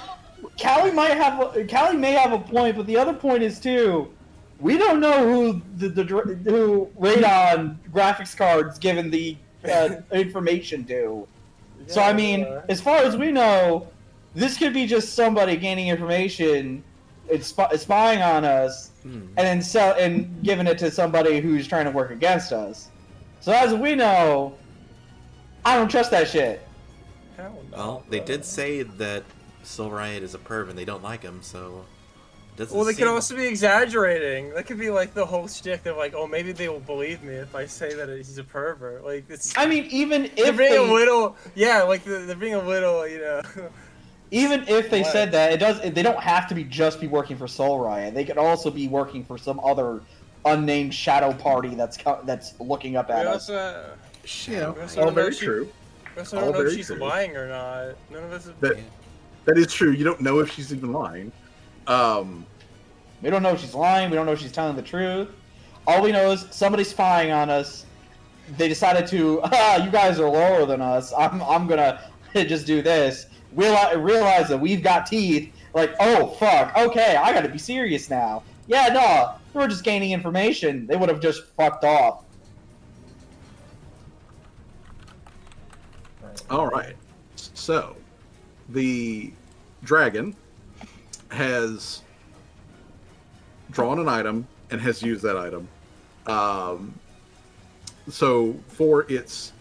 Callie may have a point, but the other point is too. We don't know who who Radon graphics cards given the information to. So I mean, as far as we know, this could be just somebody gaining information, spying on us, and then giving it to somebody who's trying to work against us. So as we know, I don't trust that shit. Hell no, Well, they did say that Silverite is a perv and they don't like him, so... Well, they could also be exaggerating. That could be like the whole shtick of like, oh, maybe they will believe me if I say that he's a pervert. Like, it's. I mean, even they're if being a little, yeah, like they're being a little, you know. even if they What? said that, they don't have to just be working for Soul Riot. They could also be working for some other unnamed shadow party that's looking up at us. Shadow. we also All don't know very if she- true. We also don't All know if very she's true. lying or not. None of us have. That is true. You don't know if she's even lying. We don't know if she's lying. We don't know if she's telling the truth. All we know is somebody's spying on us. They decided to, you guys are lower than us. I'm gonna just do this. Realize that we've got teeth. Like, oh fuck. Okay, I gotta be serious now. Yeah, no, they were just gaining information. They would have just fucked off. All right. So, the dragon has drawn an item and has used that item. So, for its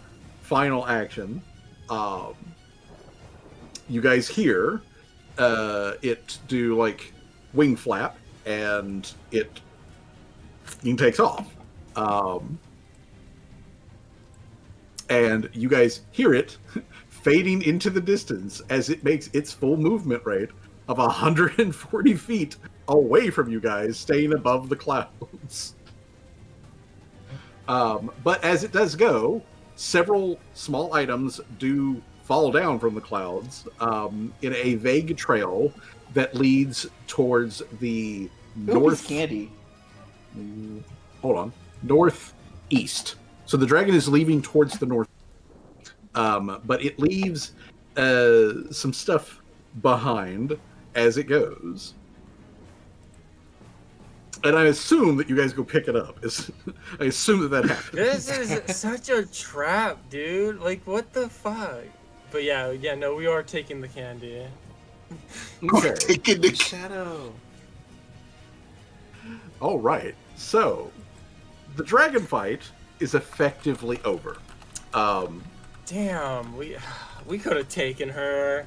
final action, you guys hear it do like wing flap, and it takes off. And you guys hear it fading into the distance as it makes its full movement rate of 140 feet away from you guys, staying above the clouds. But as it does go, several small items do fall down from the clouds in a vague trail that leads towards the north. Candy. Hold on. Northeast. So the dragon is leaving towards the north. But it leaves some stuff behind as it goes. And I assume that you guys go pick it up. I assume that happens. This is such a trap, dude. Like, what the fuck? But yeah, no, we are taking the candy. Okay. Taking the Shadow. All right. So, the dragon fight is effectively over. Damn, we could have taken her.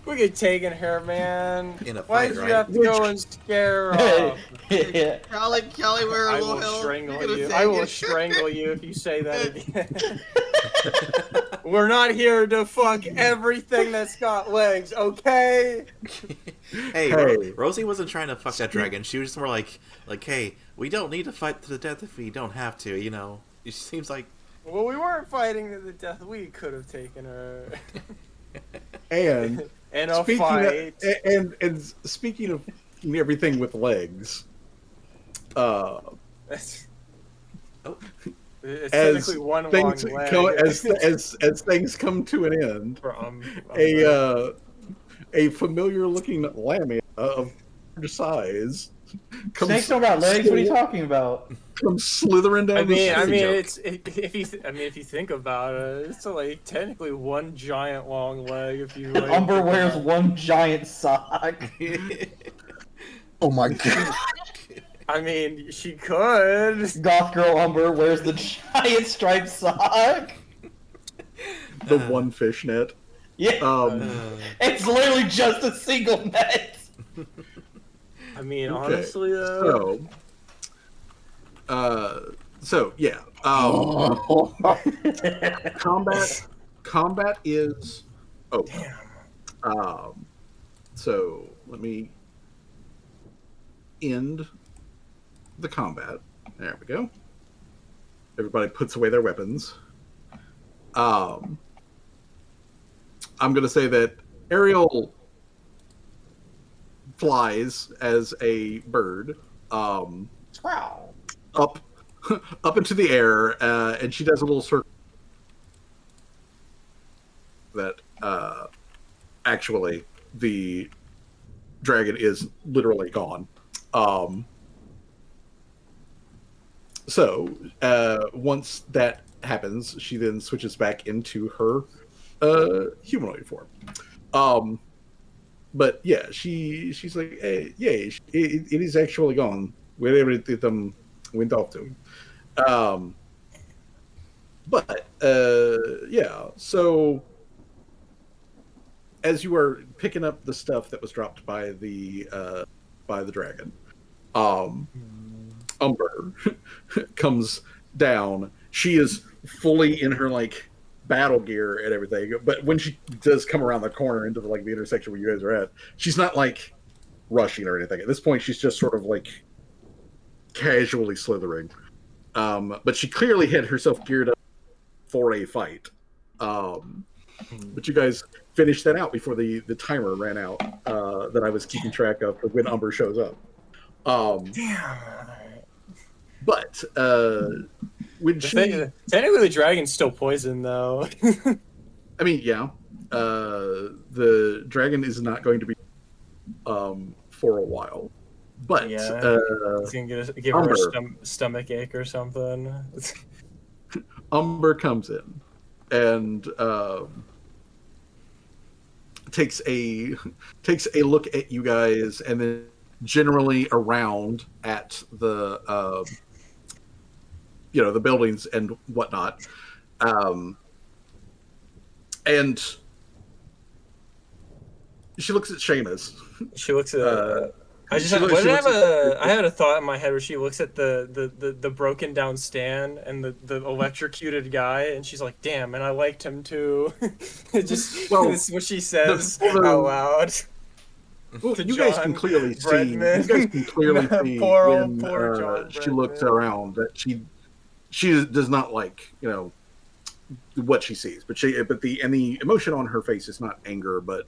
We could have taken her, man. In a Why fight, did you right? have to go and scare her off? Yeah. Callie, we're a I little will help. strangle You're gonna you. take I will it. strangle you if you say that again. We're not here to fuck everything that's got legs, okay? Hey. Rosie wasn't trying to fuck that dragon. She was just more like, hey, we don't need to fight to the death if we don't have to, you know. It seems like... Well, we weren't fighting to the death. We could have taken her. And In a speaking fight. and speaking of everything with legs, It's as technically one long things leg. as things come to an end, From a familiar looking lamia of large size Snakes don't got legs. What are you talking about? Come slithering down the street. If you think about it, it's like technically one giant long leg. If you like, Umber wears one giant sock. Oh my god. I mean, she could. Goth girl Umber wears the giant striped sock. The one fishnet. Yeah. It's literally just a single net. I mean, Okay. honestly, So yeah. Combat is open. So let me end the combat. There we go. Everybody puts away their weapons. I'm gonna say that Ariel flies as a bird up into the air, and she does a little circle that actually the dragon is literally gone. So once that happens, she then switches back into her humanoid form. But yeah, she's like, hey, yay, it is actually gone. Wherever it went off to. But yeah, so as you are picking up the stuff that was dropped by the dragon, Umber comes down. She is fully in her like battle gear and everything, but when she does come around the corner into the like the intersection where you guys are at, she's not like rushing or anything. At this point, she's just sort of like casually slithering. But she clearly had herself geared up for a fight. But you guys finished that out before the timer ran out that I was keeping track of for when Umber shows up. But when technically the dragon's still poisoned though. I mean, yeah, the dragon is not going to be for a while, but yeah, he's gonna give her a stomach ache or something. Umber comes in and takes a look at you guys, and then generally around at the the buildings and whatnot, and she looks at Seamus. She looks at. I had a thought in my head where she looks at the broken down stand and the electrocuted guy, and she's like, "Damn, and I liked him too." This is what she says out loud. Well, you guys can clearly see. You guys can clearly see when she looks around that she does not like what she sees, but the emotion on her face is not anger, but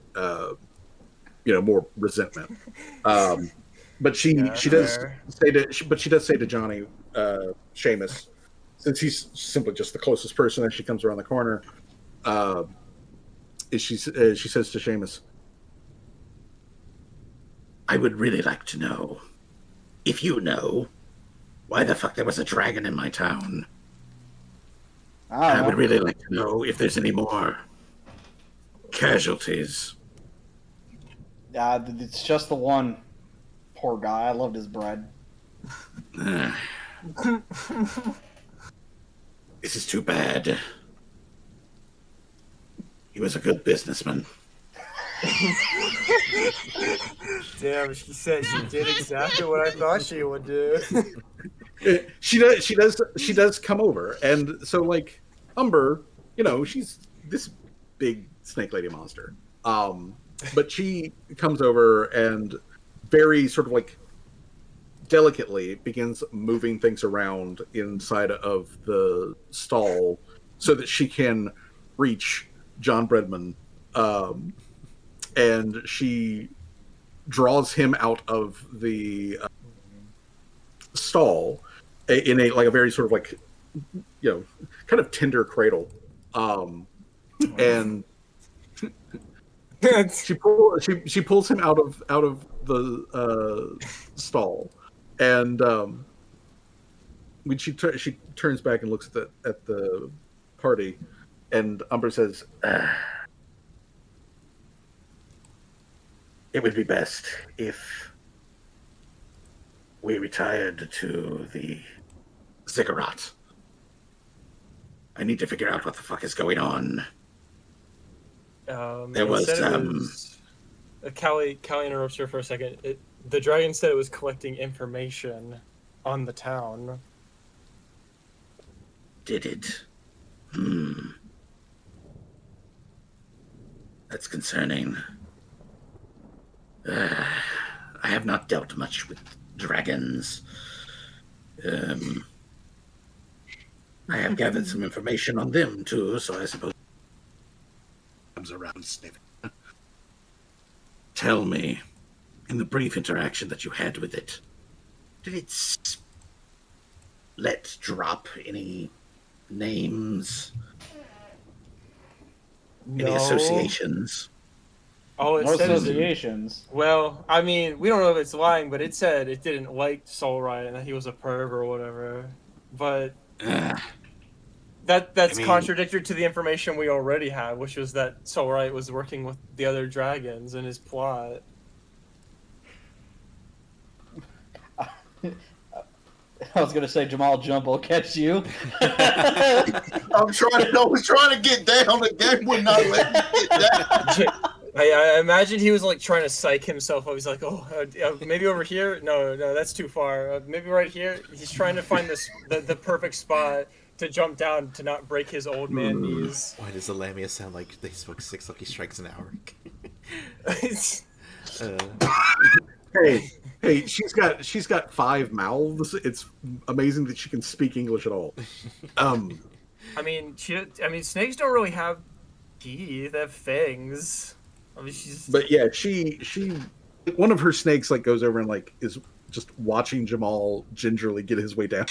more resentment. But she does say to Johnny, Seamus, since he's simply just the closest person as she comes around the corner, she says to Seamus, I would really like to know, if you know, why the fuck there was a dragon in my town. I would really like to know if there's any more casualties. Yeah, it's just the one. Poor guy. I loved his bread. This is too bad. He was a good businessman. Damn, she said she did exactly what I thought she would do. She does come over, and so like Umber, she's this big snake lady monster. But she comes over and very sort of like delicately begins moving things around inside of the stall so that she can reach John Bredman. And she draws him out of the stall in a very sort of like kind of tender cradle, and she pulls him out of the stall, And when she turns back and looks at the party, and Umber says, "It would be best if we retired to the ziggurat. I need to figure out what the fuck is going on." There was Callie interrupts her for a second. The dragon said it was collecting information on the town. Did it? That's concerning. I have not dealt much with dragons. I have gathered some information on them too, so I suppose comes around sniffing. Tell me, in the brief interaction that you had with it, did it let drop any names? Any associations? Oh, No associations. Well, I mean, we don't know if it's lying, but it said it didn't like Soul Riot and that he was a perv or whatever. But that's contradictory to the information we already have, which was that Soul Riot was working with the other dragons in his plot. I was gonna say Jamal Jump will catch you. I was trying to get down. The game would not let me get down. I imagine he was like trying to psych himself up. He's like, oh, maybe over here. No, that's too far. Maybe right here. He's trying to find the perfect spot to jump down to not break his old man knees. Why does the Lamia sound like they smoke 6 lucky strikes an hour? Hey, she's got 5 mouths. It's amazing that she can speak English at all. I mean, snakes don't really have teeth. They have fangs. I mean, But yeah, she one of her snakes like goes over and like is just watching Jamal gingerly get his way down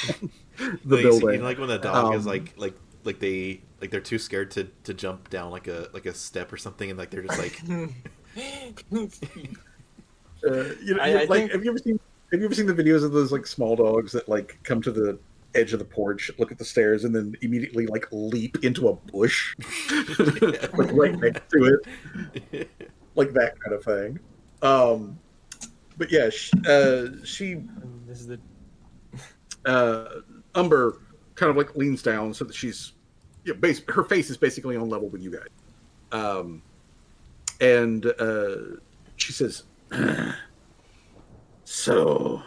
the building. You know, like when a dog is like they're too scared to jump down like a step or something, and like they're just like. Have you ever seen the videos of those like small dogs that like come to the edge of the porch, look at the stairs, and then immediately like leap into a bush, like right next to it, like that kind of thing. But yeah, she Umber kind of like leans down so that she's her face is basically on level with you guys, and she says, "So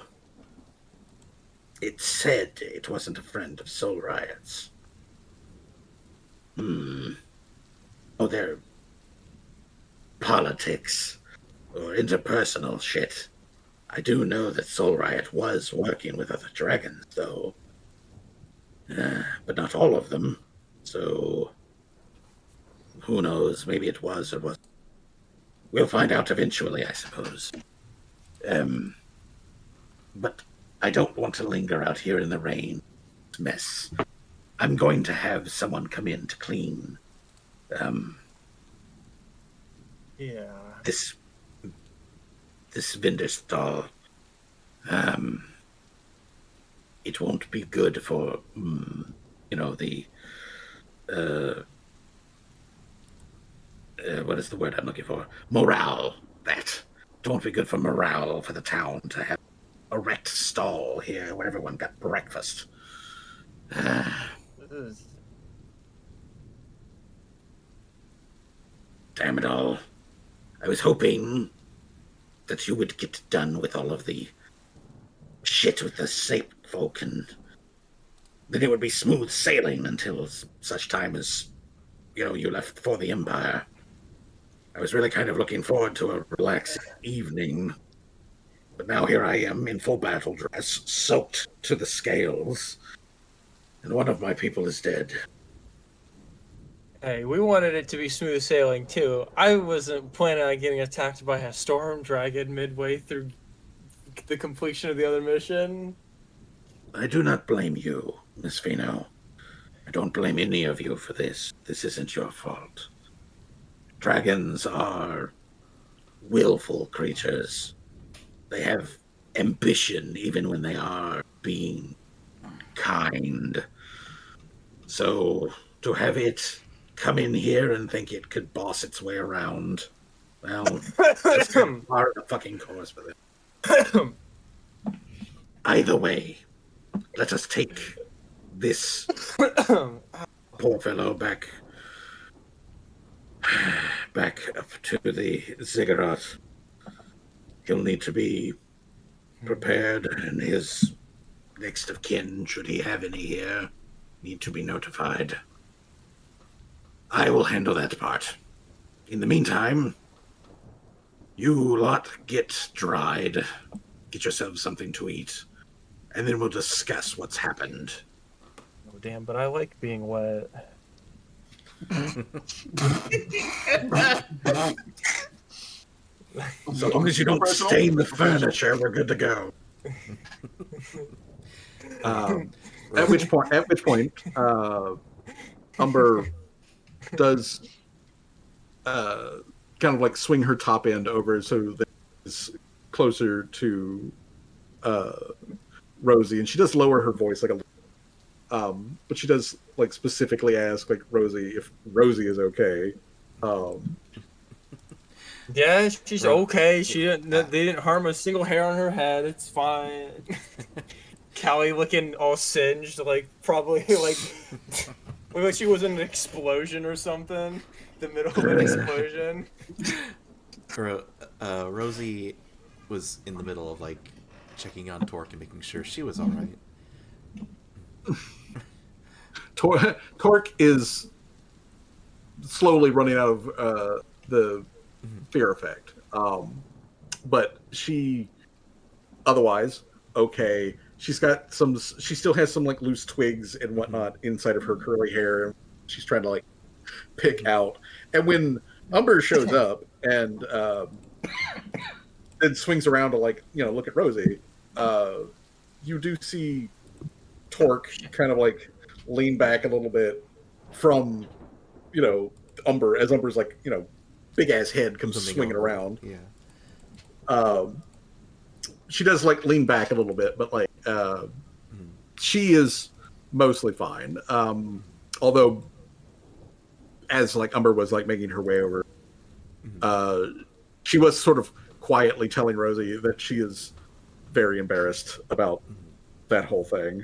it said it wasn't a friend of Soul Riot's. Oh, they're politics or interpersonal shit. I do know that Soul Riot was working with other dragons, though. But not all of them. So who knows? Maybe it was or wasn't. We'll find out eventually, I suppose. But I don't want to linger out here in the rain. Mess. I'm going to have someone come in to clean. This vendor stall. It won't be good for, the. What is the word I'm looking for? Morale. That. It won't be good for morale for the town to have a wrecked stall here where everyone got breakfast. Damn it all. I was hoping that you would get done with all of the shit with the Sape folk, and then it would be smooth sailing until such time as, you left for the Empire. I was really kind of looking forward to a relaxing evening, but now here I am in full battle dress, soaked to the scales, and one of my people is dead. Hey, we wanted it to be smooth sailing too. I wasn't planning on getting attacked by a storm dragon midway through the completion of the other mission. I do not blame you, Miss Fino. I don't blame any of you for this. This isn't your fault. Dragons are willful creatures. They have ambition, even when they are being kind. So to have it come in here and think it could boss its way around, well, that's kind of part of the fucking course for them. Either way, let us take this poor fellow back up to the ziggurat. He'll need to be prepared, and his next of kin, should he have any here, need to be notified. I will handle that part. In the meantime, you lot get dried, get yourselves something to eat, and then we'll discuss what's happened. Oh, damn, but I like being wet. So long as you don't stain the furniture, we're good to go. At which point, Umber does kind of like swing her top end over so that it's closer to Rosie, and she does lower her voice like a little. But she does like specifically ask like Rosie if Rosie is okay. Yeah, she's okay. They didn't harm a single hair on her head. It's fine. Callie looking all singed, like probably like looked like she was in an explosion or something. The middle of an explosion. Rosie was in the middle of like checking on Torque and making sure she was all right. Torque is slowly running out of the fear effect, but she otherwise okay. She still has some like loose twigs and whatnot inside of her curly hair. She's trying to like pick out, and when Umber shows up and then swings around to like look at Rosie, you do see Torque kind of like lean back a little bit from Umber, as Umber's like big ass head comes swinging around. Yeah. She does like lean back a little bit, but like she is mostly fine. Although as like Umber was like making her way over, she was sort of quietly telling Rosie that she is very embarrassed about that whole thing.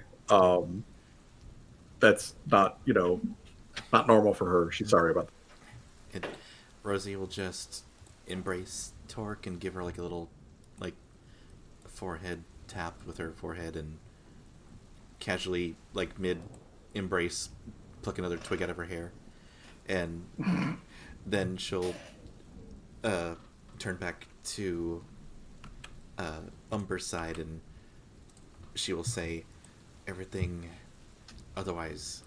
That's not not normal for her. She's sorry about that. And Rosie will just embrace Torque and give her like a little like forehead tap with her forehead, and casually like mid embrace pluck another twig out of her hair, and then she'll turn back to Umber's side, and she will say everything otherwise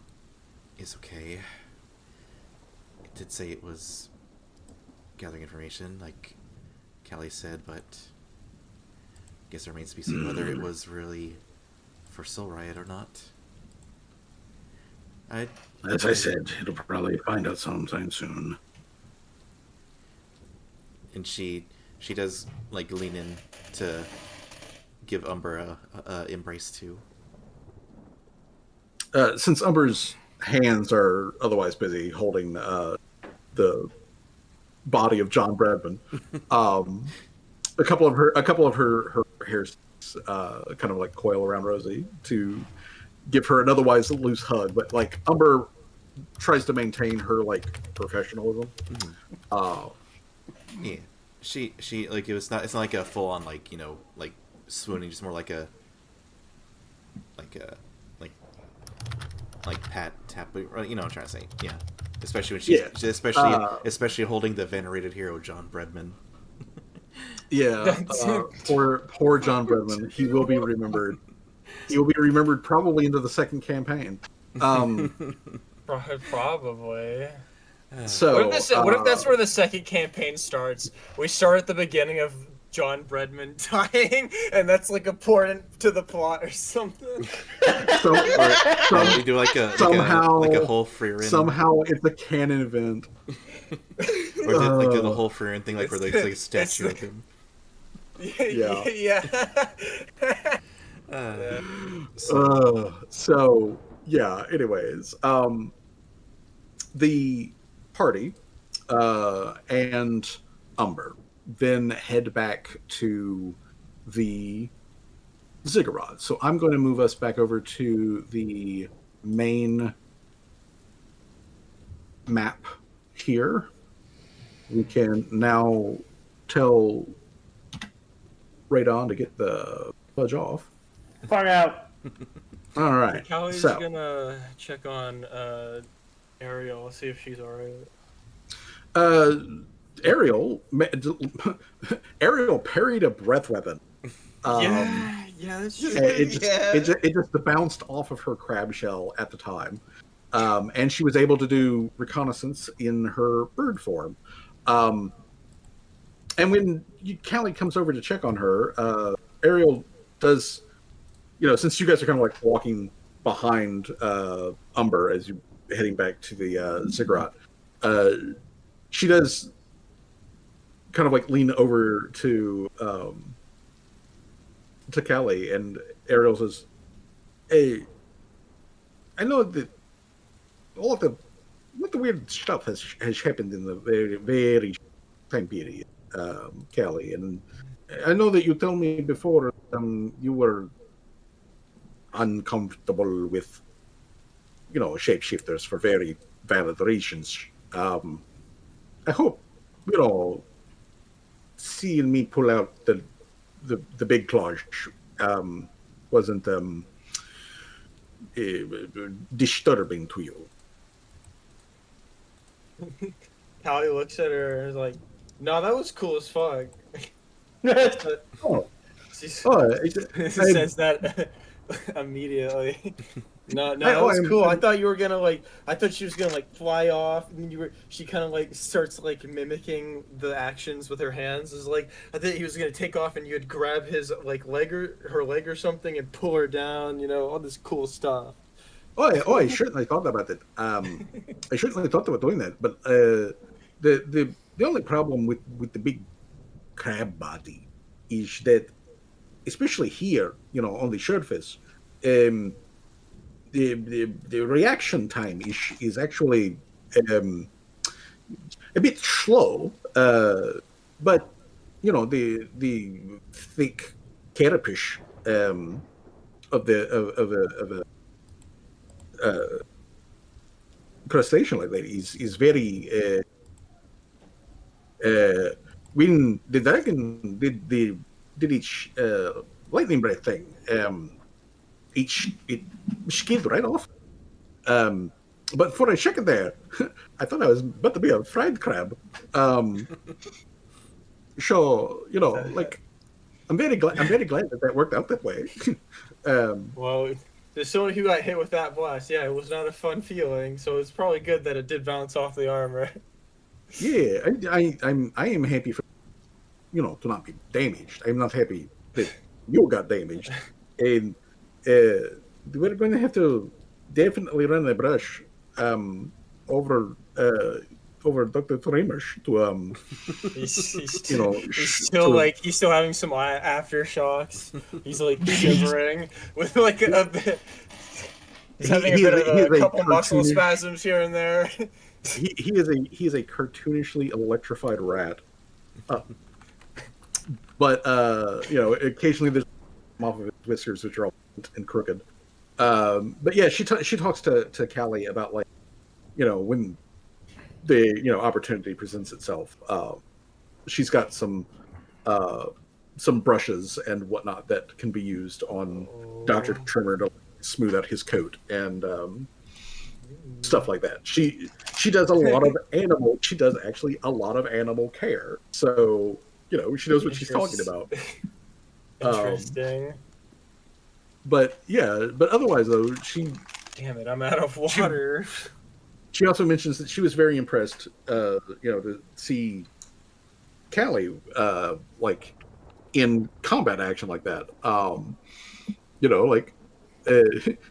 is okay. It did say it was gathering information, like Callie said, but I guess it remains to be seen whether it was really for Soul Riot or not. As I said, it'll probably find out sometime soon. And she does like lean in to give Umber a embrace too. Since Umber's hands are otherwise busy holding the body of John Bradman, a couple of her hairs kind of like coil around Rosie to give her an otherwise loose hug, but like Umber tries to maintain her like professionalism. Yeah, she like it's not like a full on like like swooning, just more like a pat tap. You know what I'm trying to say? Yeah, especially when especially holding the venerated hero John Bredman. Yeah, poor John Bredman. He will be remembered. He will be remembered probably into the second campaign. Probably. So what if that's where the second campaign starts? We start at the beginning of John Bredman dying, and that's like important to the plot or something. We do like a whole free run. Somehow it's a canon event. Or do the whole free run thing, like where there's like a statue of him. Yeah. Yeah. Uh, So yeah. Anyways, the party and Umber then head back to the ziggurat. So I'm going to move us back over to the main map here. We can now tell Radon to get the fudge off. Fuck out. All right. Callie's So gonna check on Ariel, see if she's alright. uh, Ariel Ariel parried a breath weapon. Yeah, that's true. It just bounced off of her crab shell at the time. And she was able to do reconnaissance in her bird form. And when Callie comes over to check on her, Ariel does, since you guys are kind of like walking behind Umber as you're heading back to the ziggurat, she does kind of like lean over to Callie, and Ariel says, "Hey, I know that all of the weird stuff has happened in the very, very time period, Callie, and I know that you told me before you were uncomfortable with shapeshifters for very valid reasons. I hope seeing me pull out the big claws wasn't disturbing to you." Callie looks at her and is like, "No, that was cool as fuck." Oh, She I says that immediately. No, that was cool. I thought you were gonna I thought she was gonna fly off, and then she kind of starts mimicking the actions with her hands. Is I thought he was gonna take off, and you'd grab his leg or her leg or something and pull her down. All this cool stuff. I certainly thought about it. I certainly thought about doing that, but the only problem with the big crab body is that, especially here, on the surface, the reaction time is actually a bit slow, but the thick carapace of a crustacean like that is very when the dragon did its lightning breath thing, it skid right off. But for a second there, I thought I was about to be a fried crab. So I'm very glad that worked out that way. Well, there's someone who got hit with that blast. Yeah, it was not a fun feeling. So it's probably good that it did bounce off the armor. Yeah, I am happy for to not be damaged. I'm not happy that you got damaged, and we're going to have to definitely run a brush over Dr. Tremers to he's still he's still having some aftershocks. He's shivering with a bit. He's having a couple muscle spasms here and there. He is a cartoonishly electrified rat. But occasionally there's off of his whiskers, which are all and crooked. But yeah, she talks to Callie about when the opportunity presents itself. She's got some brushes and whatnot that can be used on Dr. Trimmer to smooth out his coat and stuff like that. She does a lot of animal. She does actually a lot of animal care. So she knows what she's talking about. Interesting. But otherwise though, damn it, I'm out of water. She also mentions that she was very impressed, to see Callie in combat action like that.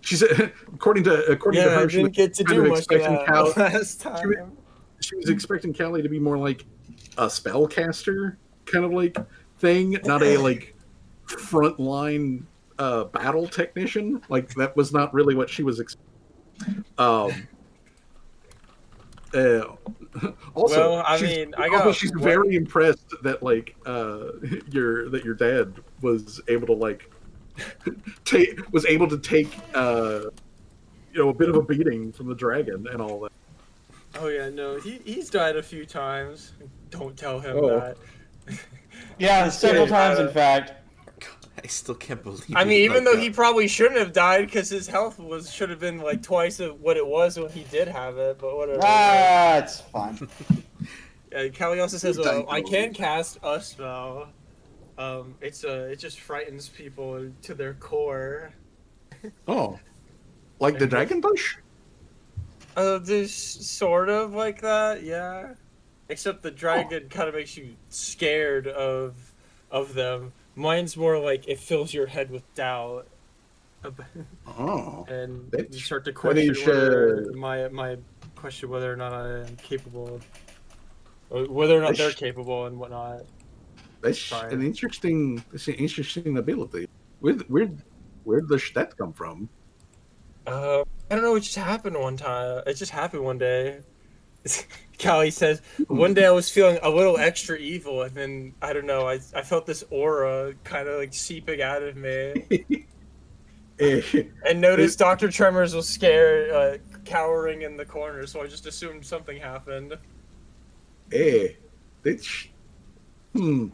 She said, according to her, I didn't get to do much of that last time. She was expecting Callie to be more like a spellcaster, kind of thing, not a like frontline battle technician. Like that was not really what she was. Um, uh, also, Well, I mean, I also got she's one. very impressed that like your dad was able to like take a bit of a beating from the dragon and all that. Oh yeah, no, he's died a few times. Don't tell him Oh. that. Yeah, several Yeah. times, in fact. I still can't believe. I mean, he, even like, though he probably shouldn't have died because his health should have been like twice of what it was when he did have it. But whatever. Ah, it's fine. Callie also says, Thank "I you. can cast a spell. It just frightens people to their core. Oh, like the dragon push? There's sort of like that, yeah. Except the dragon kind of makes you scared of them. Mine's more like it fills your head with doubt, Oh, and That's- you start to that question is, whether my question whether or not I am capable, or whether or not they're That's- capable and whatnot. that's Sorry. an interesting ability. Where does that come from? I don't know. It just happened one time. It just happened one day. Callie says, one day I was feeling a little extra evil, and then, I don't know, I felt this aura kind of like seeping out of me. Eh, And noticed Dr. Tremors was scared, cowering in the corner, so I just assumed something happened. that's I don't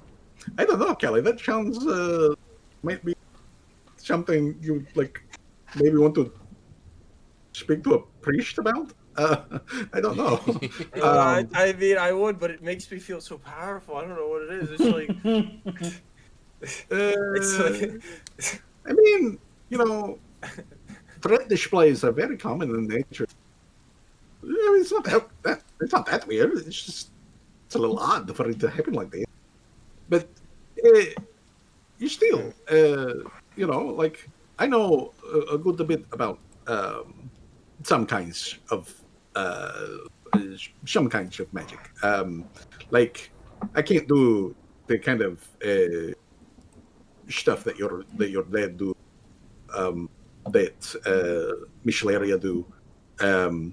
know, Kelly. That sounds might be something you like maybe want to speak to a priest about. I don't know. I mean, I would, but it makes me feel so powerful. I don't know what it is. It's like, it's like, I mean, threat displays are very common in nature. I mean, it's not that weird. It's a little odd for it to happen like that. But you still, like I know a good bit about some kinds of magic. Like I can't do the kind of stuff that your dad do, that Michelaria do. I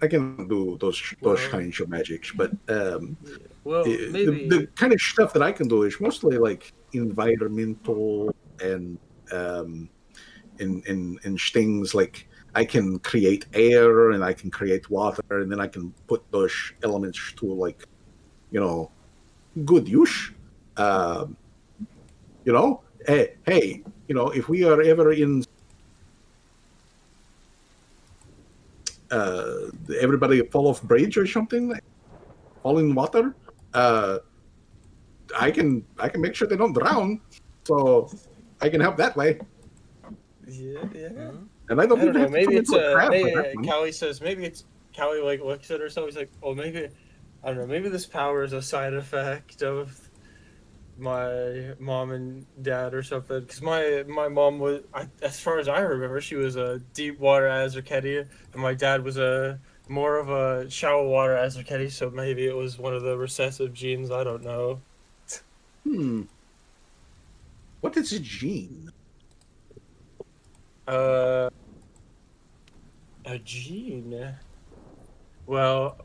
can do those kinds of magics, but well, maybe. the kind of stuff that I can do is mostly like environmental and in things like I can create air and I can create water and then I can put those elements to like good use. Hey, if we are ever in everybody fall off bridge or something, fall in water, I can make sure they don't drown, so I can help that way. Yeah. And I don't I think don't they know. have to Maybe come it's into a trap for maybe that one. Callie says maybe it's Callie like looks at herself. He's like, oh, maybe I don't know. Maybe this power is a side effect of my mom and dad or something. Because my mom was, as far as I remember, she was a deep water Azarketti, and my dad was a more of a shallow water Azarketti. So maybe it was one of the recessive genes. I don't know. What is a gene? A gene. Well,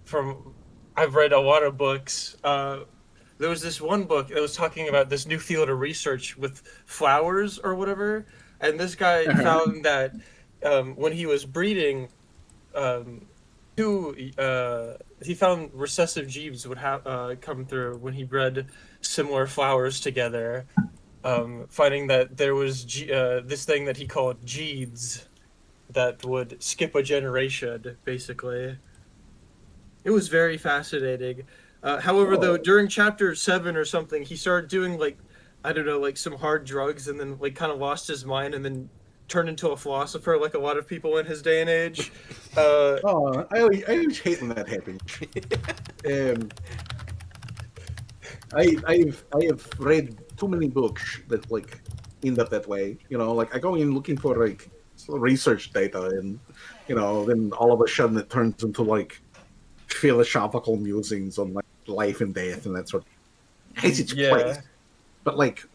I've read a lot of books. There was this one book that was talking about this new field of research with flowers or whatever, and this guy found that when he was breeding, he found recessive genes would come through when he bred similar flowers together. Finding that there was this thing that he called genes that would skip a generation, basically. It was very fascinating. However, though, during chapter 7 or something, he started doing like, I don't know, like some hard drugs, and then like kind of lost his mind, and then turned into a philosopher, like a lot of people in his day and age. I always hate when that happens. I have read too many books that like end up that way. Like I go in looking for like research data, and then all of a sudden it turns into like philosophical musings on like life and death and that sort of has its Yeah. place. But like,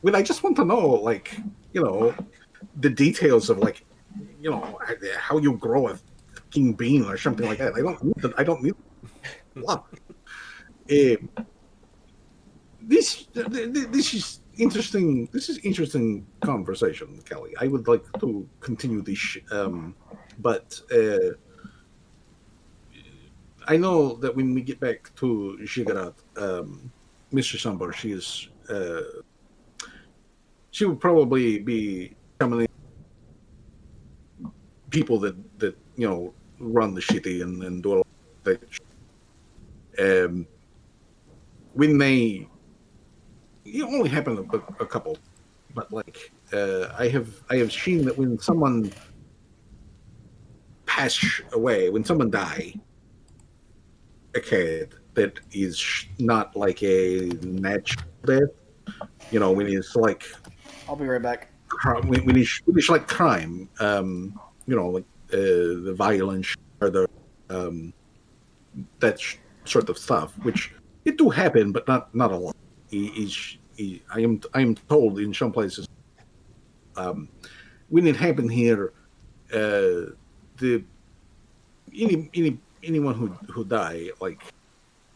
when I just want to know, like, the details of like, how you grow a fucking bean or something like that. I don't need what. This is interesting. This is interesting conversation, Kelly. I would like to continue this, but I know that when we get back to Ziggurat, Mr. Sambar, she will probably be coming in people that run the city and do a lot of that. When they it only happened a couple, but like I have seen that when someone pass away, when someone die, a kid that is not like a natural death, when it's like I'll be right back. when it's like crime, like the violence or the that sort of stuff, which it do happen, but not a lot. I am told in some places when it happened here, the anyone who die, like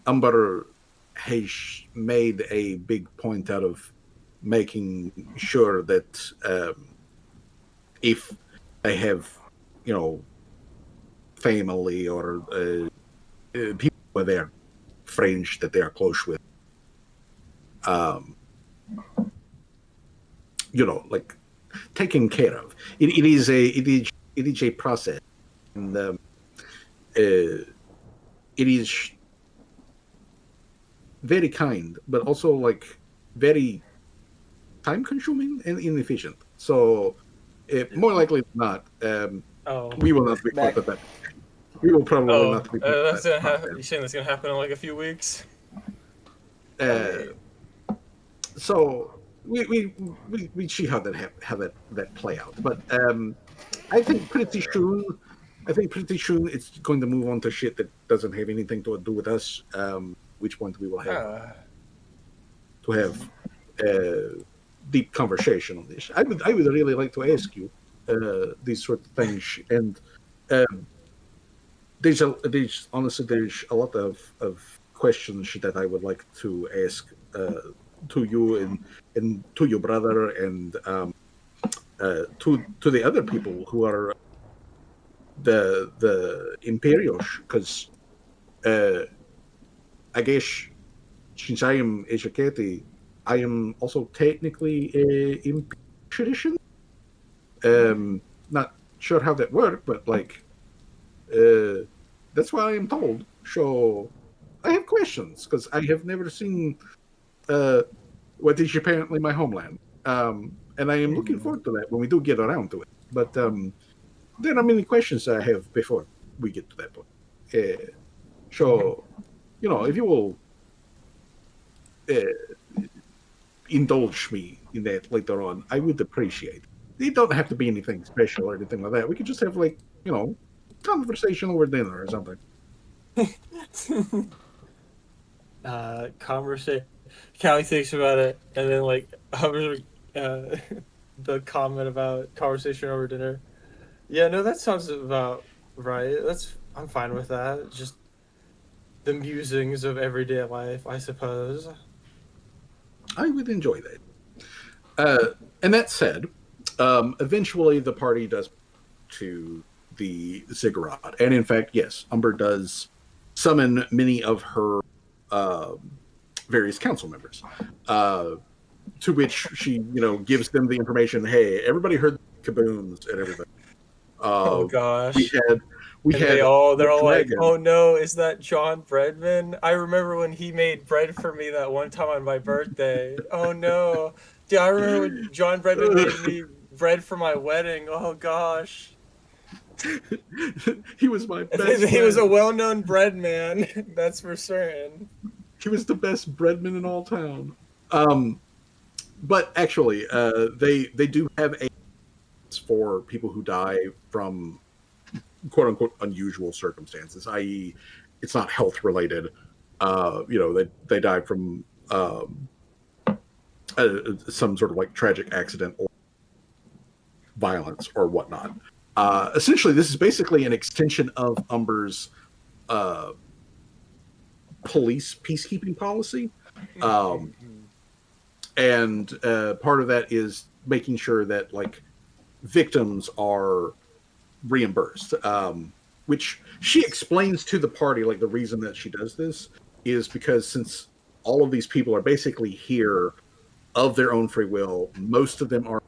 Umber has made a big point out of making sure that if they have family or people who they're friends that they are close with, like taken care of. It is a process, and it is very kind, but also like very time consuming and inefficient. So more likely than not, we will not be part of that. We will probably not be part that's of gonna that. happen. You saying that's gonna happen in like a few weeks? So we see how that play out. But I think pretty soon it's going to move on to shit that doesn't have anything to do with us. Which point we will have to have deep conversation on this. I would really like to ask you these sort of things, and there's honestly a lot of questions that I would like to ask to you and to your brother and to the other people who are the Imperials, because I guess since I am Eshaketi, I am also technically a Imperial. Not sure how that worked, but like that's what I am told. So I have questions because I have never seen what is apparently my homeland, and I am looking forward to that when we do get around to it. But there are many questions I have before we get to that point. So, if you will indulge me in that later on, I would appreciate it. It don't have to be anything special or anything like that. We could just have like, conversation over dinner or something. Conversation. Callie thinks about it, and then like the comment about conversation over dinner. Yeah, no, that sounds about right. I'm fine with that. Just the musings of everyday life, I suppose. I would enjoy that. And that said, eventually the party does to the ziggurat, and in fact, yes, Umber does summon many of her various council members, to which she, gives them the information. Hey, everybody heard the kabooms and everything. Oh gosh. They're all like, oh no, is that John Breadman? I remember when he made bread for me that one time on my birthday. Oh no. Dude, I remember when John Breadman made me bread for my wedding. Oh gosh. He was my best He was a well-known bread man. That's for certain. He was the best breadman in all town. But actually, they do have a for people who die from quote unquote unusual circumstances, i.e., it's not health related. They die from some sort of like tragic accident or violence or whatnot. Essentially, this is basically an extension of Umber's police peacekeeping policy. And part of that is making sure that like victims are reimbursed, which she explains to the party. Like the reason that she does this is because since all of these people are basically here of their own free will, most of them are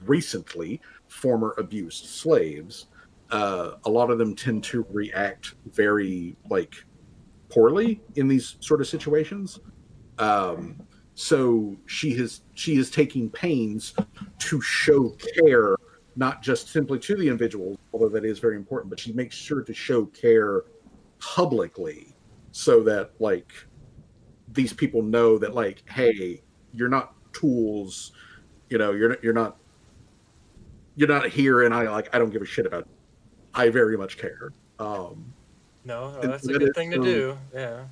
recently former abused slaves. A lot of them tend to react very like poorly in these sort of situations. So she is taking pains to show care, not just simply to the individuals, although that is very important, but she makes sure to show care publicly so that like these people know that like, hey, you're not tools, you know, you're not here, and I don't give a shit about it. I very much care. No, that's a good thing to do. Yeah.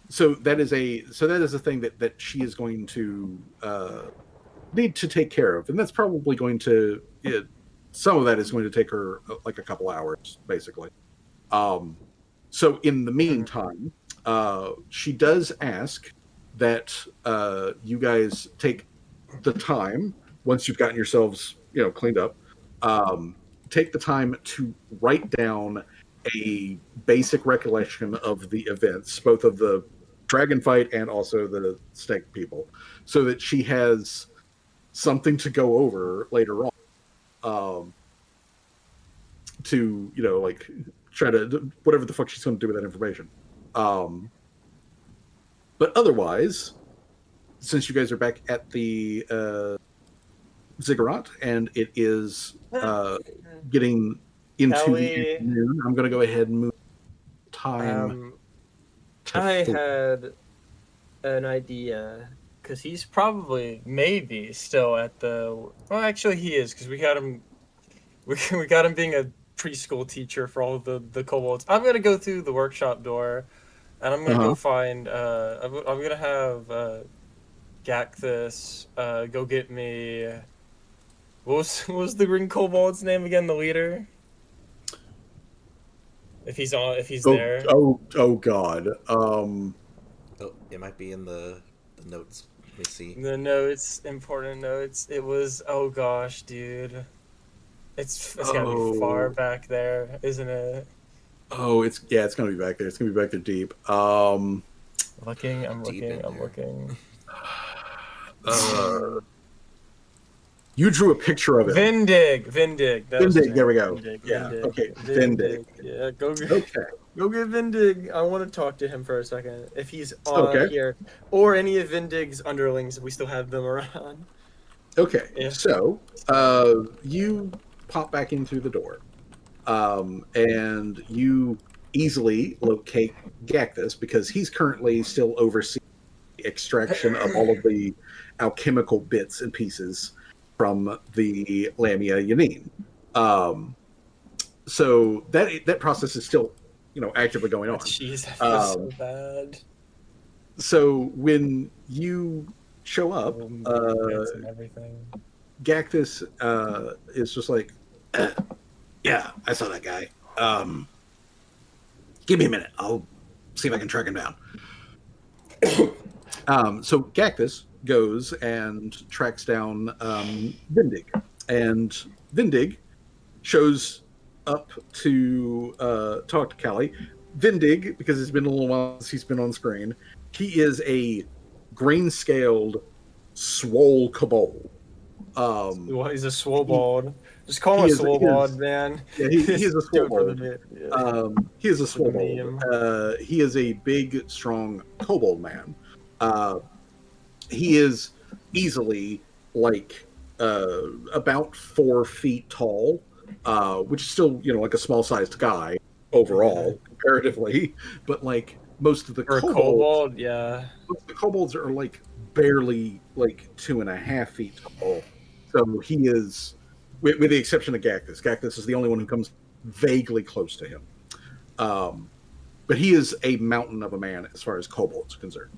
So that is a thing that she is going to need to take care of, and that's probably going to some of that is going to take her like a couple hours, basically. So in the meantime, she does ask that you guys take the time once you've gotten yourselves cleaned up, take the time to write down a basic recollection of the events, both of the dragon fight and also the snake people, so that she has something to go over later on, to like try to whatever the fuck she's going to do with that information. But otherwise, since you guys are back at the ziggurat and it is getting into the afternoon, I'm going to go ahead and move time. I had an idea because he's probably maybe still at the. Well, actually, he is because we got him. We got him being a preschool teacher for all of the kobolds. I'm gonna go through the workshop door, and I'm gonna go find. I'm gonna have Gacthus go get me. What was the green kobold's name again? The leader. If he's there. Oh God. Oh, it might be in the notes. Let me see. The notes, important notes. It was. Oh gosh, dude. It's gotta be far back there, isn't it? Oh, it's gonna be back there. It's gonna be back there deep. I'm looking. You drew a picture of it. Vindig. There we go. Okay. Vindig. Yeah, go get Okay. Vindig. I want to talk to him for a second. If he's here, or any of Vindig's underlings, if we still have them around. Okay. Yeah. So, you pop back in through the door, and you easily locate Gacthus because he's currently still overseeing the extraction of all of the alchemical bits and pieces from the Lamia Yanine. So that process is still, actively going on. Jeez, I feel so bad. So when you show up, Gacthus is just like, yeah, I saw that guy. Give me a minute. I'll see if I can track him down. So Gacthus goes and tracks down Vindig, and Vindig shows up to talk to Callie. Vindig, because it's been a little while since he's been on screen, he is a green-scaled, swole kobold. Well, he's a swobold. Just call him a swobold, man. Yeah, he is a swobold. He is a swobold. He is a big, strong kobold man. He is easily like about 4 feet tall, which is still like a small-sized guy overall comparatively, but like most of the kobold, yeah, most of the kobolds are like barely like 2.5 feet tall. So he is, with the exception of Gacthus. Gacthus is the only one who comes vaguely close to him. But he is a mountain of a man as far as kobolds are concerned.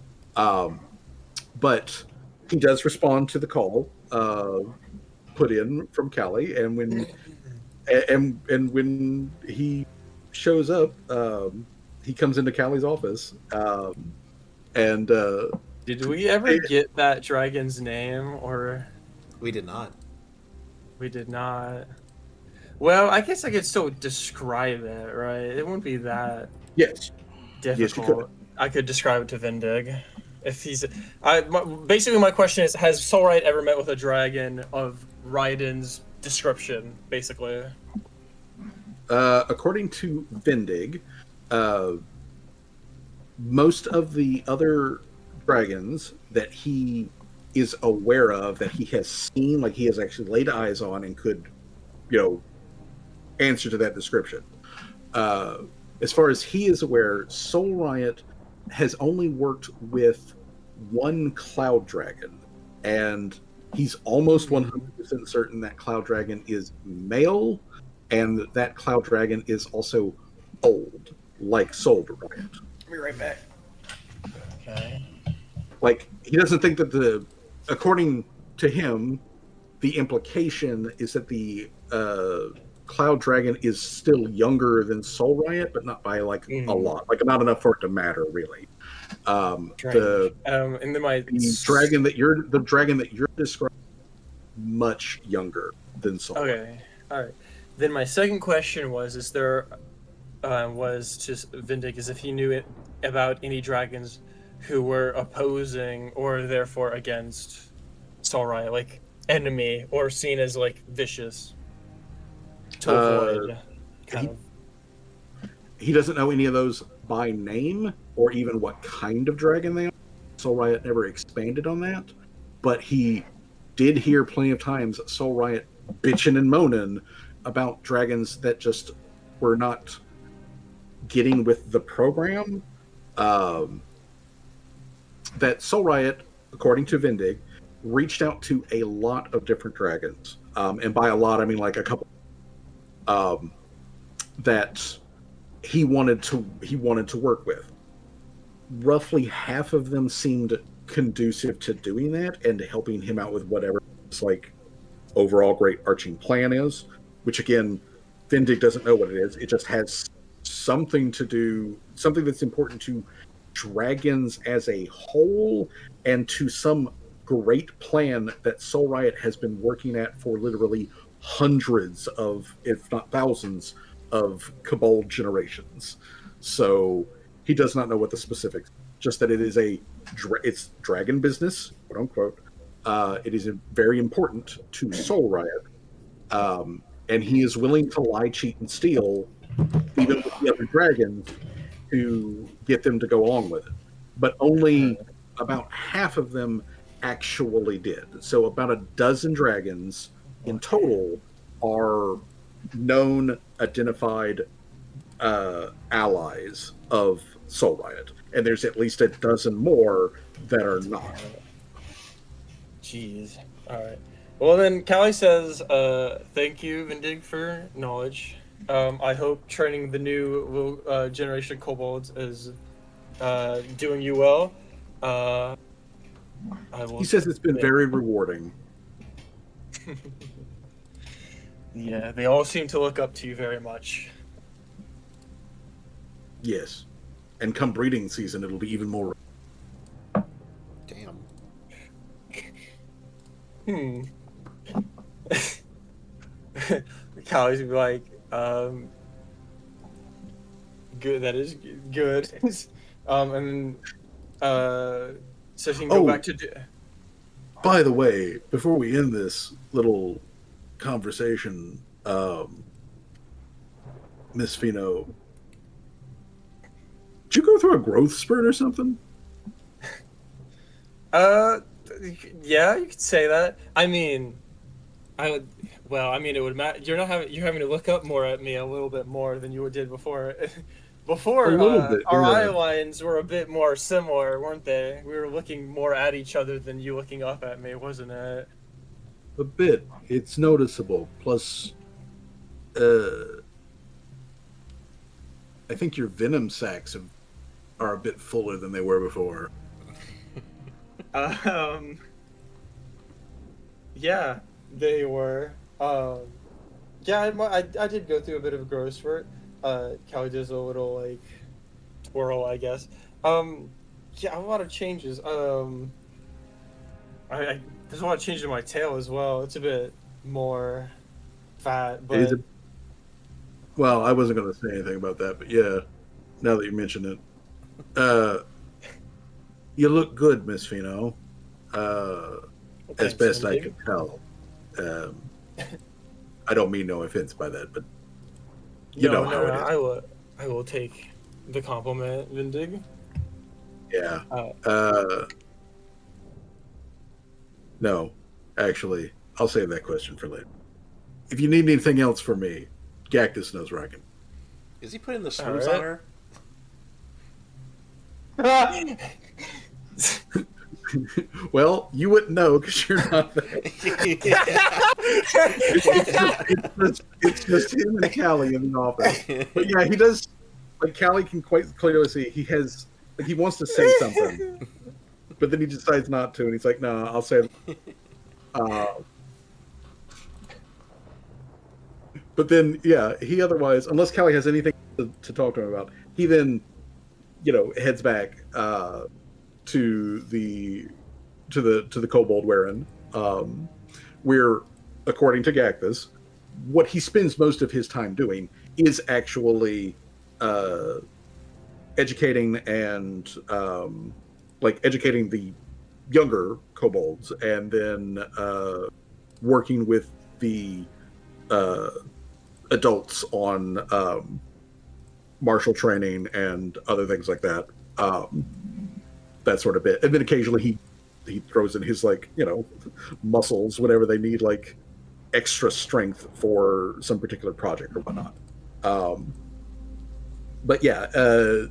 But he does respond to the call put in from Callie, and when he shows up, he comes into Callie's office, and Did we ever get that dragon's name, or We did not. we did not? Well, I guess I could still describe it, right? It wouldn't be that yes, difficult. I could describe it to Vindig. If he's, basically my question is: has Soulright ever met with a dragon of Raiden's description? Basically, according to Vendig, most of the other dragons that he is aware of, that he has seen, like he has actually laid eyes on and could, answer to that description. As far as he is aware, Soul Riot has only worked with one cloud dragon, and he's almost 100% certain that cloud dragon is male, and that cloud dragon is also old, like Soul Riot. I'll be right back. Okay. Like, he doesn't think that according to him, the implication is that the Cloud Dragon is still younger than Soul Riot, but not by a lot, not enough for it to matter, really. And then the dragon that you're describing, much younger than Soul. Okay, all right. Then my second question was: is there was to Vindig is if he knew about any dragons who were opposing or therefore against Soul Riot, like enemy or seen as like vicious to avoid. He doesn't know any of those by name or even what kind of dragon they are. Soul Riot never expanded on that, but he did hear plenty of times Soul Riot bitching and moaning about dragons that just were not getting with the program. That Soul Riot, according to Vindig, reached out to a lot of different dragons, and by a lot I mean like a couple. That he wanted to work with. Roughly half of them seemed conducive to doing that and helping him out with whatever his overall great arching plan is. Which again, Vindig doesn't know what it is. It just has something that's important to dragons as a whole and to some great plan that Soul Riot has been working at for literally hundreds of, if not thousands, of Cabal generations. So he does not know what the specifics, just that it is it's dragon business, quote unquote. It is very important to Soul Riot, and he is willing to lie, cheat, and steal, even with the other dragons, to get them to go along with it. But only about half of them actually did. So about a dozen dragons in total are known, identified allies of Soul Riot, and there's at least a dozen more that are not. Jeez. All right. Well, then Callie says, "Thank you, Vindig, for knowledge. I hope training the new generation of kobolds is doing you well." He says it's been very rewarding. Yeah, they all seem to look up to you very much. Yes. And come breeding season, it'll be even more. Damn. Callie's like, good, that is good. And then, so she can go back to... By the way, before we end this little conversation, Miss Fino, did you go through a growth spurt or something? Yeah, you could say that. I mean, it would matter. You're having to look up more at me a little bit more than you did before. Before, our eye lines were a bit more similar, weren't they? We were looking more at each other than you looking up at me, wasn't it? A bit. It's noticeable. Plus, I think your venom sacs are a bit fuller than they were before. Um, yeah, they were. Yeah, I did go through a bit of a growth spurt. Callie does a little like twirl, I guess. Um, yeah, a lot of changes. There's a lot of changes in my tail as well. It's a bit more fat, Is but it? Well, I wasn't going to say anything about that, but yeah, now that you mention it, uh, you look good, Miss Fino. As thanks, best I Indig. can tell. Um, I don't mean no offense by that, but you No, know no, how no. it is. I will take the compliment, Vindig. Yeah. Uh, No, actually, I'll save that question for later. If you need anything else from me, Cactus knows where I can. Is he putting the all screws on right. her? Well, you wouldn't know because you're not there. It's just him and Callie in the office. But yeah, he does. Like Callie can quite clearly see he has. Like he wants to say something, but then he decides not to, and he's like, "No, I'll say." Uh, but then, yeah, he otherwise, unless Callie has anything to talk to him about, he then, heads back to the Kobold Warren, where, according to Gactus, what he spends most of his time doing is actually educating and educating the younger kobolds, and then working with the adults on martial training and other things like that. That sort of bit, and then occasionally he throws in his muscles whenever they need extra strength for some particular project or whatnot. But yeah,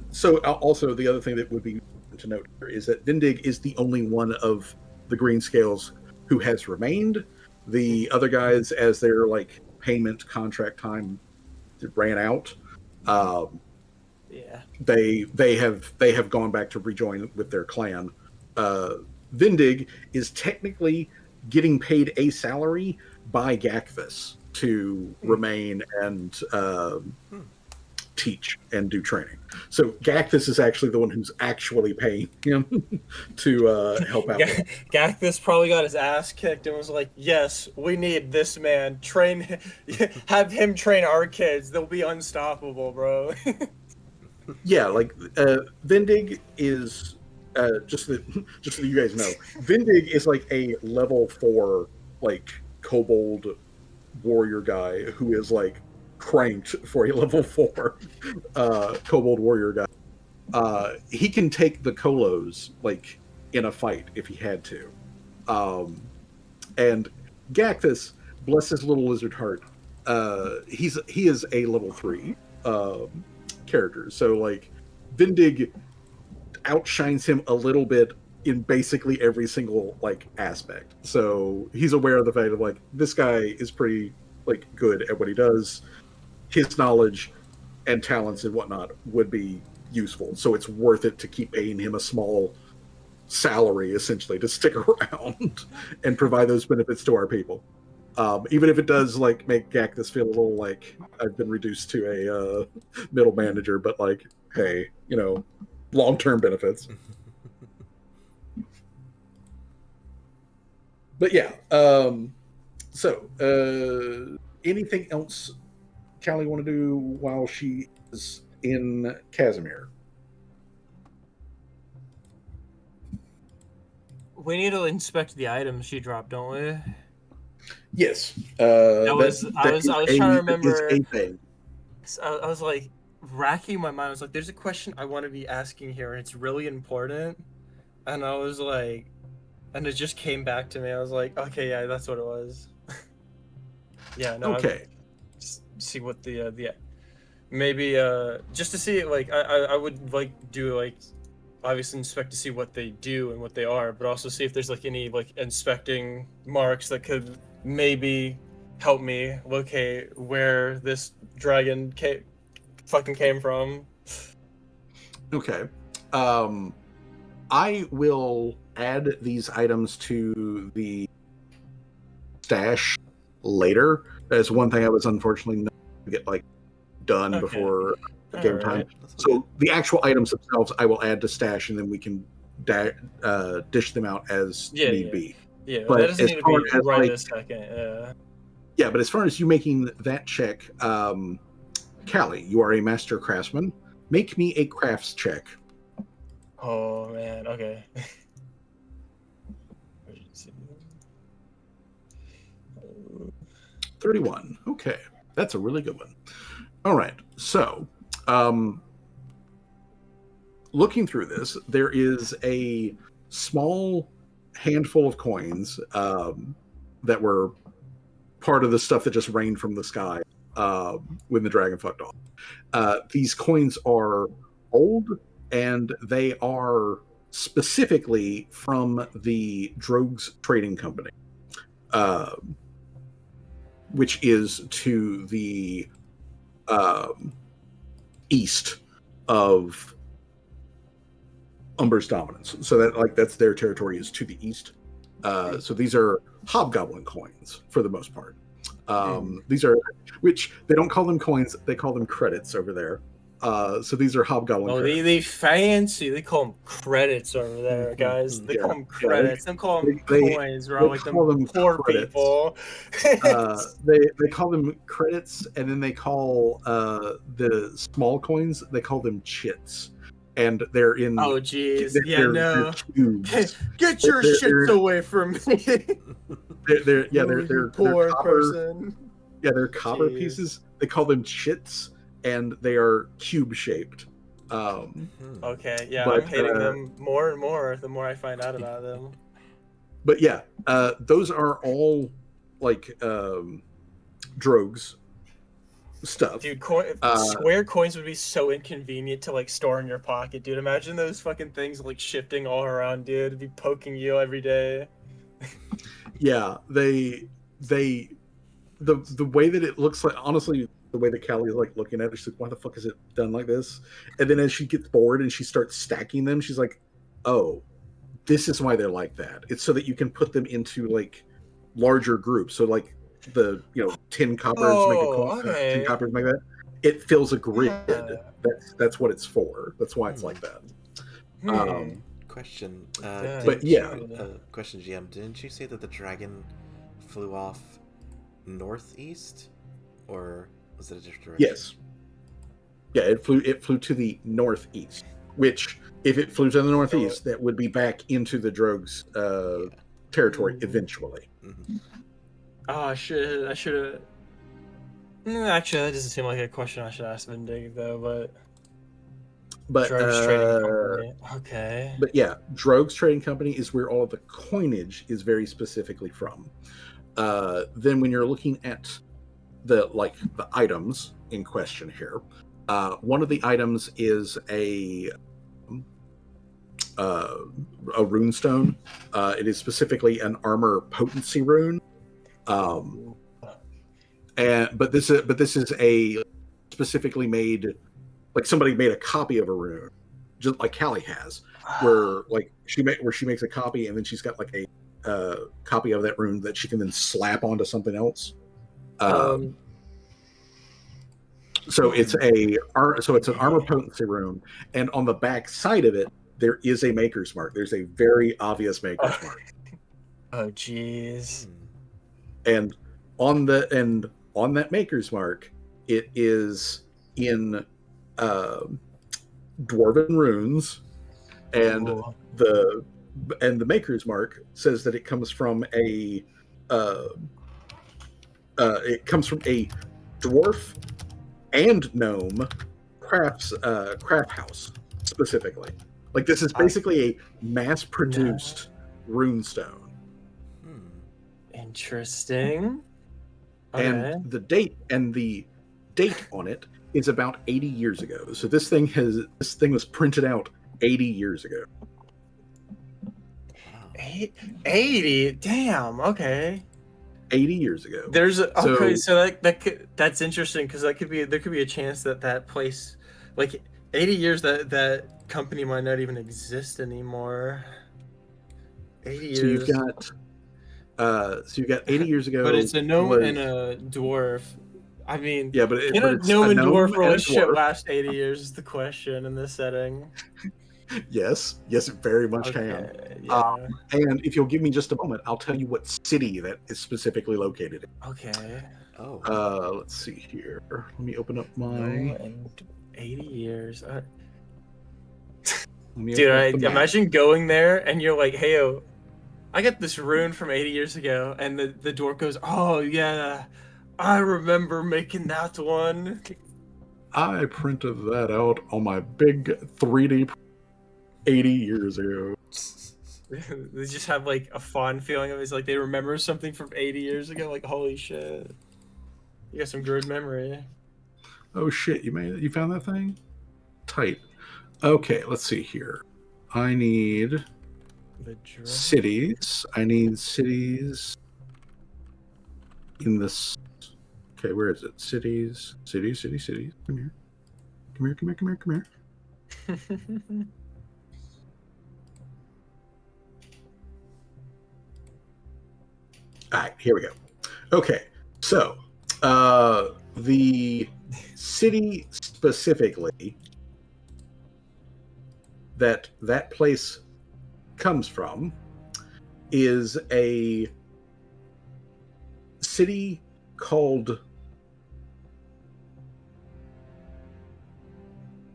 so also the other thing that would be to note here is that Vindig is the only one of the green scales who has remained. The other guys, as their payment contract time ran out, Yeah. they have gone back to rejoin with their clan. Vindig is technically getting paid a salary by Gacthus to remain and teach and do training. So Gacthus is actually the one who's actually paying him to help out. Gacthus probably got his ass kicked and was like, "Yes, we need this man. Train, have him train our kids. They'll be unstoppable, bro." Yeah, Vindig is just so that you guys know, Vindig is a level 4 kobold warrior guy who is cranked for a level 4 kobold warrior guy. He can take the Kolos in a fight if he had to. And Gacthus, bless his little lizard heart, he is a level 3 character. So Vindig outshines him a little bit in basically every single aspect. So he's aware of the fact of this guy is pretty good at what he does. His knowledge and talents and whatnot would be useful. So it's worth it to keep paying him a small salary essentially to stick around and provide those benefits to our people. Even if it does make Gactus feel a little I've been reduced to a middle manager, but hey, long-term benefits. But yeah, so anything else Callie want to do while she is in Casimir? We need to inspect the items she dropped, don't we? Yes. I was trying to remember. A thing. I was racking my mind. I was like, "There's a question I want to be asking here, and it's really important." And I was and it just came back to me. I was like, "Okay, yeah, that's what it was." Yeah, no. Okay. Just see what the maybe just to see I would do obviously inspect to see what they do and what they are, but also see if there's any inspecting marks that could maybe help me locate where this dragon fucking came from. Okay. I will add these items to the stash later. That's one thing I was unfortunately not to get like done Okay. before game time. Alright. So the actual items themselves, I will add to stash, and then we can dish them out as need be. Yeah, But that doesn't as need to far be as, right like- this second. Yeah. Yeah, but as far as you making that check, Callie, you are a master craftsman. Make me a crafts check. Oh man. Okay. 31. Okay, that's a really good one. All right, so looking through this, there is a small handful of coins that were part of the stuff that just rained from the sky when the dragon fucked off. These coins are old, and they are specifically from the Drogues Trading Company, which is to the east of Umber's dominance. So that's their territory is to the east. So these are hobgoblin coins for the most part. These are, which they don't call them coins, they call them credits over there. So these are hobgoblin Oh, credits. they fancy. They call them credits over there, guys. They call them credits. They call them coins, bro. Like call them poor credits. people. They call them credits, and then they call the small coins, they call them chits. And they're in. Oh, jeez. Yeah, they're no. cubes. Get your shits away from me. They're poor copper, person. Yeah, they're copper Jeez. pieces. They call them chits, and they are cube shaped. Okay, yeah, But, I'm hating them more and more the more I find out about them. But yeah, those are all like Drogues stuff. Dude, square coins would be so inconvenient to like store in your pocket, dude. Imagine those fucking things like shifting all around, dude. It'd be poking you every day. Yeah, the way that it looks like, honestly, the way that Callie is like looking at it, she's like, why the fuck is it done like this? And then as she gets bored and she starts stacking them, she's like, oh, this is why they're like that. It's so that you can put them into like larger groups. So like 10 coppers make a coin, 10 coppers make that. It fills a grid. Yeah. That's what it's for. That's why it's like that. Question. But yeah. Question, GM. Didn't you say that the dragon flew off northeast, or was it a different direction? Yes. Yeah, it flew to the northeast. Which, if it flew to the northeast, that would be back into the Drogues' territory eventually. Mm-hmm. Oh, I should have. Actually, that doesn't seem like a question I should ask Vindig, though. But Drogues Trading Company. Okay. But yeah, Drogues Trading Company is where all of the coinage is very specifically from. Then when you're looking at the items in question here, one of the items is a runestone. It is specifically an armor potency rune. But this is a specifically made, like somebody made a copy of a rune, just like Callie has, where she makes a copy and then she's got like a copy of that rune that she can then slap onto something else. So it's an armor potency rune, and on the back side of it there is a maker's mark. There's a very obvious maker's mark. Oh jeez. And on that maker's mark, it is in dwarven runes, and the maker's mark says that it comes from a dwarf and gnome craft house specifically. Like this is basically a mass-produced runestone. Interesting. Okay. And the date on it is about 80 years ago. So this thing was printed out 80 years ago. 80? Damn. Okay. 80 years ago. That's interesting because there could be a chance that place, like 80 years that company might not even exist anymore. 80 So years. you've got 80 years ago. But it's a gnome was- and a dwarf. I mean, yeah, but, can but a it's gnome a and dwarf and a relationship dwarf. last 80 years is the question in this setting. Yes, it very much can. Okay, yeah. And if you'll give me just a moment, I'll tell you what city that is specifically located in. Okay. Oh. Let's see here. Let me open up Gnome my. and 80 years. Let me Dude, open up the map. imagine going there and you're like, hey, yo, I got this rune from 80 years ago. And the dwarf goes, oh, yeah, I remember making that one. I printed that out on my big 3D 80 years ago. They just have like a fond feeling of it. It's like they remember something from 80 years ago. Like, holy shit. You got some good memory. Oh shit, you found that thing? Tight. Okay, let's see here. I need cities. I need cities in this. Okay, where is it? Cities. Come here. Come here. All right, here we go. Okay, so the city specifically that place comes from is a city called,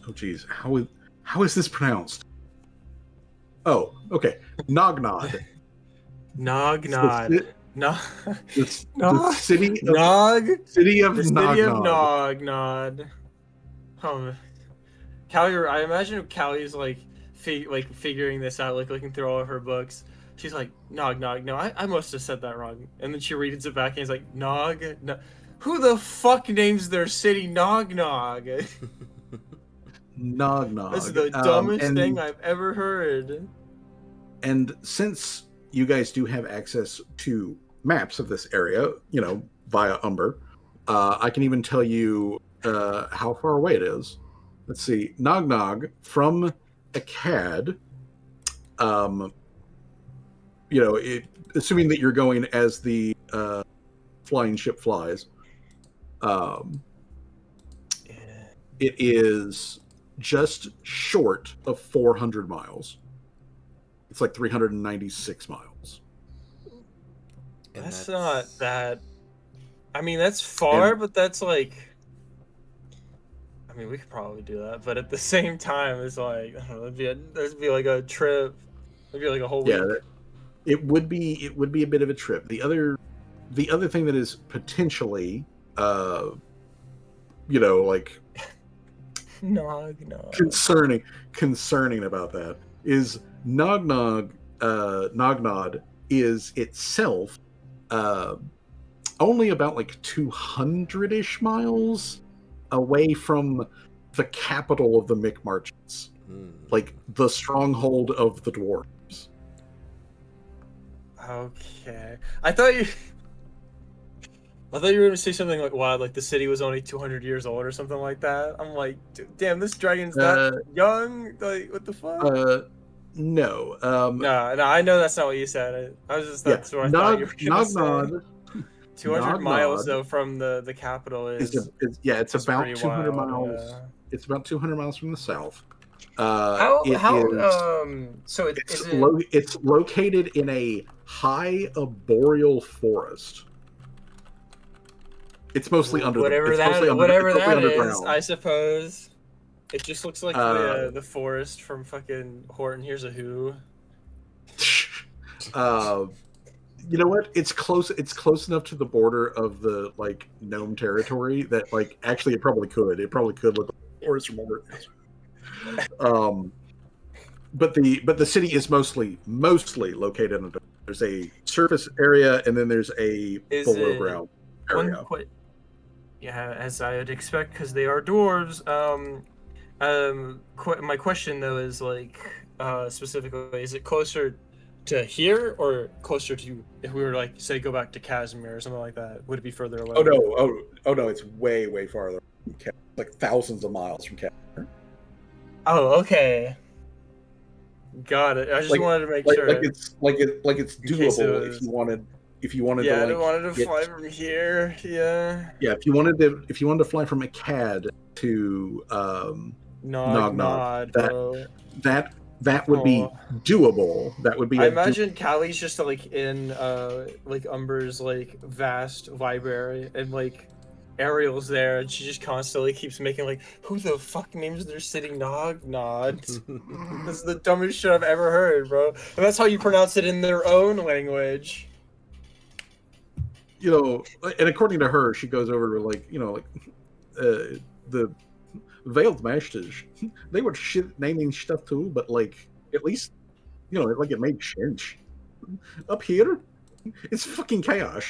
oh geez, how is this pronounced? Oh, okay, Nognod. Nognod. No. The city of Nog? City of The city of Nognod. Nognod. Oh, Callie, I imagine Callie's like figuring this out, like looking through all of her books. She's like, Nog. No, I must have said that wrong. And then she reads it back and is like, Nog? No. Who the fuck names their city Nog? Nognod. That's the dumbest thing I've ever heard. And since you guys do have access to maps of this area, via Umber, I can even tell you how far away it is. Let's see. Nog from Akkad, assuming that you're going as the flying ship flies, it is just short of 400 miles. It's like 396 miles. That's not that. I mean, that's far, but that's like. I mean, we could probably do that, but at the same time, it's like it'd be like a trip. It'd be like a whole week. Yeah, it would be a bit of a trip. The other thing that is potentially, like concerning about that is Nognod is itself only about like 200-ish miles away from the capital of the Mi'kmarches, like the stronghold of the dwarves. Okay, I thought you were going to say something like, wow, like the city was only 200 years old or something like that. I'm like, damn, this dragon's that young? Like, what the fuck? No. No, I know that's not what you said. I was just, that's what I thought you were going to say. 200 miles, though, from the capital is it's about 200 wild, miles. Yeah. It's about 200 miles from the south. It's located in a high arboreal forest. It's mostly whatever that is, I suppose. It just looks like the forest from fucking Horton Hears a Who. You know what? It's close enough to the border of the like gnome territory that like actually it probably could look like a forest from over. But the city is mostly located in there's a surface area and then there's a below ground area. Yeah, as I would expect, because they are dwarves. My question though is like specifically, is it closer to here or closer to if we were like say go back to Casimir or something like that? Would it be further away? Oh no, it's way farther. Like thousands of miles from Casimir. Oh, okay. Got it. I just Like- wanted to make Like, sure. it's In case it doable if was- you wanted to Yeah, like I wanted to get- fly from here. Yeah. yeah, if you wanted to fly from Akkad to Nod, that- bro. that would be Aw. doable. That would be I a imagine Callie's just like in like Umber's like vast library, and like Ariel's there, and she just constantly keeps making like, who the fuck names their city Nod? This is the dumbest shit I've ever heard, bro. And that's how you pronounce it in their own language. you know, and according to her, she goes over to like, you know, like the Veiled Masters, they were shit naming stuff too, but like at least, you know, like it made sense. Up here, it's fucking chaos.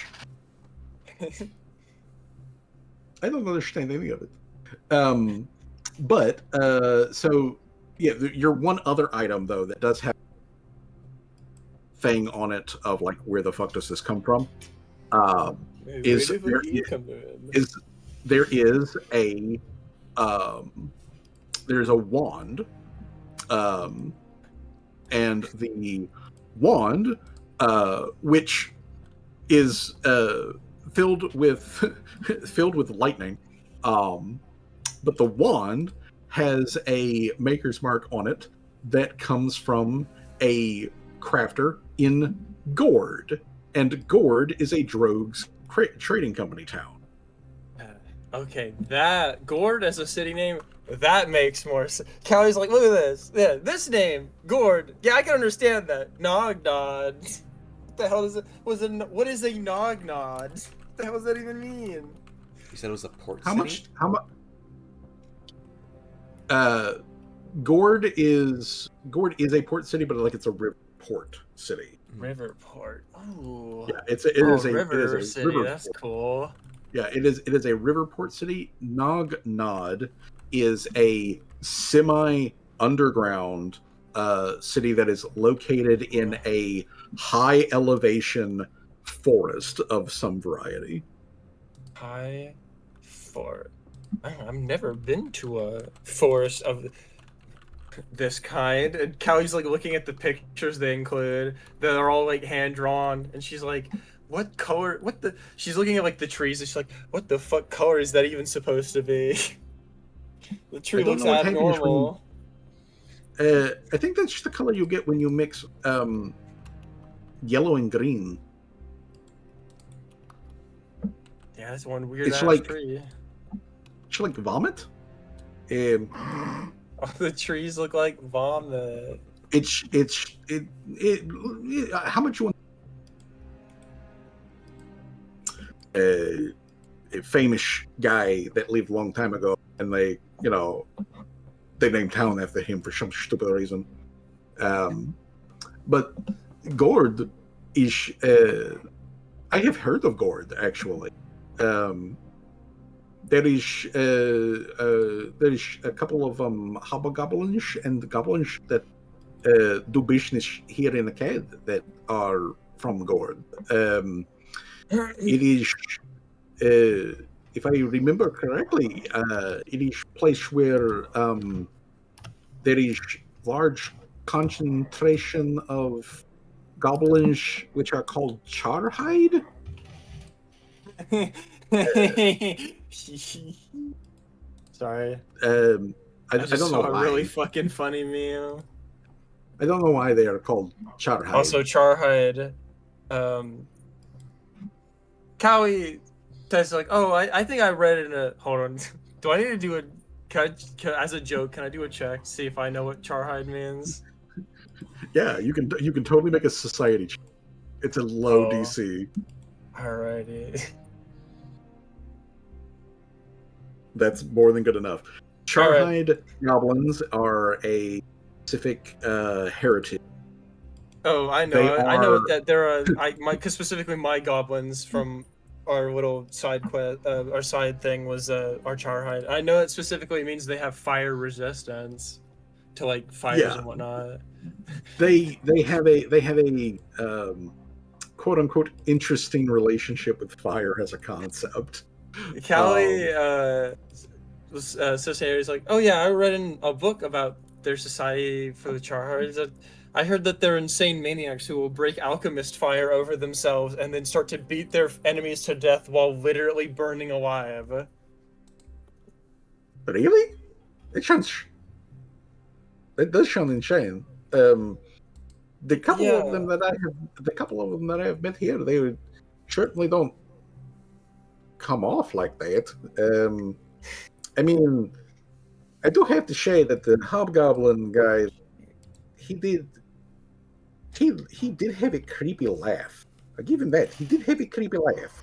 I don't understand any of it. But so yeah, your one other item though that does have thing on it of like where the fuck does this come from? Is there is a there's a wand, and the wand, which is filled with lightning, but the wand has a maker's mark on it that comes from a crafter in Gord, and Gord is a Drogue's trading company town. Okay, that Gord as a city name, that makes more sense. Callie's like, look at this. Yeah, this name, Gord. Yeah, I can understand that. Nognod. What the hell is it? What is a Nognod? What the hell does that even mean? You said it was a port How city? much? Gord is a port city, but like it's a river port city. Riverport. Oh. Yeah, it is a river it is a city. river That's port. cool. Yeah, it is a river port city. Nognod is a semi-underground city that is located in a high elevation forest of some variety. High fort. I've never been to a forest of this kind. And Callie's like looking at the pictures they include that are all like hand drawn, and she's like, what color? What the? She's looking at like the trees, and she's like, what the fuck color is that even supposed to be? The tree I don't looks know what happens when- abnormal. I think that's just the color you get when you mix yellow and green. Yeah, that's one weird It's ass like- tree. It's like vomit. All the trees look like vomit. How much you want? A famous guy that lived a long time ago, and they named town after him for some stupid reason. But Gord is I have heard of Gord actually. There is a couple of hobgoblins and goblins that do business here in Akkad that are from Gord. It is, if I remember correctly, it is a place where there is large concentration of goblins, which are called Charhide. Sorry. I I just don't saw know a why. really fucking funny meme. I don't know why they are called Charhide. Also, Charhide. Cowie says like, oh, I think I read it in a. Hold on. Do I need to do a? As a joke, can I do a check to see if I know what Charhide means? Yeah, you can totally make a society check. It's a low Oh. DC. Alrighty. That's more than good enough. Charhide goblins are a specific heritage. Oh, I know. They I know are- that there are. Because specifically my goblins from our little side quest, our side thing was our Charhide. I know it specifically means they have fire resistance to like fires Yeah. and whatnot. They have a quote unquote interesting relationship with fire as a concept. Callie was so Sarah's like, oh yeah, I read in a book about their society for the Charhards. I heard that they're insane maniacs who will break alchemist fire over themselves and then start to beat their enemies to death while literally burning alive. Really? It sounds. It does sound insane. The couple of them that I have met here, they certainly don't come off like that. I mean, I do have to say that the hobgoblin guy, he did have a creepy laugh. I give him that. He did have a creepy laugh.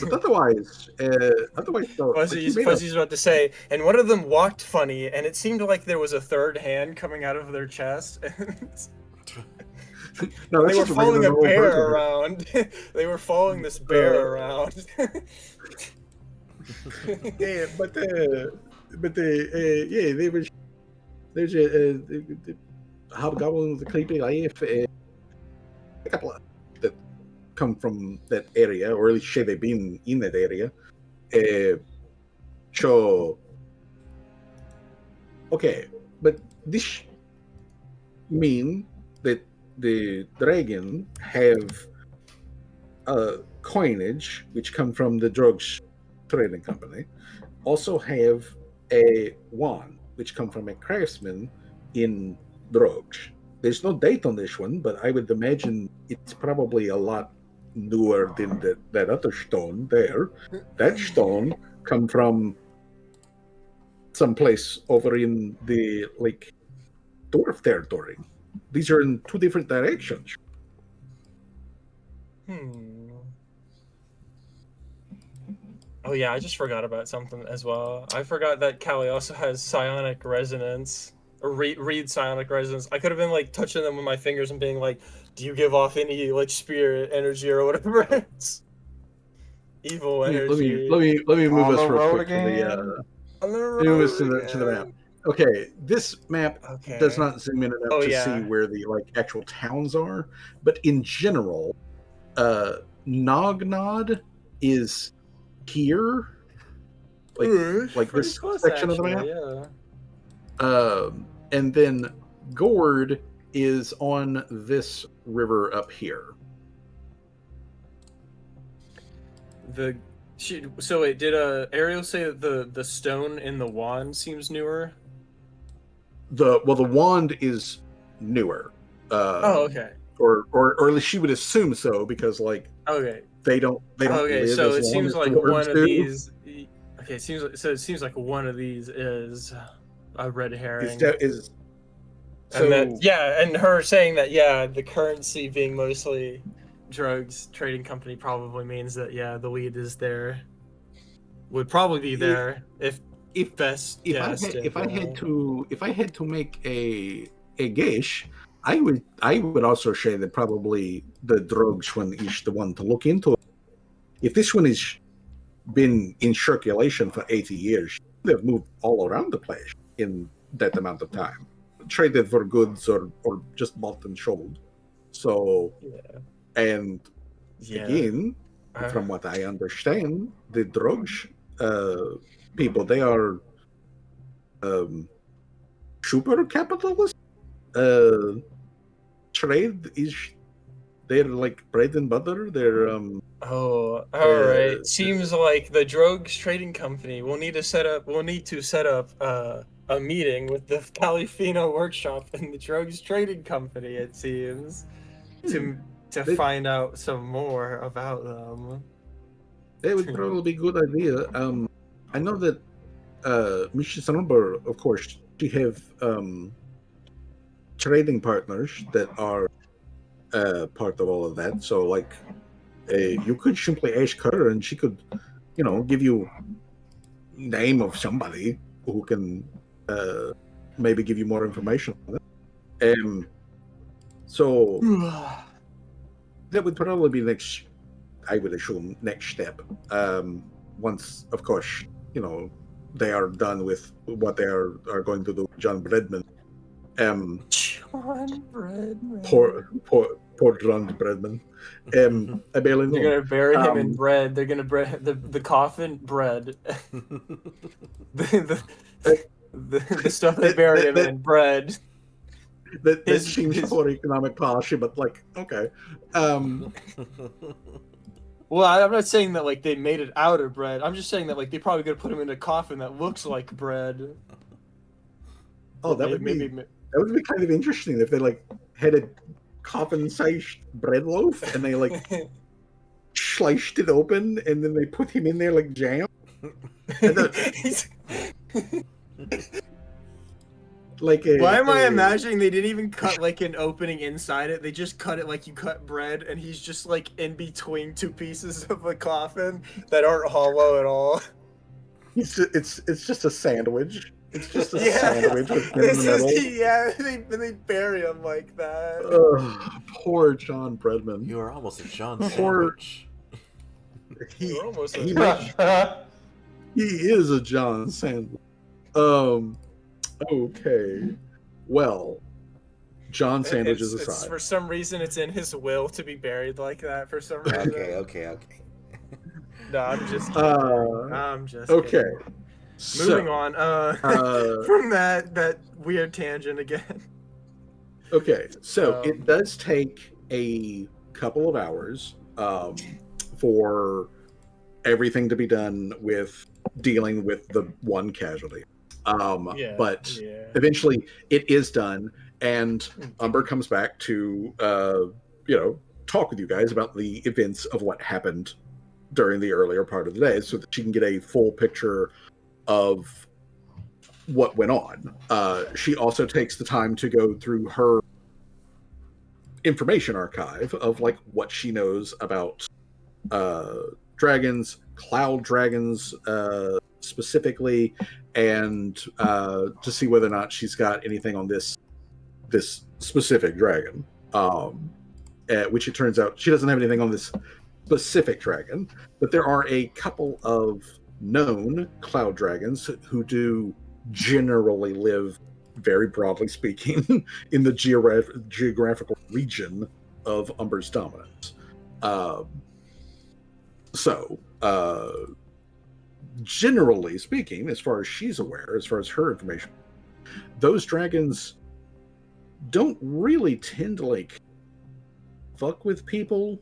But otherwise, though, like, Fuzzy's about to say, and one of them walked funny, and it seemed like there was a third hand coming out of their chest. No, they were following a bear around. They were following this bear around. Yeah, yeah, there's a hobgoblin with a creepy laugh. A couple of that come from that area, or at least say they've been in that area. So, okay, but this mean that the dragon have coinage, which come from the drugs trading company, also have a wand, which come from a craftsman in drugs. There's no date on this one, but I would imagine it's probably a lot newer than that other stone there. That stone come from someplace over in the dwarf territory. These are in two different directions. Oh yeah, I just forgot about something as well. I forgot that Callie also has psionic resonance, or read psionic resonance. I could have been like touching them with my fingers and being like, "Do you give off any like spirit energy or whatever?" It's evil energy. Let me move us real quick to the map. Okay, this map does not zoom in enough to see where the actual towns are, but in general, Nognod is here, like this section of the map. Yeah. And then Gord is on this river up here. So wait, did Ariel say that the stone in the wand seems newer? The wand is newer. Okay. Or at least she would assume so, because okay. They don't okay, live so as it long seems as like the one orbs of do. these. Okay, it seems like one of these is a red herring. And her saying that the currency being mostly drugs trading company probably means that the lead is there. Would probably be there if I had to make a guess, I would also say that probably the drugs one is the one to look into. If this one has been in circulation for 80 years, they've moved all around the place in that amount of time, traded for goods or just bought and sold. So, and again, from what I understand, the drugs people, they are super capitalist. Trade is their bread and butter. They're all right. Seems like the drugs trading company will need to set up a meeting with the Califino workshop and the drugs trading company, it seems, to find out some more about them. That would probably be a good idea. I know that Mrs. Number, of course, she have trading partners that are part of all of that. So, you could simply ask her, and she could, give you name of somebody who can maybe give you more information on it. So that would probably be next. I would assume next step. Once, of course, they are done with what they are going to do with John Bredman. John Bredman. Poor John Bredman. I barely know. They're gonna bury him in bread. They're gonna the coffin bread. the stuff they buried him in, bread. That His- seems his- for economic policy, but like, okay. Well, I'm not saying that like they made it out of bread. I'm just saying that like they probably could put him in a coffin that looks like bread. Oh, that would be kind of interesting if they like had a coffin-sized bread loaf and they like sliced it open and then they put him in there like jam. And like Why am I imagining they didn't even cut like an opening inside it? They just cut it like you cut bread, and he's just like in between two pieces of a coffin that aren't hollow at all. it's just a sandwich. It's just a Yeah. sandwich with him in the middle. Yeah, they bury him like that. Ugh, poor John Bredman. You are almost a John Poor- sandwich. You're almost he a- is a John sandwich. Okay. Well, John sandwiches aside. For some reason, it's in his will to be buried like that. For some reason. Okay. No, I'm just kidding. I'm just Okay. kidding. Moving So, on. From that weird tangent again. okay. So Um, it does take a couple of hours for everything to be done with dealing with the one casualty. But eventually it is done, and Umber comes back to talk with you guys about the events of what happened during the earlier part of the day, so that she can get a full picture of what went on. She also takes the time to go through her information archive of like what she knows about dragons, cloud dragons specifically, and to see whether or not she's got anything on this specific dragon. Which it turns out she doesn't have anything on this specific dragon, but there are a couple of known cloud dragons who do generally live, very broadly speaking, in the geographical region of Umber's dominance. Generally speaking, as far as she's aware, as far as her information, those dragons don't really tend to like fuck with people.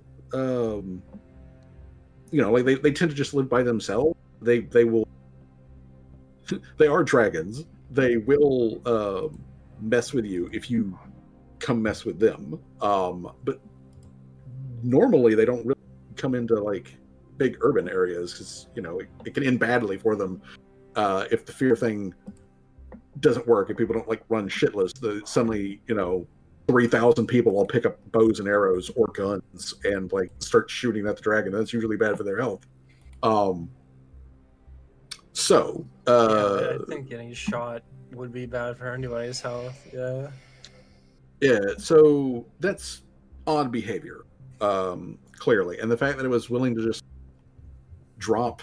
Like they tend to just live by themselves. They will. They are dragons. They will mess with you if you come mess with them. But normally they don't really come into like big urban areas because it can end badly for them if the fear thing doesn't work. If people don't like run shitless, suddenly 3,000 people will pick up bows and arrows or guns and like start shooting at the dragon. That's usually bad for their health. I think getting shot would be bad for anybody's health. Yeah. Yeah, so that's odd behavior, clearly. And the fact that it was willing to just drop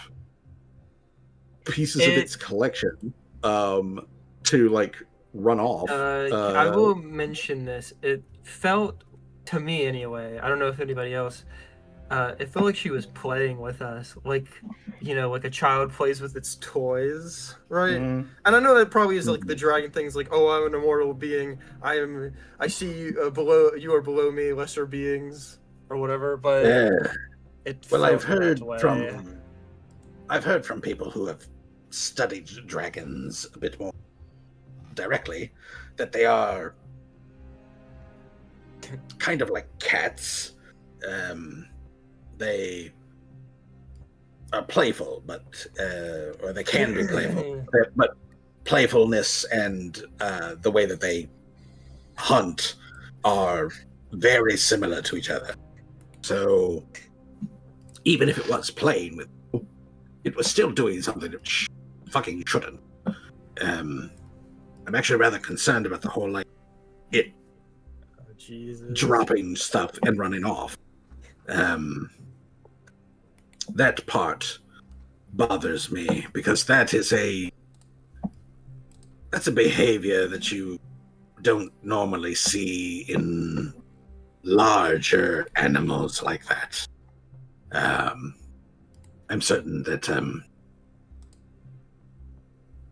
pieces of its collection to like run off. I will mention this. It felt, to me anyway, I don't know if anybody else, it felt like she was playing with us, like a child plays with its toys, right? Mhm. And I know that probably is like the dragon thing's like, oh, I'm an immortal being. I see you below. You are below me, lesser beings, or whatever. But it. Well, felt I've heard that way. from people who have studied dragons a bit more directly that they are kind of like cats. They are playful, or they can be playful, but playfulness and the way that they hunt are very similar to each other. So even if it was playing with you, it was still doing something that fucking shouldn't. I'm actually rather concerned about the whole dropping stuff and running off. That part bothers me because that's a behavior that you don't normally see in larger animals like that. I'm certain that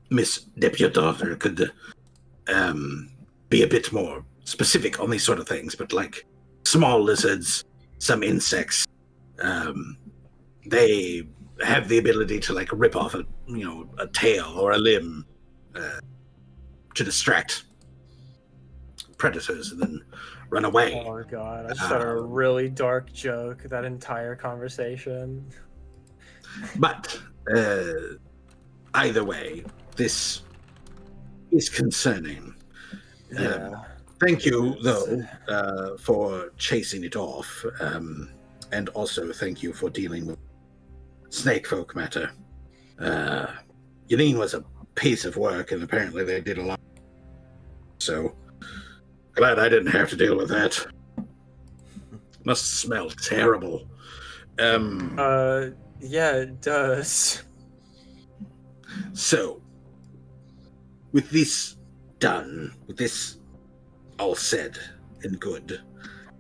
Miss Deputy Daughter could be a bit more specific on these sort of things, but like small lizards, some insects, they have the ability to like rip off a tail or a limb to distract predators and then run away. Oh god, I just had a really dark joke that entire conversation. But either way, this is concerning. Yeah. Thank you, though, for chasing it off, and also thank you for dealing with snake folk matter. Yanine was a piece of work, and apparently they did a lot. So glad I didn't have to deal with that. Must smell terrible. Yeah, it does. So, with this done, with this all said and good,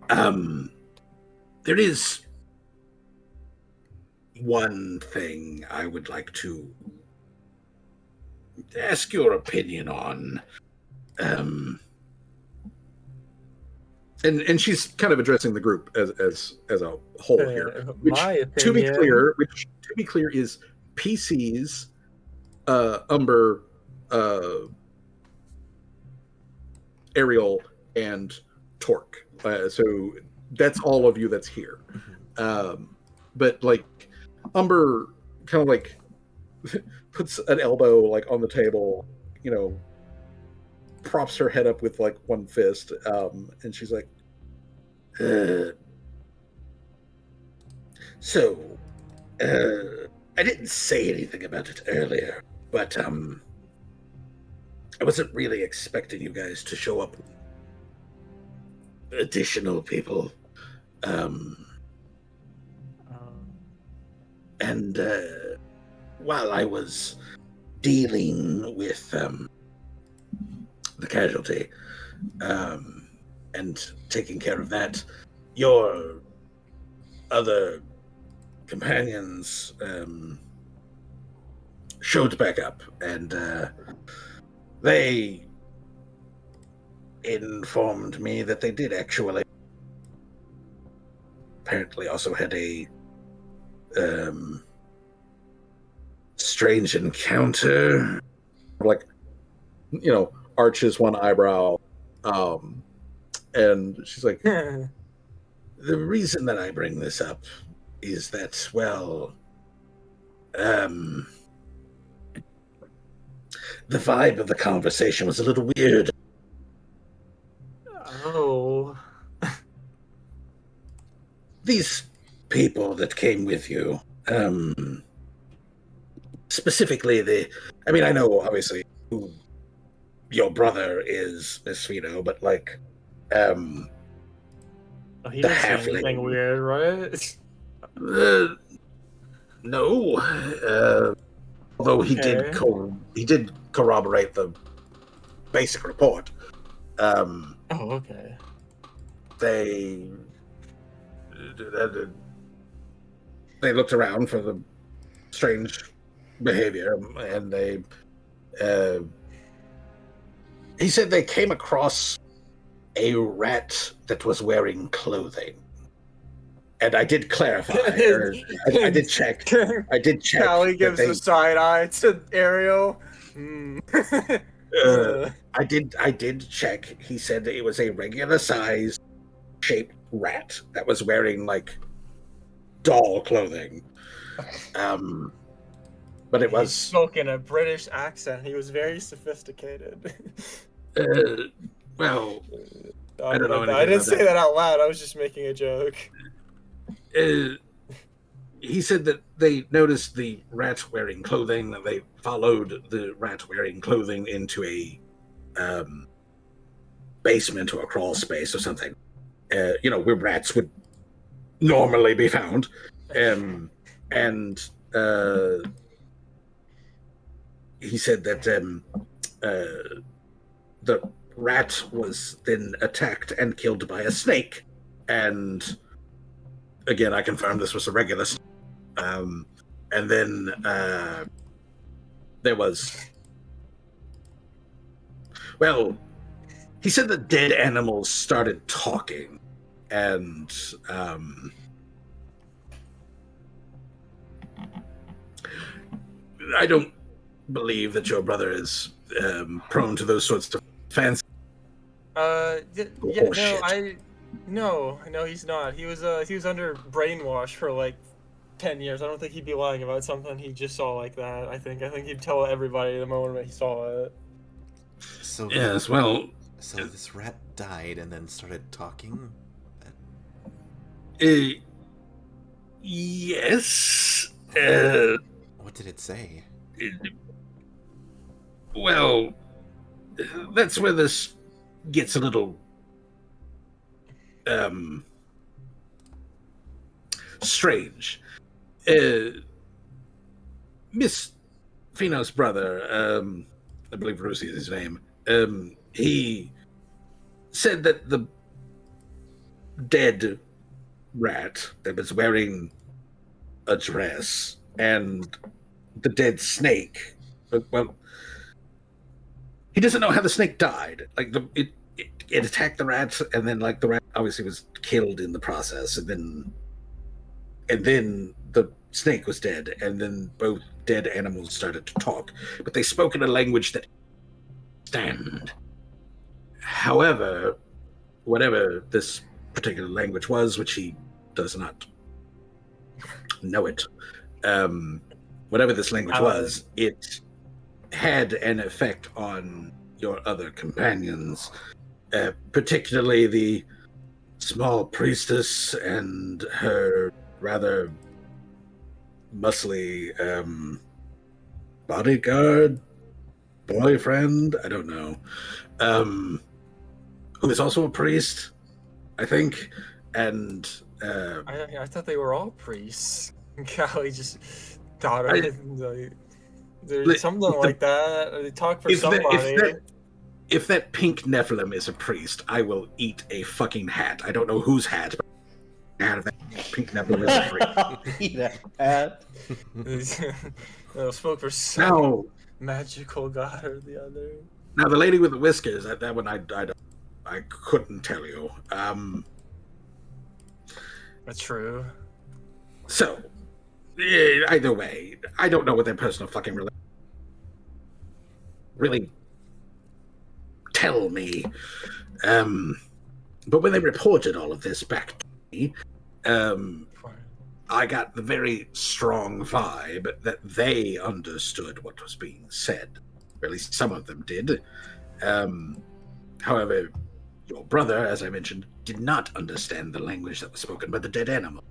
there is one thing I would like to ask your opinion on. And she's kind of addressing the group as a whole here. Which, my to be opinion. clear, is PC's, Umber, Ariel, and Torque. So that's all of you that's here. But like Umber kind of like puts an elbow like on the table, props her head up with like one fist, and she's like, so I didn't say anything about it earlier, but I wasn't really expecting you guys to show up with additional people, and while I was dealing with the casualty, and taking care of that, your other companions showed back up, and they informed me that they did actually apparently also had a strange encounter, like arches one eyebrow, and she's like, the reason that I bring this up is that, well, the vibe of the conversation was a little weird. Oh. These people that came with you, specifically I know obviously who your brother is Vito, but like, He the didn't say halfling. anything weird, right? No. Although he did corroborate the basic report. Oh, okay. They looked around for the strange behavior, and they he said they came across a rat that was wearing clothing. And I did clarify, I did check. Callie gives a side eye to Ariel. I did check. He said that it was a regular size shaped rat that was wearing like doll clothing. But it was He spoke in a British accent. He was very sophisticated. Well, I don't know. I didn't say that out loud. I was just making a joke. He said that they noticed the rat wearing clothing, and they followed the rat wearing clothing into a basement or a crawl space or something. Where rats would normally be found. And he said that the rat was then attacked and killed by a snake. And again, I confirmed this was a regular snake. And then there was Well, he said that dead animals started talking, and I don't believe that your brother is prone to those sorts of fancy. No, he's not. He was under brainwash for like 10 years. I don't think he'd be lying about something he just saw like that. I think he'd tell everybody the moment he saw it. So Yes, well, so this rat died and then started talking. yes. What did it say? Well, that's where this gets a little strange. Miss Fino's brother, I believe Rusi is his name, he said that the dead rat that was wearing a dress and the dead snake, well, he doesn't know how the snake died. Like, it attacked the rat, and then, like, the rat obviously was killed in the process, and then the snake was dead, and then both dead animals started to talk, but they spoke in a language that stand. However, whatever this particular language was, which he does not know it, whatever this language was, it had an effect on your other companions, particularly the small priestess and her rather muscly bodyguard, boyfriend, I don't know, who is also a priest, I think, and I thought they were all priests. Callie just thought of it. There's something like that. They talk for somebody. If that pink Nephilim is a priest, I will eat a fucking hat. I don't know whose hat, but out of that pink Nephilim is a priest. Eat a hat. Spoke for some magical god or the other. Now the lady with the whiskers, that one I couldn't tell you. That's true. So, either way, I don't know what their personal fucking really tell me. But when they reported all of this back to me, I got the very strong vibe that they understood what was being said. Or at least some of them did. However, your brother, as I mentioned, did not understand the language that was spoken by the dead animal.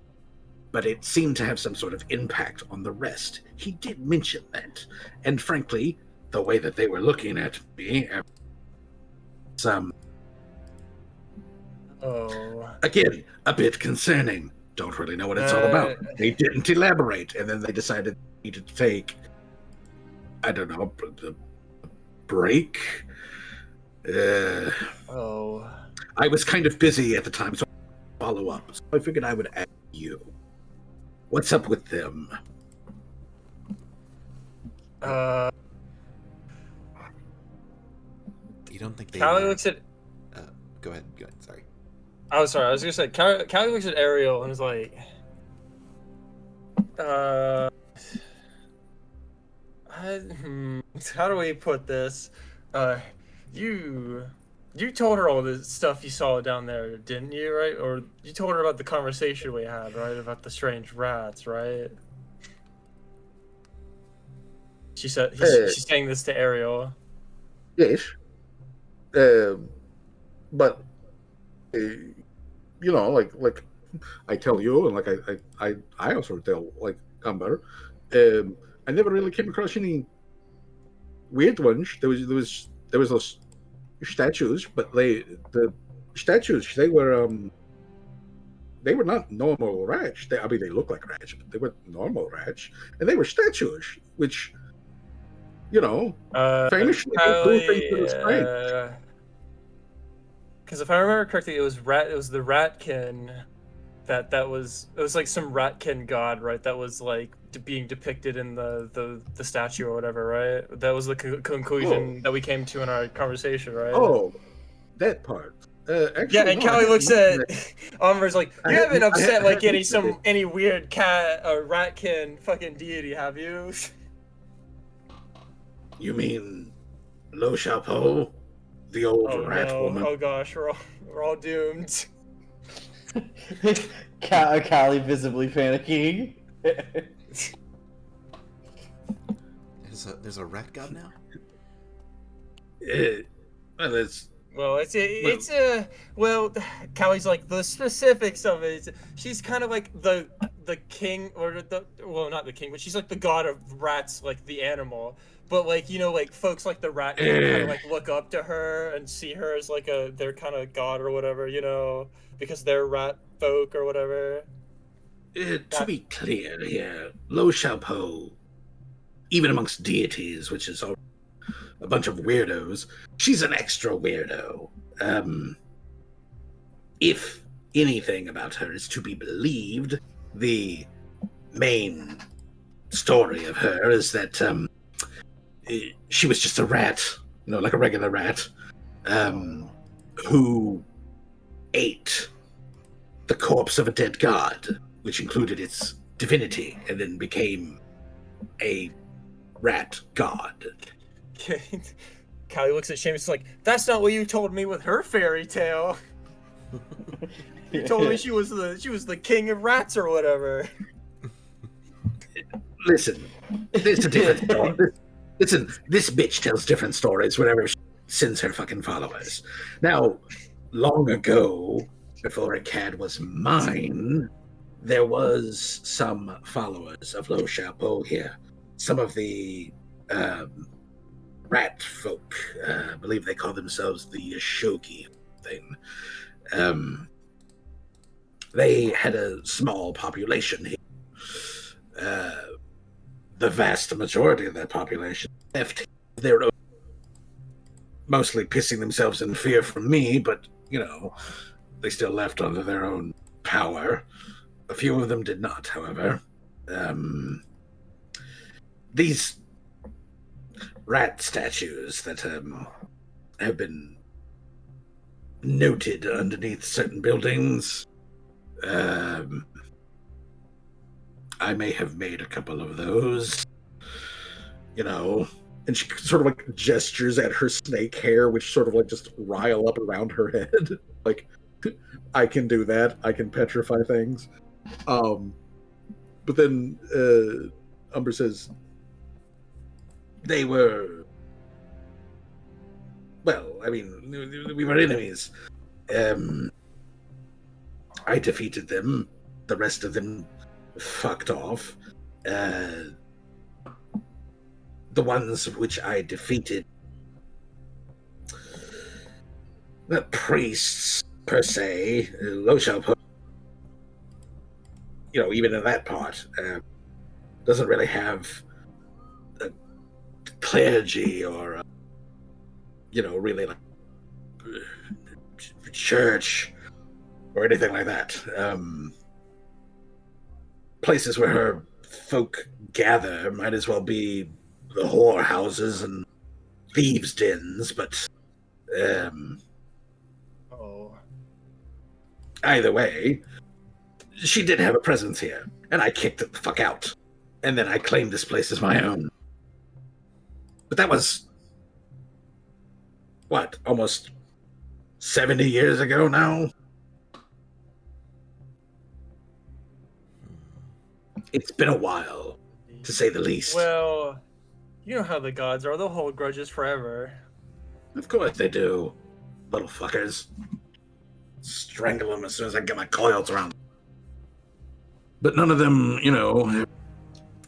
But it seemed to have some sort of impact on the rest. He did mention that. And frankly, the way that they were looking at me, again, a bit concerning. Don't really know what it's all about. They didn't elaborate, and then they decided they needed to take, I don't know, a break. I was kind of busy at the time, so I follow up. So I figured I would ask you. What's up with them? You don't think they... Callie looks at... Go ahead, sorry. Oh, sorry, I was gonna say, Callie looks at Ariel and is like... how do we put this? You told her all the stuff you saw down there, didn't you, right? Or you told her about the conversation we had, right? About the strange rats, right? She said she's saying this to Ariel. Yes. But you know, like I tell you, and like I also tell like Amber, I never really came across any weird ones. There was those statues, but the statues they were not normal rats. I mean, they look like rats, but they were normal rats, and they were statues, which, you know, famously do things that are strange. Because if I remember correctly, it was the Ratkin that was it was like some ratkin god, right? That was like being depicted in the statue or whatever, right? That was the conclusion that we came to in our conversation, right? Oh, that part. Actually, Yeah, and no, I Callie hadn't looks mentioned at that. Umber's like, I you haven't hadn't- I upset like hadn't mentioned it. any weird cat or ratkin fucking deity, have you? You mean Lo Chapeau? The old Oh rat no! woman? Oh gosh, we're all doomed. Callie visibly panicking. There's a rat god now? Well, it's Well, well, Callie's like the specifics of it. She's kind of like the king or well, not the king, but she's like the god of rats, like the animal. But like like folks like the rat kind of like look up to her and see her as like their kind of god or whatever, because they're rat folk or whatever. to be clear here, Lo Chapeau, even amongst deities, which is a bunch of weirdos, she's an extra weirdo. If anything about her is to be believed, the main story of her is that she was just a rat, like a regular rat, who ate the corpse of a dead god, which included its divinity, and then became a rat god. Callie looks at Seamus like, that's not what you told me with her fairy tale. You told me she was the king of rats or whatever. Listen, it's a different story. Listen, this bitch tells different stories whenever she sends her fucking followers. Now, long ago, before a cad was mine, there was some followers of Lo Chapeau here. Some of the rat folk, I believe they call themselves the Ashoki thing. They had a small population here. The vast majority of that population left their own, mostly pissing themselves in fear from me, but, they still left under their own power. A few of them did not, however. These rat statues that have been noted underneath certain buildings, I may have made a couple of those, and she sort of like gestures at her snake hair, which sort of like just rile up around her head. Like, I can do that. I can petrify things. But then Umber says, they were, well, I mean, we were enemies. I defeated them. The rest of them fucked off. The ones which I defeated, not priests per se, Lo Chapeau, even in that part, doesn't really have a clergy or really like church or anything like that. Places where her folk gather might as well be the whore houses and thieves' dens, but either way, she did have a presence here, and I kicked it the fuck out. And then I claimed this place as my own. But that was, what, almost 70 years ago now? It's been a while, to say the least. Well, you know how the gods are. They'll hold grudges forever. Of course they do. Little fuckers. Strangle them as soon as I get my coils around them. But none of them,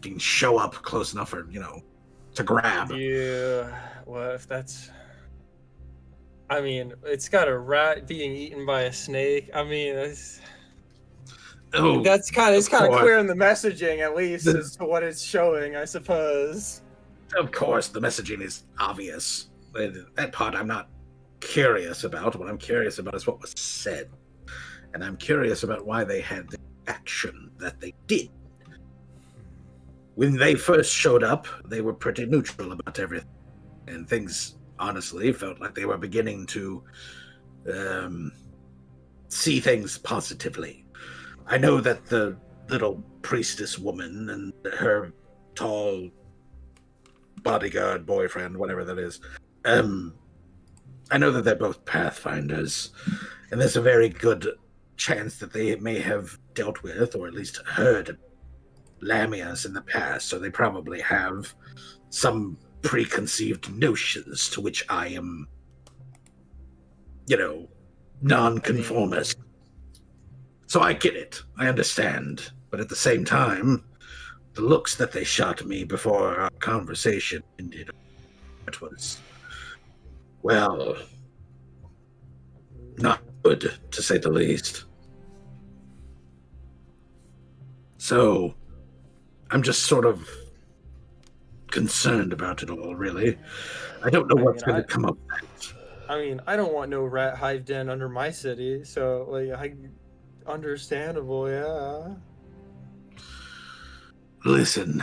can show up close enough for, to grab. Yeah, well, if that's... I mean, it's got a rat being eaten by a snake. I mean, it's kind of clear in the messaging, at least, as to what it's showing, I suppose. Of course, the messaging is obvious. That part I'm not curious about. What I'm curious about is what was said. and I'm curious about why they had the action that they did. When they first showed up, they were pretty neutral about everything, and things honestly felt like they were beginning to see things positively. I know that the little priestess woman and her tall bodyguard boyfriend, whatever that is, I know that they're both pathfinders, and there's a very good chance that they may have dealt with, or at least heard, Lamias in the past, so they probably have some preconceived notions to which I am, nonconformist. So I get it. I understand. But at the same time, the looks that they shot me before our conversation ended, it was, well, not good, to say the least. So, I'm just sort of concerned about it all, really. I don't know what's going to come up next. I mean, I don't want no rat hive den under my city, so, understandable, yeah. Listen,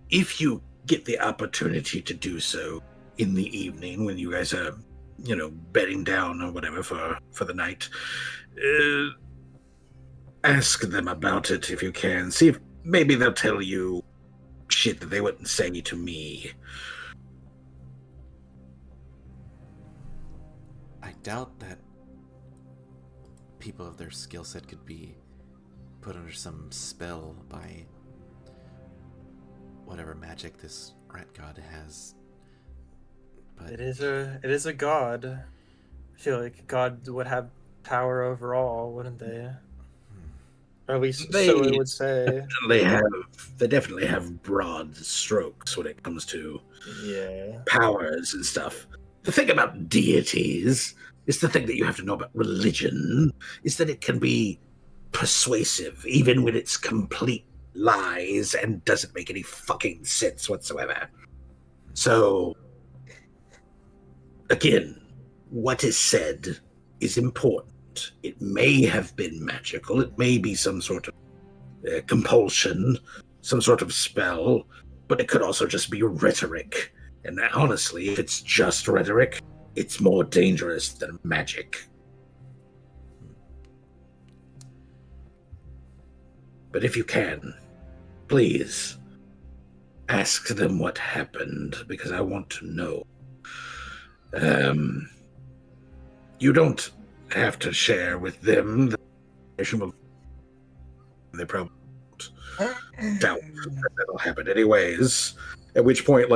if you get the opportunity to do so in the evening when you guys are, bedding down or whatever for the night, ask them about it if you can. See if maybe they'll tell you shit that they wouldn't say to me. I doubt that people of their skill set could be put under some spell by whatever magic this rat god has. But It is a god. I feel like God would have power over all, wouldn't they? Or at least so it would say. They definitely have broad strokes when it comes to powers and stuff. The thing about deities is the thing that you have to know about religion is that it can be persuasive, even when it's complete lies and doesn't make any fucking sense whatsoever. So, again, what is said is important. It may have been magical. It may be some sort of compulsion, some sort of spell, but it could also just be rhetoric. And honestly, if it's just rhetoric, it's more dangerous than magic. But if you can, please ask them what happened, because I want to know. You don't have to share with them the information. They probably doubt that'll happen anyways. At which point,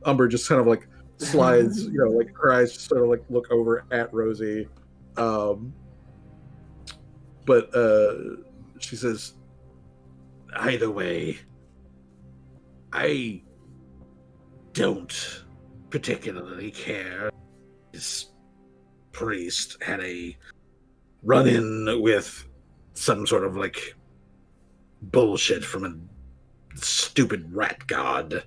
Umber just kind of slides, her eyes sort of look over at Rosie. But she says, either way, I don't particularly care. This priest had a run-in with some sort of bullshit from a stupid rat god.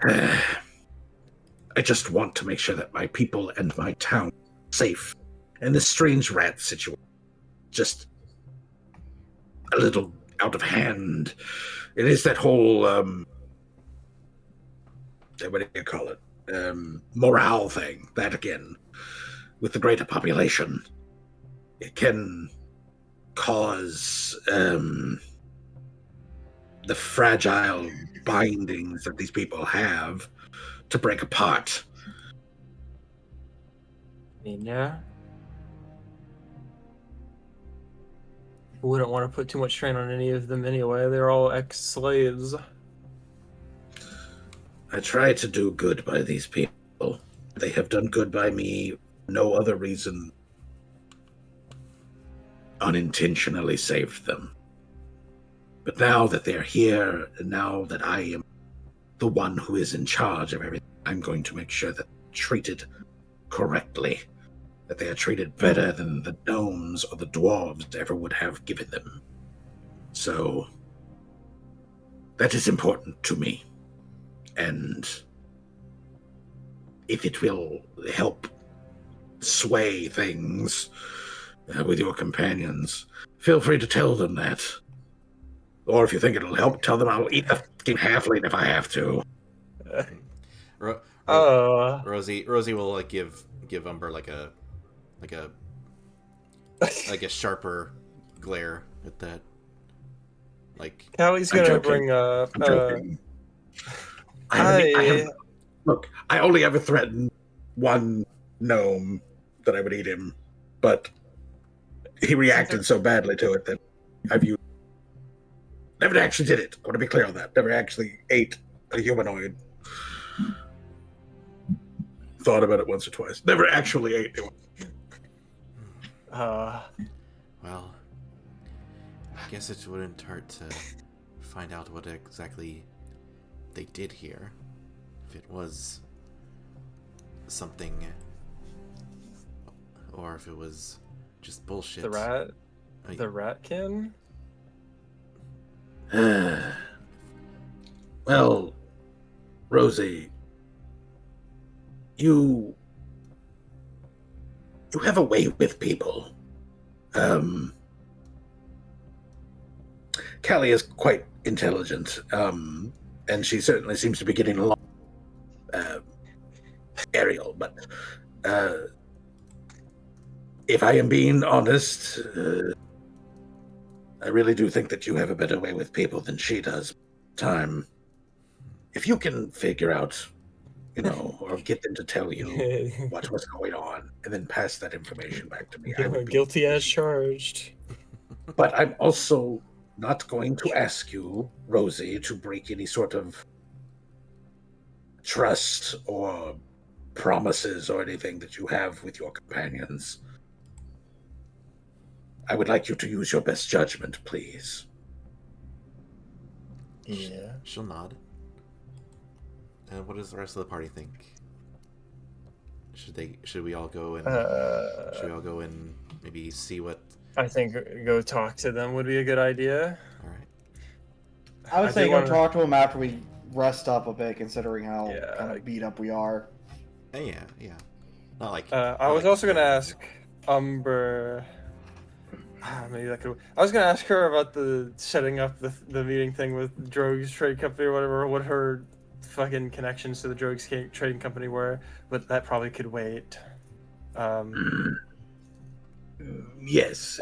I just want to make sure that my people and my town are safe. And this strange rat situation just a little out of hand. It is that whole what do you call it? Morale thing. That again, with the greater population, it can cause the fragile bindings that these people have to break apart. I mean, yeah. Wouldn't want to put too much strain on any of them anyway. They're all ex-slaves. I try to do good by these people. They have done good by me. No other reason. Unintentionally saved them. But now that they're here, and now that I am the one who is in charge of everything, I'm going to make sure that they're treated correctly. That they are treated better than the gnomes or the dwarves ever would have given them. So, that is important to me. And if it will help sway things with your companions, feel free to tell them that. Or if you think it'll help, tell them I'll eat the fucking halfling if I have to. Rosie will like give Umber like a sharper glare at that. Like Callie's gonna bring up. I'm joking. Look, I only ever threatened one gnome that I would eat him, but he reacted so badly to it that I've used. Never actually did it. I want to be clear on that. Never actually ate a humanoid. Thought about it once or twice. Never actually ate one. Well, I guess it wouldn't hurt to find out what exactly they did here. If it was something, or if it was just bullshit. The rat? The ratkin? Well, Rosie, you have a way with people. Callie is quite intelligent, and she certainly seems to be getting along. Ariel, but if I am being honest, I really do think that you have a better way with people than she does. If you can figure out, or get them to tell you what's going on, and then pass that information back to me, I would be guilty as charged. But I'm also not going to ask you, Rosie, to break any sort of trust or promises or anything that you have with your companions. I would like you to use your best judgment, please. Yeah. She'll nod. And what does the rest of the party think? Should we all go and maybe see what? I think go talk to them would be a good idea. All right. I would say go talk to them after we rest up a bit, considering how kind of beat up we are. Yeah. Not like. I was also gonna ask Umber. Maybe that could. I was gonna ask her about the setting up the meeting thing with Drogue's Trade Company or whatever. What her fucking connections to the Drogue's Trading Company were, but that probably could wait. Yes,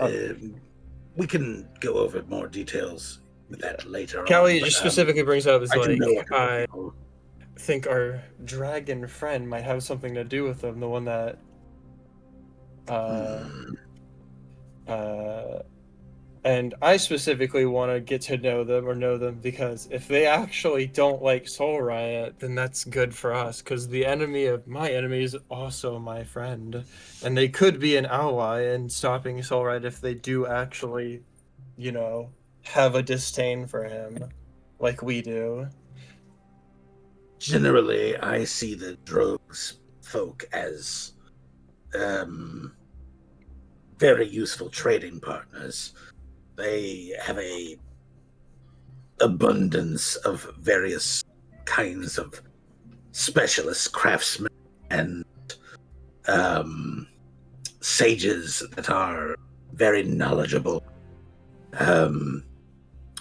we can go over more details with that later. Callie just specifically brings up is I think our dragon friend might have something to do with them. The one that, and I specifically want to get to know them because if they actually don't like Soul Riot, then that's good for us. Because the enemy of my enemy is also my friend, and they could be an ally in stopping Soul Riot if they do actually, have a disdain for him, like we do. Generally, I see the Drogues folk as very useful trading partners. They have a abundance of various kinds of specialist craftsmen and sages that are very knowledgeable on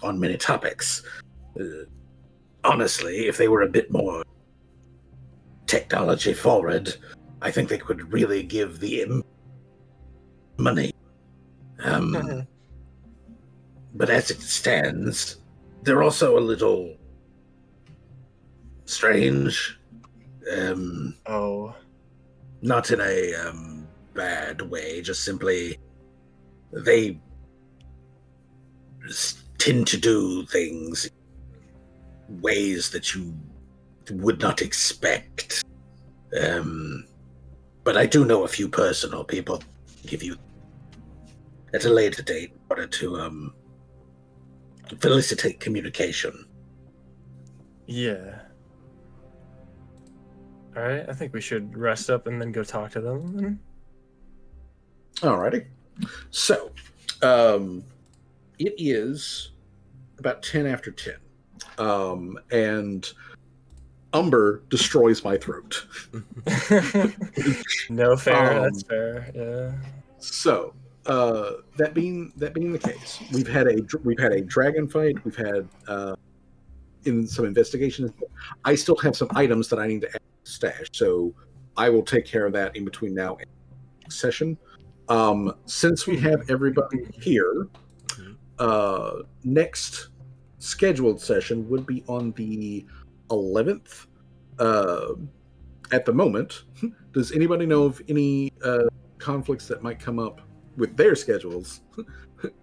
many topics. Honestly, if they were a bit more technology forward, I think they could really give the money. But as it stands, they're also a little strange. Not in a bad way, just simply they tend to do things ways that you would not expect. But I do know a few personal people. Give you at a later date in order to felicitate communication. Yeah. All right, I think we should rest up and then go talk to them. Alrighty. So, it is about 10 after 10. And Umber destroys my throat. No, fair. That's fair. Yeah. So, that being the case, we've had a dragon fight. We've had in some investigations. I still have some items that I need to add to stash, so I will take care of that in between now and next session. Since we have everybody here, next scheduled session would be on the 11th. At the moment, does anybody know of any conflicts that might come up with their schedules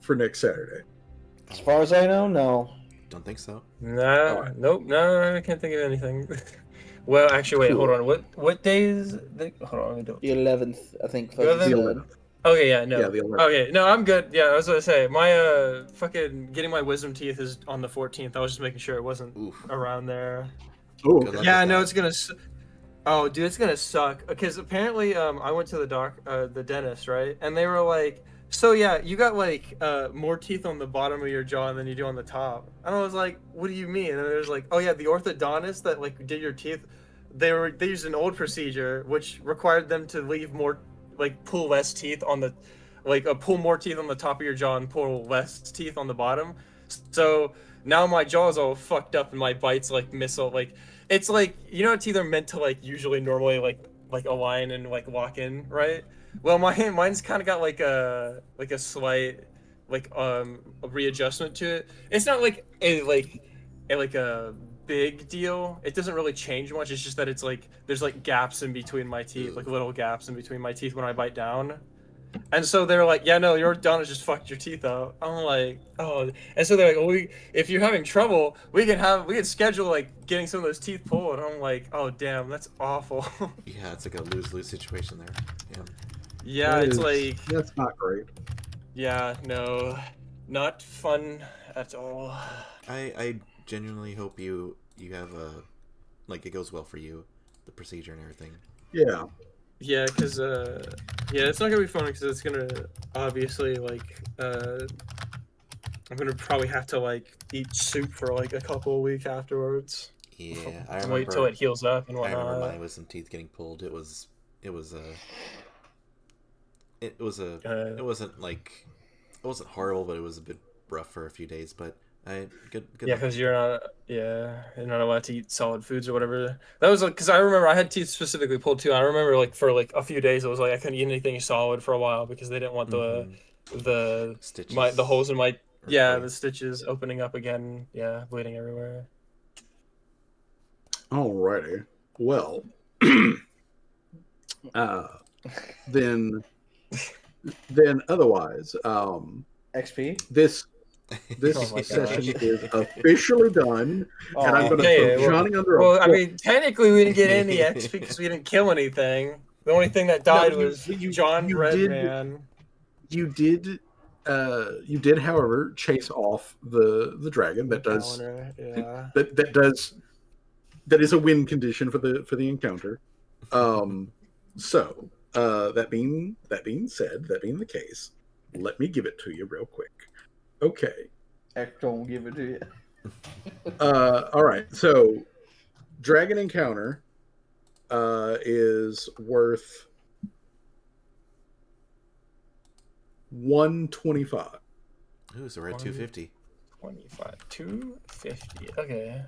for next Saturday? As far as I know, no. Don't think so. Nah, right. nope, no, I can't think of anything. Well, actually, wait, Cool. hold on. What days? Hold on, let me do The 11th, I think. The 11th. Okay, yeah, no. Yeah, the 11th. Okay, no, I'm good. Yeah, I was gonna say my fucking getting my wisdom teeth is on the 14th. I was just making sure it wasn't around there. Oh, Good okay. luck. Yeah, I with know that. it's gonna. Oh, dude, it's gonna suck. Because apparently, I went to the dentist, right? And they were like, "So yeah, you got like more teeth on the bottom of your jaw than you do on the top." And I was like, "What do you mean?" And it was like, "Oh yeah, the orthodontist that like did your teeth, they used an old procedure which required them to leave more, like pull less teeth on the, pull more teeth on the top of your jaw and pull less teeth on the bottom. So now my jaw's all fucked up and my bites like missile like." It's like, you know, teeth are meant to like usually normally like align and like lock in, right? Well, mine's kind of got like a slight a readjustment to it. It's not like a big deal. It doesn't really change much. It's just that it's like there's like gaps in between my teeth, like little gaps in between my teeth when I bite down. And so they're like, yeah, no, your orthodontist just fucked your teeth out. I'm like, oh. And so they're like, well, if you're having trouble, we can schedule like getting some of those teeth pulled. And I'm like, oh, damn, that's awful. Yeah, it's like a lose-lose situation there. Yeah. Yeah, it's like, that's not great. yeah, no, not fun at all. I genuinely hope you have it goes well for you, the procedure and everything. Yeah. Yeah, because yeah, it's not gonna be fun because it's gonna obviously like I'm gonna probably have to like eat soup for like a couple of weeks afterwards. Yeah, I And remember. wait till it heals up and I whatnot. remember mine with some teeth getting pulled. It wasn't horrible, but it was a bit rough for a few days. But good. Yeah, because you're not allowed to eat solid foods or whatever. That was like because I remember I had teeth specifically pulled too. I remember like for like a few days it was like I couldn't eat anything solid for a while because they didn't want the stitches. the holes in my Right. the stitches opening up again. Yeah, bleeding everywhere. Alrighty. Well, then otherwise, XP? this Oh my session gosh. is officially done, and I'm going to Okay, throw Johnny under a Well, I bus. mean, technically we didn't get any XP because we didn't kill anything. The only thing that died No, was you John did- Redman. You did, however, chase off the dragon. That does Calendar, yeah. that is a win condition for the encounter. So that being said, that being the case, let me give it to you real quick. Okay. Heck, don't give it to you. All right. So dragon encounter is worth 125. Ooh, so we're at 250. 25. 250. Okay.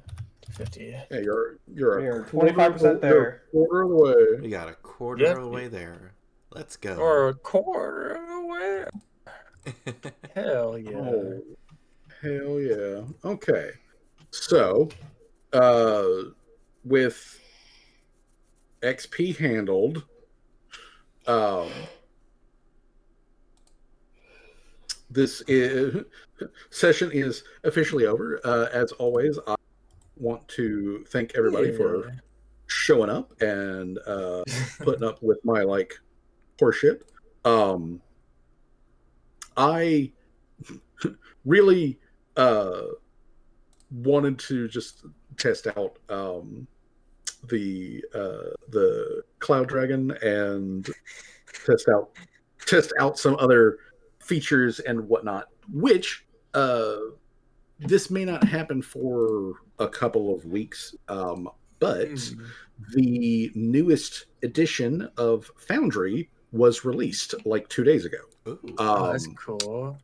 250. Yeah, you're You're 25% there. Quarter of the way. We got a quarter Yep. of the way there. Let's go. Or a quarter of the way. Hell yeah. Oh, hell yeah. Okay. So, with XP handled, this session is officially over. As always, I want to thank everybody for showing up and putting up with my horseshit. I really wanted to just test out the Cloud Dragon and test out some other features and whatnot, which this may not happen for a couple of weeks. but the newest edition of Foundry was released like 2 days ago. Ooh. Oh, that's cool.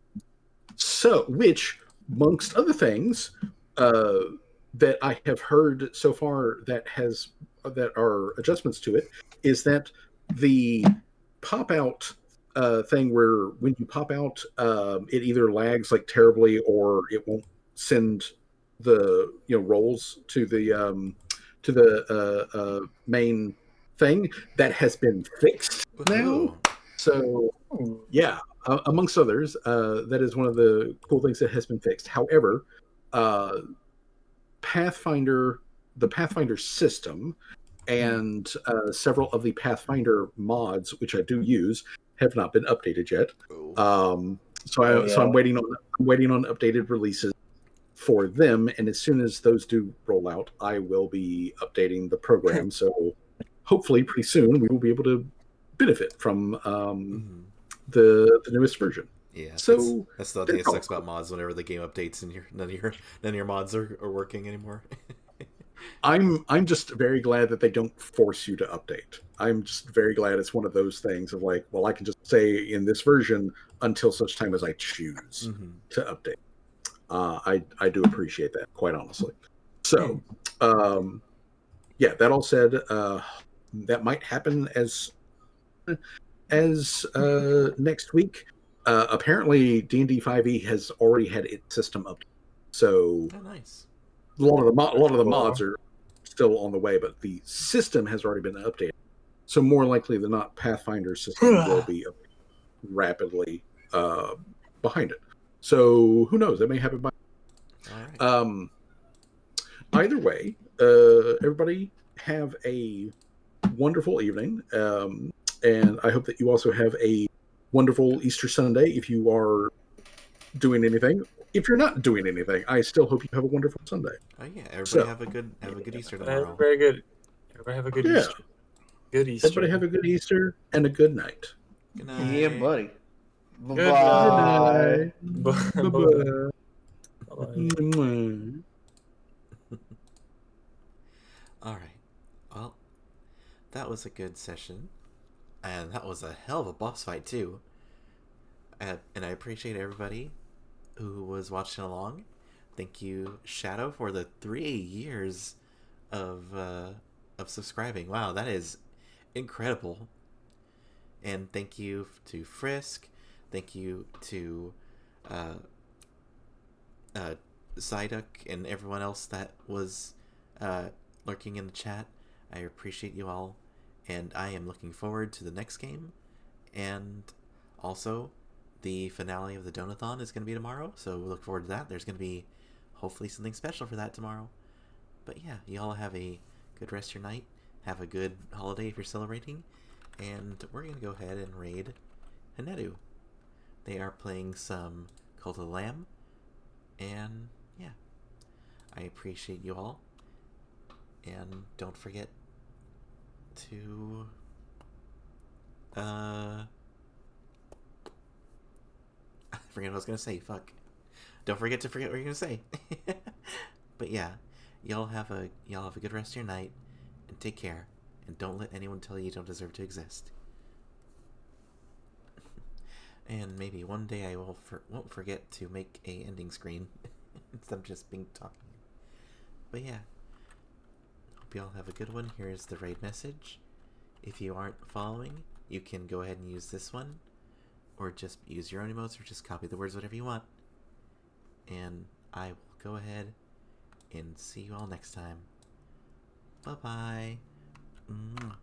So, which, amongst other things, that I have heard so far that are adjustments to it, is that the pop out thing where when you pop out, it either lags like terribly or it won't send the rolls to the main thing. That has been fixed now. So yeah, amongst others, that is one of the cool things that has been fixed. However, Pathfinder, the Pathfinder system, and several of the Pathfinder mods, which I do use, have not been updated yet. So I'm waiting on updated releases for them, and as soon as those do roll out, I will be updating the program. So hopefully, pretty soon, we will be able to benefit from the newest version. Yeah, so that's the thing that sucks about mods. Whenever the game updates and none of your mods are working anymore. I'm just very glad that they don't force you to update. I'm just very glad it's one of those things of like, well, I can just say in this version until such time as I choose to update. I do appreciate that, quite honestly. So, yeah, that all said, that might happen as next week. Apparently, D&D 5e has already had its system updated. So, nice. A lot of the mods are still on the way, but the system has already been updated. So more likely than not, Pathfinder's system will be rapidly behind it. So who knows? That may happen by. All right. Either way, everybody have a wonderful evening, and I hope that you also have a wonderful Easter Sunday if you are doing anything. If you're not doing anything, I still hope you have a wonderful Sunday. Oh yeah, everybody have a good Easter tomorrow. Very good. Everybody have a good Easter. Good Easter. Everybody have a good Easter and a good night. Good night. Yeah, buddy. Bye. Bye. Bye. All right. Well, that was a good session, and that was a hell of a boss fight too. And I appreciate everybody who was watching along. Thank you, Shadow, for the 3 years of subscribing. Wow, that is incredible. And thank you to Frisk. Thank you to Psyduck and everyone else that was lurking in the chat. I appreciate you all, and I am looking forward to the next game. And also, the finale of the Donathon is going to be tomorrow, so we look forward to that. There's going to be hopefully something special for that tomorrow. But yeah, you all have a good rest of your night. Have a good holiday if you're celebrating. And we're going to go ahead and raid Hanedu. They are playing some Cult of the Lamb. And yeah, I appreciate you all. And don't forget to I forget what I was gonna say. Fuck. Don't forget to forget what you're gonna say. But yeah, y'all have a good rest of your night, and take care. And don't let anyone tell you don't deserve to exist. And maybe one day I won't forget to make a ending screen instead of just being talking. But yeah, hope y'all have a good one. Here is the raid message. If you aren't following, you can go ahead and use this one, or just use your own emotes, or just copy the words, whatever you want. And I will go ahead and see you all next time. Bye-bye. Mwah.